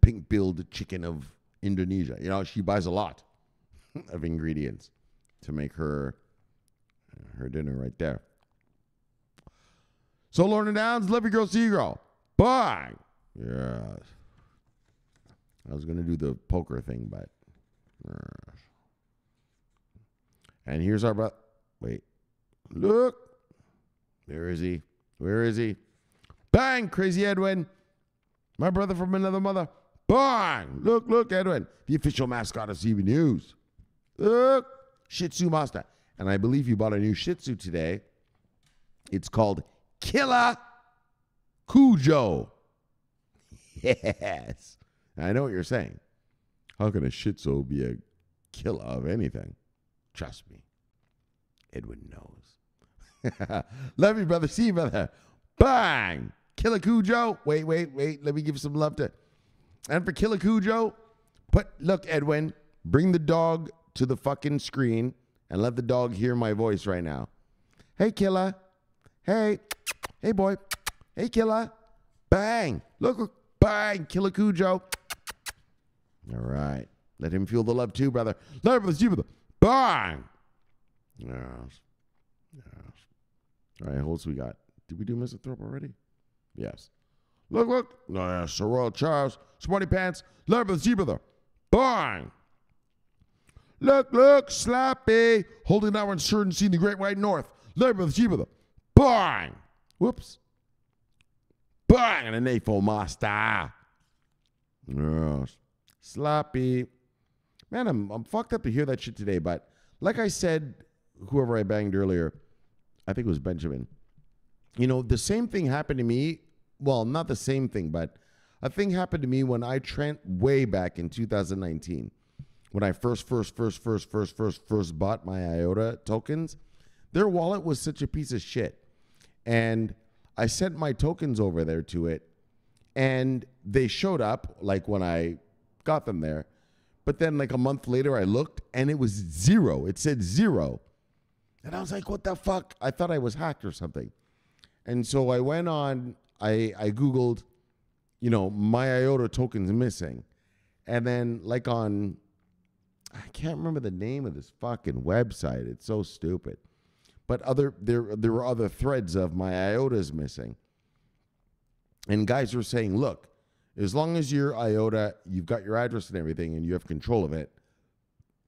pink-billed chicken of Indonesia. She buys a lot of ingredients to make her dinner right there. So, Lorna Downs, love you, girl, see you, girl. Bye. Yes. I was going to do the poker thing, but... And here's our Wait. Look. Where is he? Where is he? Bang! Crazy Edwin. My brother from another mother. Bang! Look, Edwin. The official mascot of Cbnews. Look. Shih Tzu master. And I believe you bought a new Shih Tzu today. It's called Killer Cujo. Yes. I know what you're saying. How can a Shih Tzu be a killer of anything? Trust me. Edwin knows. Love you, brother. See you, brother. Bang! Killer Cujo. Wait. Let me give some love to. And for Killer Cujo, look, Edwin, bring the dog to the fucking screen and let the dog hear my voice right now. Hey, Killer. Hey boy. Hey, Killer. Bang. Look. Bang. Killer Cujo. All right. Let him feel the love too, brother. Love brother, you, brother. Bang. Yes. All right, who else we got? Did we do Mr. Thorpe already? Yes. Look. Sir Royal Charles. Smarty Pants. Love brother, you, brother. Bang. Look. Slappy. Holding our insurgency in the Great White North. Love brother, you, brother. Bang. Whoops. Bang. And an AFO master. Yes. Sloppy. Man, I'm fucked up to hear that shit today, but like I said, whoever I banged earlier, I think it was Benjamin. You know, the same thing happened to me. Well, not the same thing, but a thing happened to me when I way back in 2019, when I first bought my IOTA tokens. Their wallet was such a piece of shit. And I sent my tokens over there to it, and they showed up like when I got them there. But then like a month later I looked and it was zero. It said zero. And I was like, what the fuck? I thought I was hacked or something. And so I went on, I Googled, my IOTA tokens missing. And then like on, I can't remember the name of this fucking website. It's so stupid. But there were other threads of my IOTAs missing. And guys were saying, look, as long as your IOTA, you've got your address and everything and you have control of it,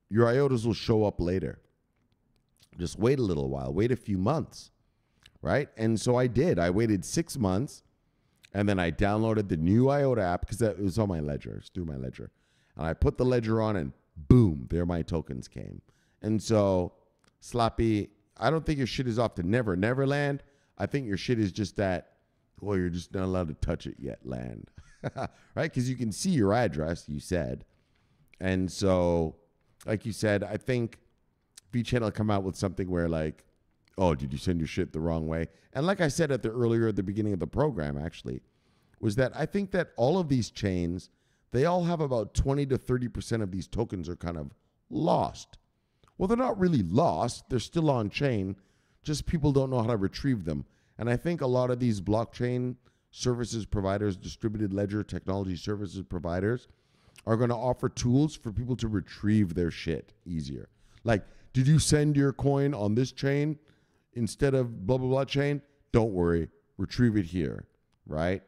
your IOTAs will show up later. Just wait a little while. Wait a few months, right? And so I did. I waited 6 months, and then I downloaded the new IOTA app because it was on my ledger. It's through my ledger. And I put the ledger on, and boom, there my tokens came. And so, Sloppy, I don't think your shit is off to Neverland. I think your shit is just that, well, you're just not allowed to touch it yet, land. Right? Because you can see your address, you said. And so, like you said, I think V-Channel will come out with something where like, oh, did you send your shit the wrong way? And like I said at the beginning of the program, actually, was that I think that all of these chains, they all have about 20 to 30% of these tokens are kind of lost. Well, they're not really lost. They're still on chain. Just people don't know how to retrieve them. And I think a lot of these blockchain services providers, distributed ledger technology services providers, are going to offer tools for people to retrieve their shit easier. Like, did you send your coin on this chain instead of blah, blah, blah chain? Don't worry. Retrieve it here, right?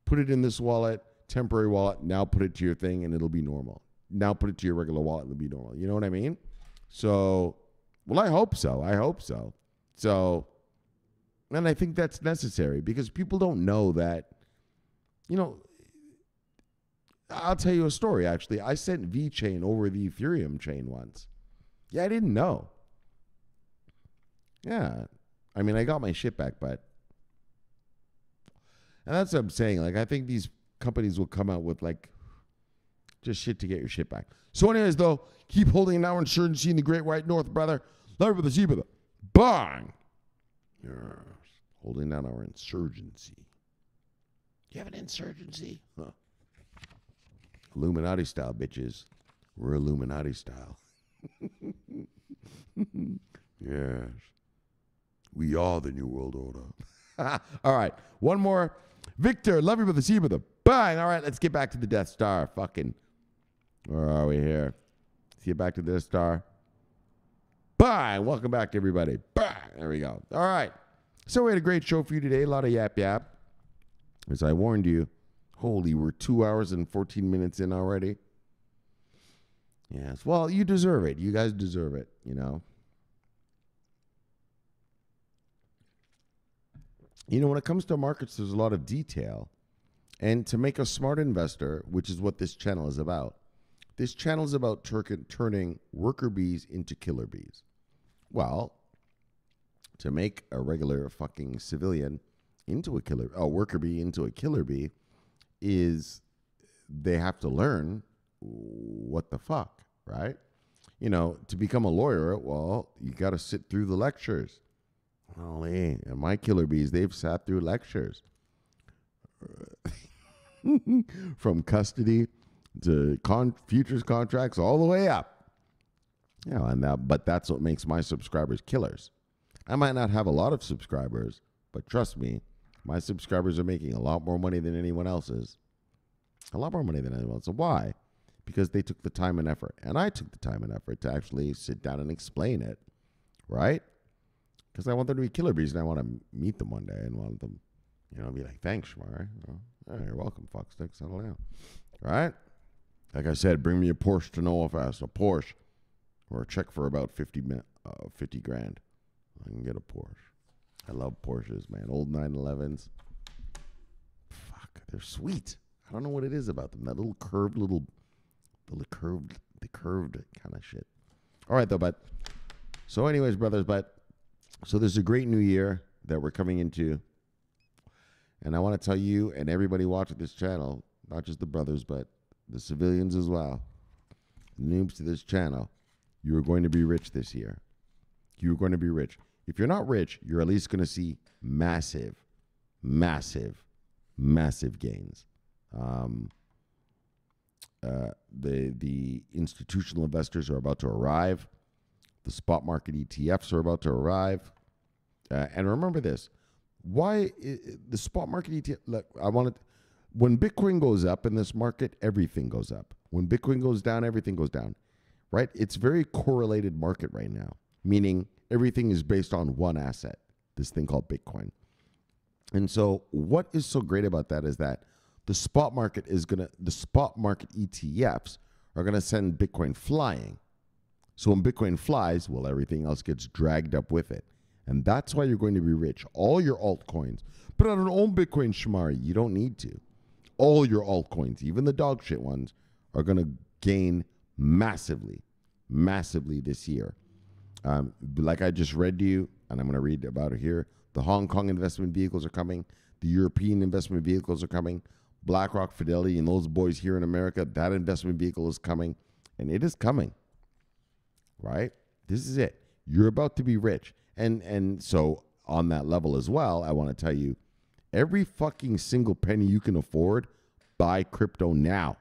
Put it in this wallet, temporary wallet. Now put it to your thing and it'll be normal. Now put it to your regular wallet and it'll be normal. You know what I mean? So, well, I hope so. So, and I think that's necessary because people don't know that, I'll tell you a story, actually. I sent VeChain over the Ethereum chain once. Yeah, I didn't know. Yeah. I mean, I got my shit back, but... And that's what I'm saying. Like, I think these companies will come out with, like, just shit to get your shit back. So anyways, though, keep holding our insurgency in the Great White North, brother. Love with the G, brother. Bang! Yes. Holding down our insurgency. You have an insurgency? Huh. Illuminati style, bitches. We're Illuminati style. Yes. We are the New World Order. All right. One more. Victor, love you with the C with the bang. All right, let's get back to the Death Star. Fucking. Where are we here? Let's get back to the Death Star. Bang. Welcome back, everybody. Bang. There we go. All right. So we had a great show for you today. A lot of yap. As I warned you. Holy, we're 2 hours and 14 minutes in already. Yes. Well, you deserve it. You guys deserve it, when it comes to markets, there's a lot of detail. And to make a smart investor, which is what this channel is about, this channel is about turning worker bees into killer bees. Well, to make a regular fucking civilian into a worker bee into a killer bee, is they have to learn what the fuck, right? To become a lawyer, well, you got to sit through the lectures. Well, and my killer bees, they've sat through lectures. From custody to futures contracts all the way up. But that's what makes my subscribers killers. I might not have a lot of subscribers, but trust me, my subscribers are making a lot more money than anyone else's. A lot more money than anyone else. Why? Because they took the time and effort. And I took the time and effort to actually sit down and explain it. Right? Because I want them to be killer bees, and I want to meet them one day and want them, be like, thanks, Shomari. You're welcome, fuckstick. Settle down. Right? Like I said, bring me a Porsche to Noah Fast. A Porsche. Or a check for about 50 grand. I can get a Porsche. I love Porsches, man. Old 911s. Fuck, they're sweet. I don't know what it is about them. That little curved the curved kind of shit. All right, though, so anyways, brothers, so there's a great new year that we're coming into. And I want to tell you and everybody watching this channel, not just the brothers, but the civilians as well, noobs to this channel, you are going to be rich this year. You're going to be rich. If you're not rich, you're at least going to see massive, massive, massive gains. The institutional investors are about to arrive. The spot market ETFs are about to arrive. And remember this. Why the spot market ETF? Look, when Bitcoin goes up in this market, everything goes up. When Bitcoin goes down, everything goes down. Right? It's very correlated market right now, meaning everything is based on one asset, this thing called Bitcoin. And so what is so great about that is that the spot market ETFs are going to send Bitcoin flying. So when Bitcoin flies, well, everything else gets dragged up with it. And that's why you're going to be rich. All your altcoins. But I don't own Bitcoin, Shomari. You don't need to. All your altcoins, even the dog shit ones, are going to gain massively, massively this year. Like I just read to you, and I'm going to read about it here. The Hong Kong investment vehicles are coming. The European investment vehicles are coming. BlackRock, Fidelity, and those boys here in America, that investment vehicle is coming. And it is coming. Right? This is it. You're about to be rich. And so on that level as well, I want to tell you, every fucking single penny you can afford, buy crypto now.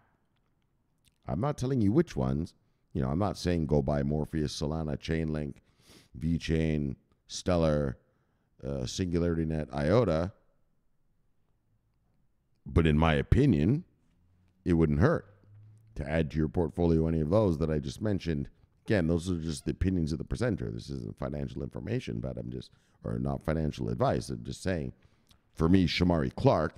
I'm not telling you which ones. I'm not saying go buy Morpheus, Solana, Chainlink, VeChain, Stellar, SingularityNet, IOTA. But in my opinion, it wouldn't hurt to add to your portfolio any of those that I just mentioned. Again, those are just the opinions of the presenter. This isn't financial information, but or not financial advice. I'm just saying, for me, Shomari Clarke,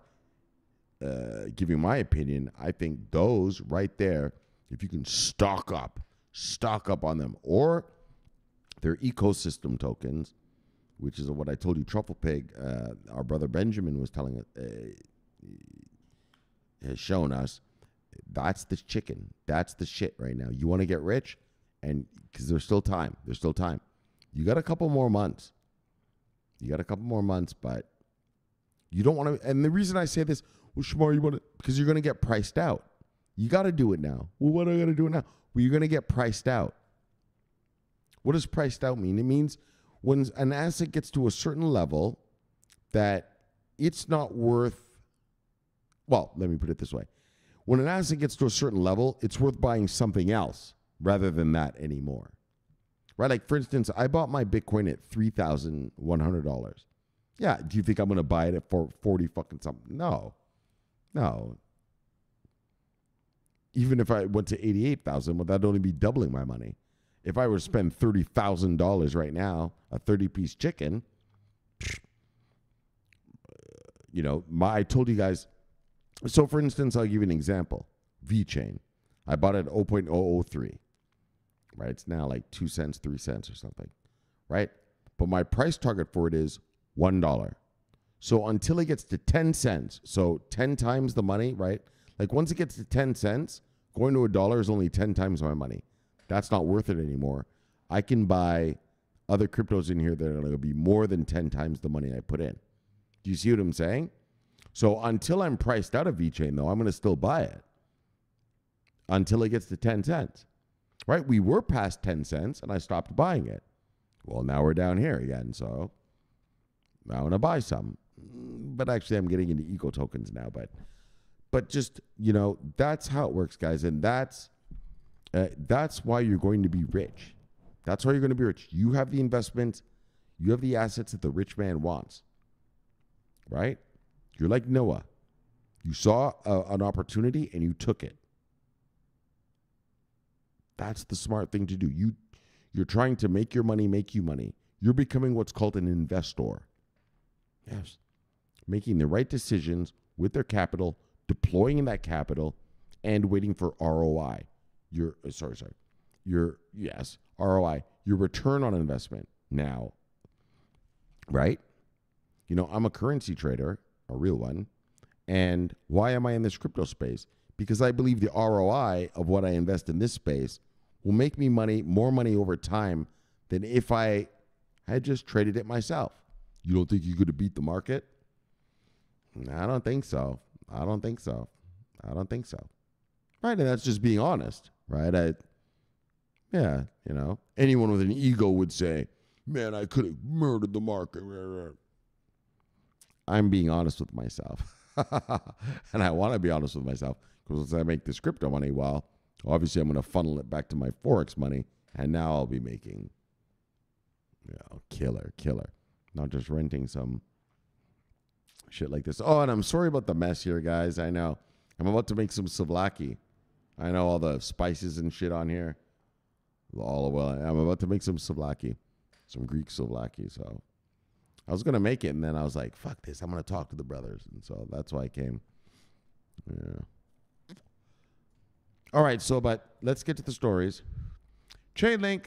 giving my opinion, I think those right there, if you can stock up on them, or their ecosystem tokens, which is what I told you, Truffle Pig, our brother Benjamin was telling it, has shown us, that's the chicken. That's the shit right now. You want to get rich? And because there's still time. You got a couple more months. But you don't want to. And the reason I say this, well, Shomari, because you're going to get priced out. You got to do it now. Well, what do I got to do it now? Well, you're going to get priced out. What does priced out mean? It means when an asset gets to a certain level that it's not worth, well, let me put it this way. When an asset gets to a certain level, it's worth buying something else rather than that anymore. Right? Like, for instance, I bought my Bitcoin at $3,100. Yeah, do you think I'm going to buy it at 40 fucking something? No. Even if I went to 88,000, well, that'd only be doubling my money. If I were to spend $30,000 right now, a 30-piece chicken, I told you guys. So, for instance, I'll give you an example. VeChain. I bought it at 0.003. Right? It's now like 2 cents, 3 cents or something. Right? But my price target for it is $1. So until it gets to 10 cents, so 10 times the money, right? Like once it gets to 10 cents, going to $1 is only 10 times my money. That's not worth it anymore. I can buy other cryptos in here that are going to be more than 10 times the money I put in. Do you see what I'm saying? So until I'm priced out of VeChain, though, I'm going to still buy it until it gets to 10 cents, right? We were past 10 cents and I stopped buying it. Well, now we're down here again. So I want to buy some, but actually I'm getting into eco tokens now, but just, you know, that's how it works, guys. And that's why you're going to be rich. That's why you're going to be rich. You have the investment, you have the assets that the rich man wants, right? You're like Noah. You saw an opportunity and you took it. That's the smart thing to do. You're trying to make your money make you money. You're becoming what's called an investor. Yes. Making the right decisions with their capital, deploying that capital, and waiting for ROI. ROI, your return on investment now, right? You know, I'm a currency trader, a real one. And why am I in this crypto space? Because I believe the ROI of what I invest in this space will make me more money over time than if I had just traded it myself. You don't think you could have beat the market? I don't think so. I don't think so. Right, and that's just being honest, right? Yeah, you know, anyone with an ego would say, man, I could have murdered the market. I'm being honest with myself. And I want to be honest with myself because as I make this crypto money, well, obviously I'm going to funnel it back to my Forex money. And now I'll be making, you know, killer. Not just renting some shit like this. Oh, and I'm sorry about the mess here, guys. I know. I'm about to make some souvlaki. I know all the spices and shit on here. I'm about to make some souvlaki, some Greek souvlaki. So I was going to make it, and then I was like, fuck this. I'm going to talk to the brothers. And so that's why I came. Yeah. All right, but let's get to the stories. Chainlink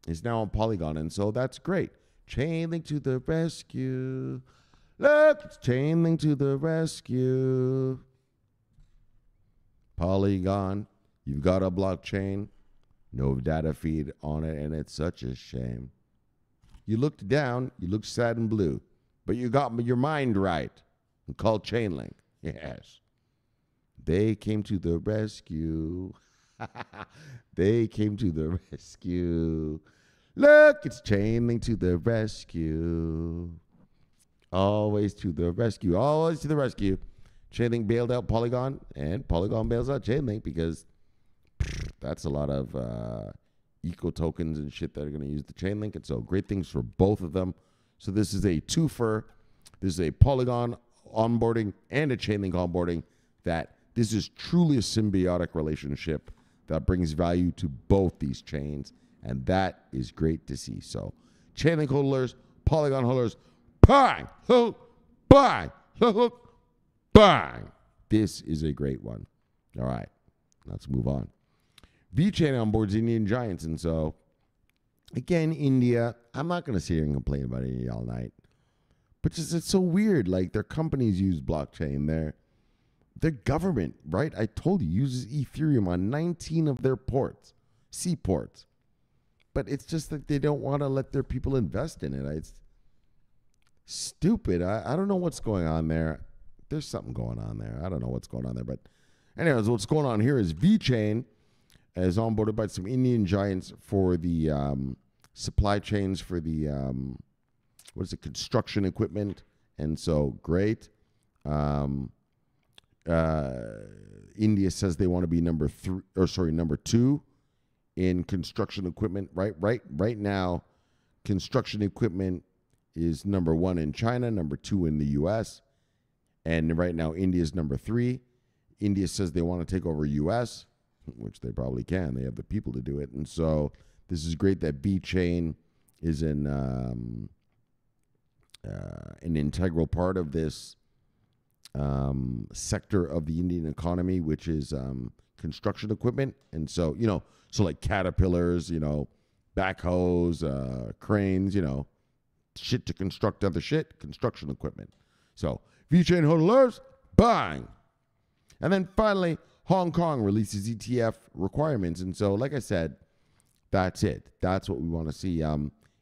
is now on Polygon, and so that's great. Chainlink to the rescue. Look, it's Chainlink to the rescue. Polygon, you've got a blockchain. No data feed on it, and it's such a shame. You looked down, you looked sad and blue, but you got your mind right and called Chainlink. Yes. They came to the rescue. They came to the rescue. Look, it's Chainlink to the rescue. Always to the rescue. Always to the rescue. Chainlink bailed out Polygon, and Polygon bails out Chainlink because that's a lot of eco tokens and shit that are going to use the Chainlink. And so great things for both of them. So this is a twofer. This is a Polygon onboarding and a Chainlink onboarding. That this is truly a symbiotic relationship that brings value to both these chains. And that is great to see. So Chainlink holders, Polygon holders, bang, hook, bang, hook, bang. This is a great one. All right, let's move on. VeChain onboards Indian giants. And so, again, India, I'm not going to sit here and complain about India all night. But just it's so weird. Like, their companies use blockchain. Their government, right? I told you, uses Ethereum on 19 of their ports, seaports. But it's just that they don't want to let their people invest in it. It's stupid. I don't know what's going on there. There's something going on there. I don't know what's going on there. But anyways, what's going on here is VeChain is onboarded by some Indian giants for the supply chains for the, construction equipment. And so, great. India says they want to be number 2 in construction equipment. Right now, construction equipment is number 1 in China, number 2 in the U.S., and right now India's number 3. India says they want to take over U.S., which they probably can. They have the people to do it. And so this is great that VeChain is an integral part of this sector of the Indian economy, which is construction equipment. And so, so like caterpillars, backhoes, cranes, shit to construct other shit, construction equipment. So, VeChain hodlers, bang! And then finally, Hong Kong releases ETF requirements. And so, like I said, that's it. That's what we want to see.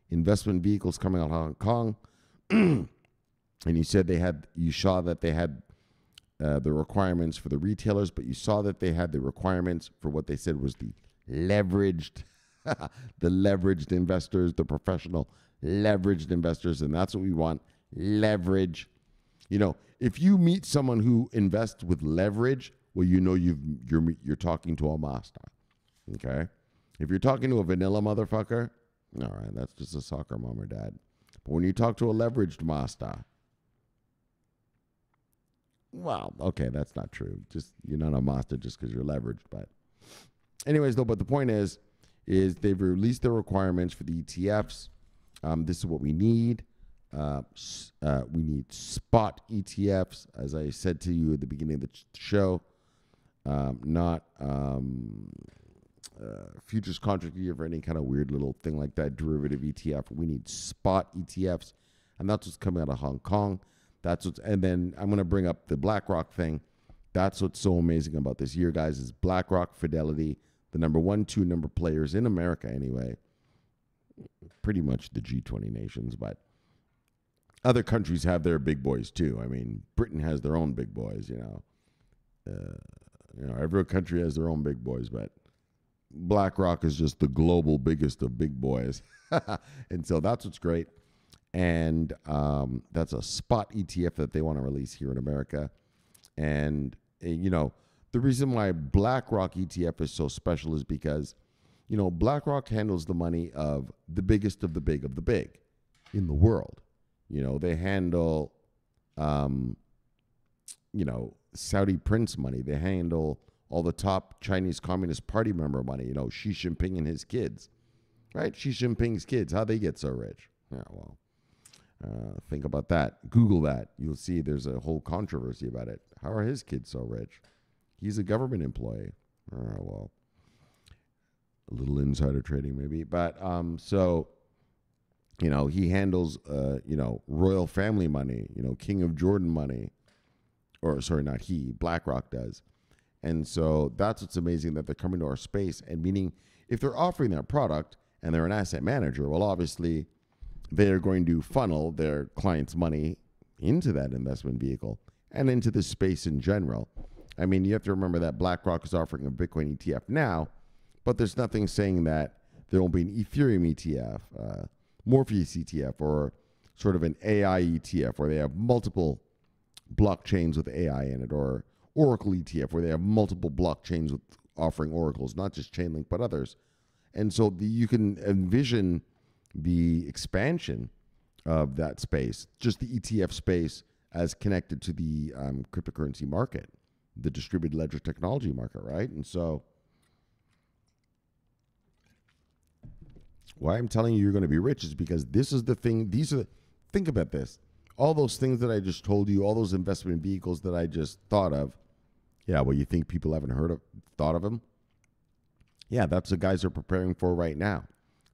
Investment vehicles coming out of Hong Kong. And you saw that they had the requirements for the retailers, but you saw that they had the requirements for what they said was the leveraged, the leveraged investors, the professional leveraged investors. And that's what we want. Leverage. You know, if you meet someone who invests with leverage, well, you know you're talking to a master. Okay? If you're talking to a vanilla motherfucker, all right, that's just a soccer mom or dad. But when you talk to a leveraged master, well, okay, that's not true. Just you're not a master just because you're leveraged. But anyways, though, but the point is they've released their requirements for the ETFs. This is what we need. We need spot ETFs, as I said to you at the beginning of the show, not futures contract ETF or any kind of weird little thing like that, derivative ETF. We need spot ETFs, and that's what's coming out of Hong Kong. And then I'm going to bring up the BlackRock thing. That's what's so amazing about this year, guys, is BlackRock, Fidelity, the number 1, 2 number players in America anyway, pretty much the G20 nations, but other countries have their big boys too. I mean, Britain has their own big boys, every country has their own big boys, but BlackRock is just the global biggest of big boys. And so that's what's great. And that's a spot ETF that they want to release here in America. And, the reason why BlackRock ETF is so special is because, BlackRock handles the money of the biggest of the big in the world. They handle, Saudi prince money. They handle all the top Chinese Communist Party member money, Xi Jinping and his kids, right? Xi Jinping's kids, how they get so rich? Yeah, well, think about that. Google that. You'll see there's a whole controversy about it. How are his kids so rich? He's a government employee. Well, a little insider trading maybe. But he handles, royal family money, King of Jordan money. Or, sorry, not he. BlackRock does. And so that's what's amazing, that they're coming to our space. And meaning, if they're offering their product and they're an asset manager, well, obviously, they're going to funnel their clients' money into that investment vehicle and into the space in general. I mean, you have to remember that BlackRock is offering a Bitcoin ETF now, but there's nothing saying that there won't be an Ethereum ETF, Morpheus ETF, or sort of an AI ETF where they have multiple blockchains with AI in it, or Oracle ETF where they have multiple blockchains with offering oracles, not just Chainlink, but others. And so you can envision the expansion of that space, just the ETF space, as connected to the cryptocurrency market, the distributed ledger technology market, right? And so why I'm telling you you're going to be rich is because this is the thing. Think about this. All those things that I just told you, all those investment vehicles that I just thought of. Yeah, well, you think people haven't thought of them? Yeah, that's the guys are preparing for right now.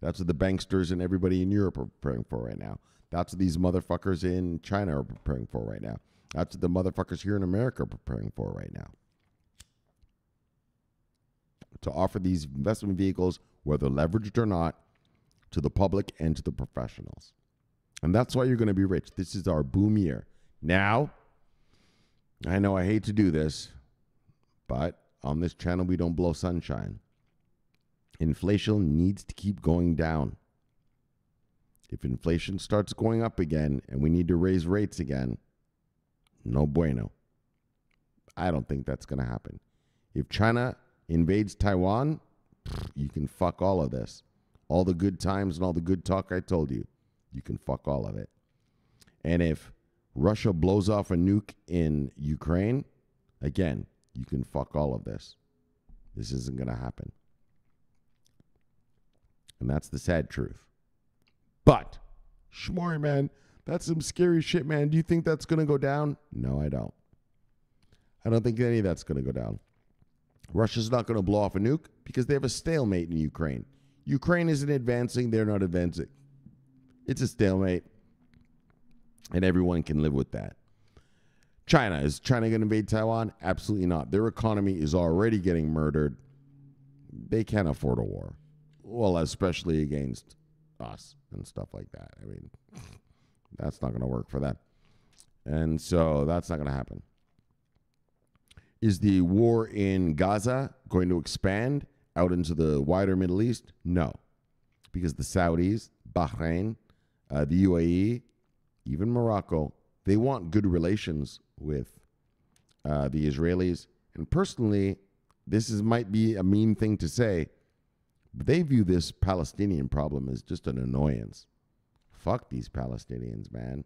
That's what the banksters and everybody in Europe are preparing for right now. That's what these motherfuckers in China are preparing for right now. That's what the motherfuckers here in America are preparing for right now. To offer these investment vehicles, whether leveraged or not, to the public and to the professionals. And that's why you're going to be rich. This is our boom year. Now, I know I hate to do this, but on this channel, we don't blow sunshine. Inflation needs to keep going down. If inflation starts going up again and we need to raise rates again, no bueno. I don't think that's going to happen. If China invades Taiwan, you can fuck all of this. All the good times and all the good talk I told you, you can fuck all of it. And if Russia blows off a nuke in Ukraine, again, you can fuck all of this. This isn't going to happen. And that's the sad truth. But, Shomari, man, that's some scary shit, man. Do you think that's going to go down? No, I don't. I don't think any of that's going to go down. Russia's not going to blow off a nuke because they have a stalemate in Ukraine. Ukraine isn't advancing. They're not advancing. It's a stalemate, and everyone can live with that. China. Is China going to invade Taiwan? Absolutely not. Their economy is already getting murdered. They can't afford a war. Well, especially against us and stuff like that. I mean, that's not going to work for them. And so that's not going to happen. Is the war in Gaza going to expand out into the wider Middle East? No. Because the Saudis, Bahrain, the UAE, even Morocco, they want good relations with the Israelis. And personally, might be a mean thing to say, but they view this Palestinian problem as just an annoyance. Fuck these Palestinians, man.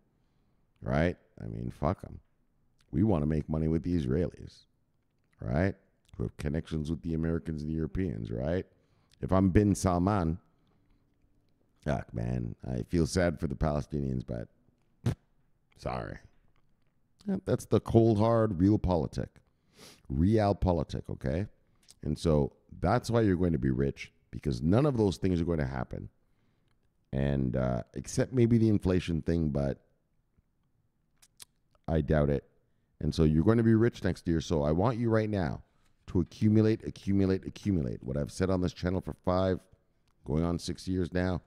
Right? I mean, fuck them. We want to make money with the Israelis. Right? Who have connections with the Americans and the Europeans, right? If I'm bin Salman, fuck, man, I feel sad for the Palestinians, but sorry. That's the cold, hard, real politic. Okay? And so that's why you're going to be rich, because none of those things are going to happen. And except maybe the inflation thing, but I doubt it. And so you're going to be rich next year. So I want you right now to accumulate. What I've said on this channel for 5, going on 6 years now.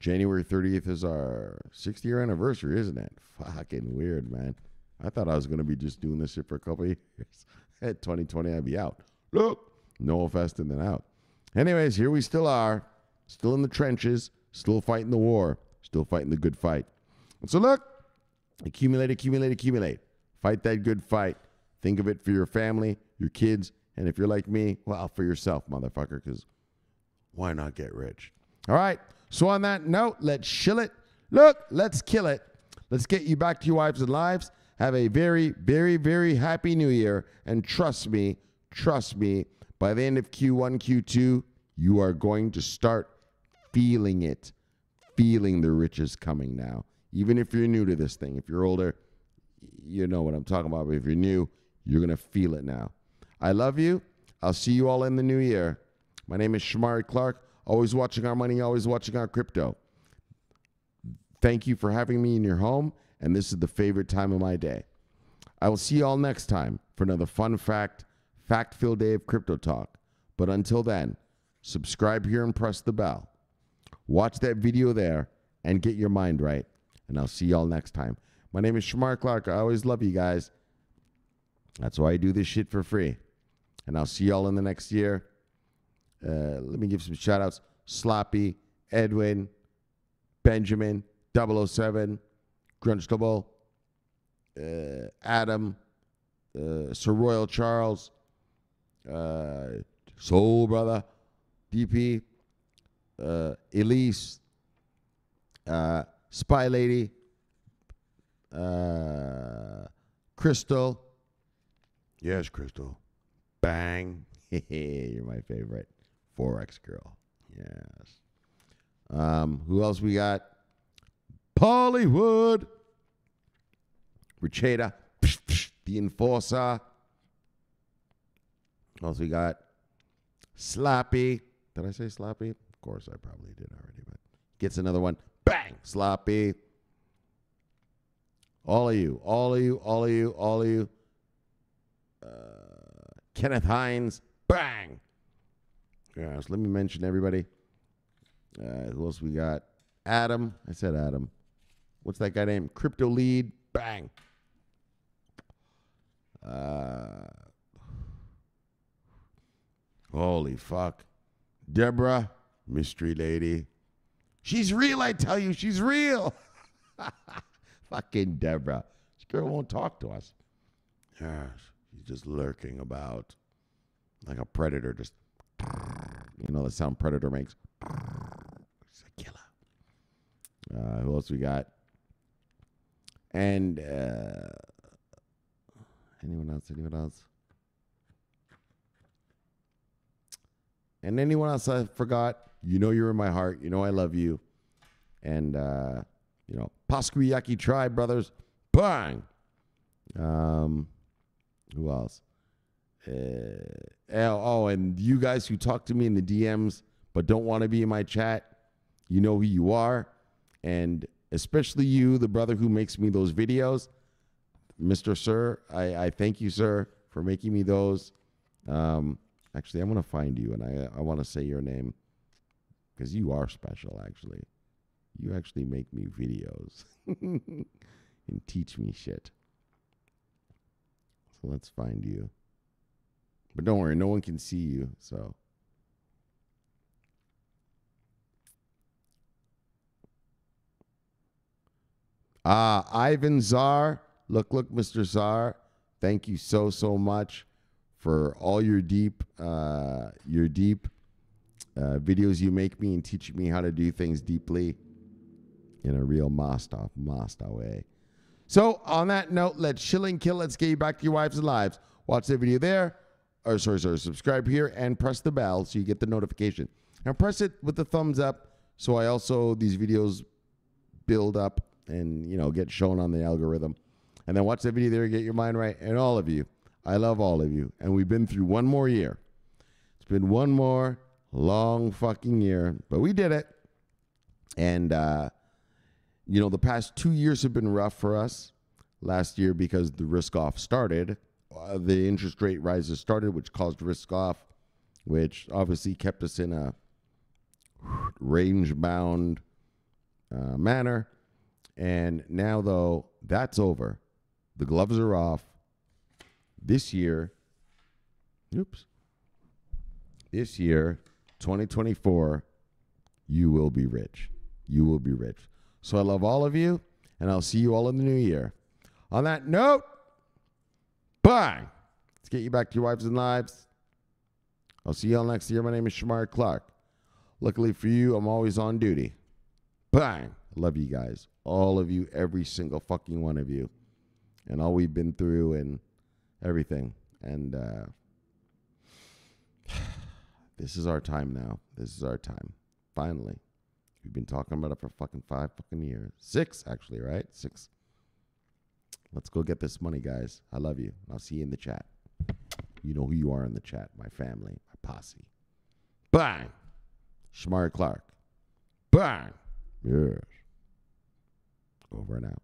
January 30th is our 6th year anniversary, isn't it? Fucking weird, man. I thought I was going to be just doing this shit for a couple of years. At 2020, I'd be out. Look, no fest and then out. Anyways, here we still are. Still in the trenches. Still fighting the war. Still fighting the good fight. And so look, accumulate. Fight that good fight. Think of it for your family, your kids, and if you're like me, well, for yourself, motherfucker, because why not get rich? All right. So on that note, let's shill it. Look, let's kill it. Let's get you back to your wives and lives. Have a very, very, very happy new year. And trust me, by the end of Q1, Q2, you are going to start feeling it. Feeling the riches coming now. Even if you're new to this thing. If you're older, you know what I'm talking about. But if you're new, you're going to feel it now. I love you. I'll see you all in the new year. My name is Shomari Clarke. Always watching our money, always watching our crypto. Thank you for having me in your home. And this is the favorite time of my day. I will see you all next time for another fun fact-filled day of crypto talk. But until then, subscribe here and press the bell. Watch that video there and get your mind right. And I'll see you all next time. My name is Shomari Clarke. I always love you guys. That's why I do this shit for free. And I'll see you all in the next year. Let me give some shout outs. Sloppy, Edwin, Benjamin, 007, Grunstable, Adam, Sir Royal Charles, Soul Brother, DP, Elise, Spy Lady, Crystal. Yes, Crystal. Bang. You're my favorite. Forex girl. Yes. Who else we got? Pollywood. Richada. The Enforcer. Who else we got? Sloppy. Did I say Sloppy? Of course I probably did already, but gets another one. Bang! Sloppy. All of you. Kenneth Hines. Bang! Yeah, so let me mention everybody. Who else we got? Adam. I said Adam. What's that guy named? Crypto Lead. Bang. Holy fuck. Deborah. Mystery Lady. She's real, I tell you. She's real. Fucking Deborah. This girl won't talk to us. Yes. She's just lurking about like a predator. Just, you know the sound predator makes. She's a killer. Who else we got? And anyone else? And anyone else I forgot, you know you're in my heart. You know I love you. And, you know, Pasquiyaki Tribe, brothers. Bang! Who else? And you guys who talk to me in the DMs but don't want to be in my chat, you know who you are. And especially you, the brother who makes me those videos. Mr. Sir, I thank you, sir, for making me those. Actually, I'm going to find you, and I want to say your name because you are special, actually. You actually make me videos and teach me shit. So let's find you. But don't worry, no one can see you, so. Ivan Czar. Look, Mr. Czar. Thank you so much for all your deep videos you make me and teaching me how to do things deeply in a real Masta way. So on that note, let's chill and kill. Let's get you back to your wives and lives. Watch the video there. Or sorry, subscribe here and press the bell so you get the notification. Now press it with the thumbs up so these videos build up and, get shown on the algorithm. And then watch the video there and get your mind right. And all of you, I love all of you. And we've been through one more year. It's been one more long fucking year, but we did it. And, the past 2 years have been rough for us. Last year, because the risk off started, the interest rate rises started, which caused risk off, which obviously kept us in a range-bound manner. And now, though, that's over. The gloves are off. This year, 2024, you will be rich. You will be rich. So I love all of you, and I'll see you all in the new year. On that note, bye. Let's get you back to your wives and lives. I'll see you all next year. My name is Shomari Clarke. Luckily for you, I'm always on duty. Bye. I love you guys. All of you, every single fucking one of you. And all we've been through and everything. And this is our time now. This is our time. Finally. We've been talking about it for fucking 5 fucking years. 6, actually, right? 6. Let's go get this money, guys. I love you. I'll see you in the chat. You know who you are in the chat. My family. My posse. Bang. Shomari Clarke. Bang. Yes. Over and out.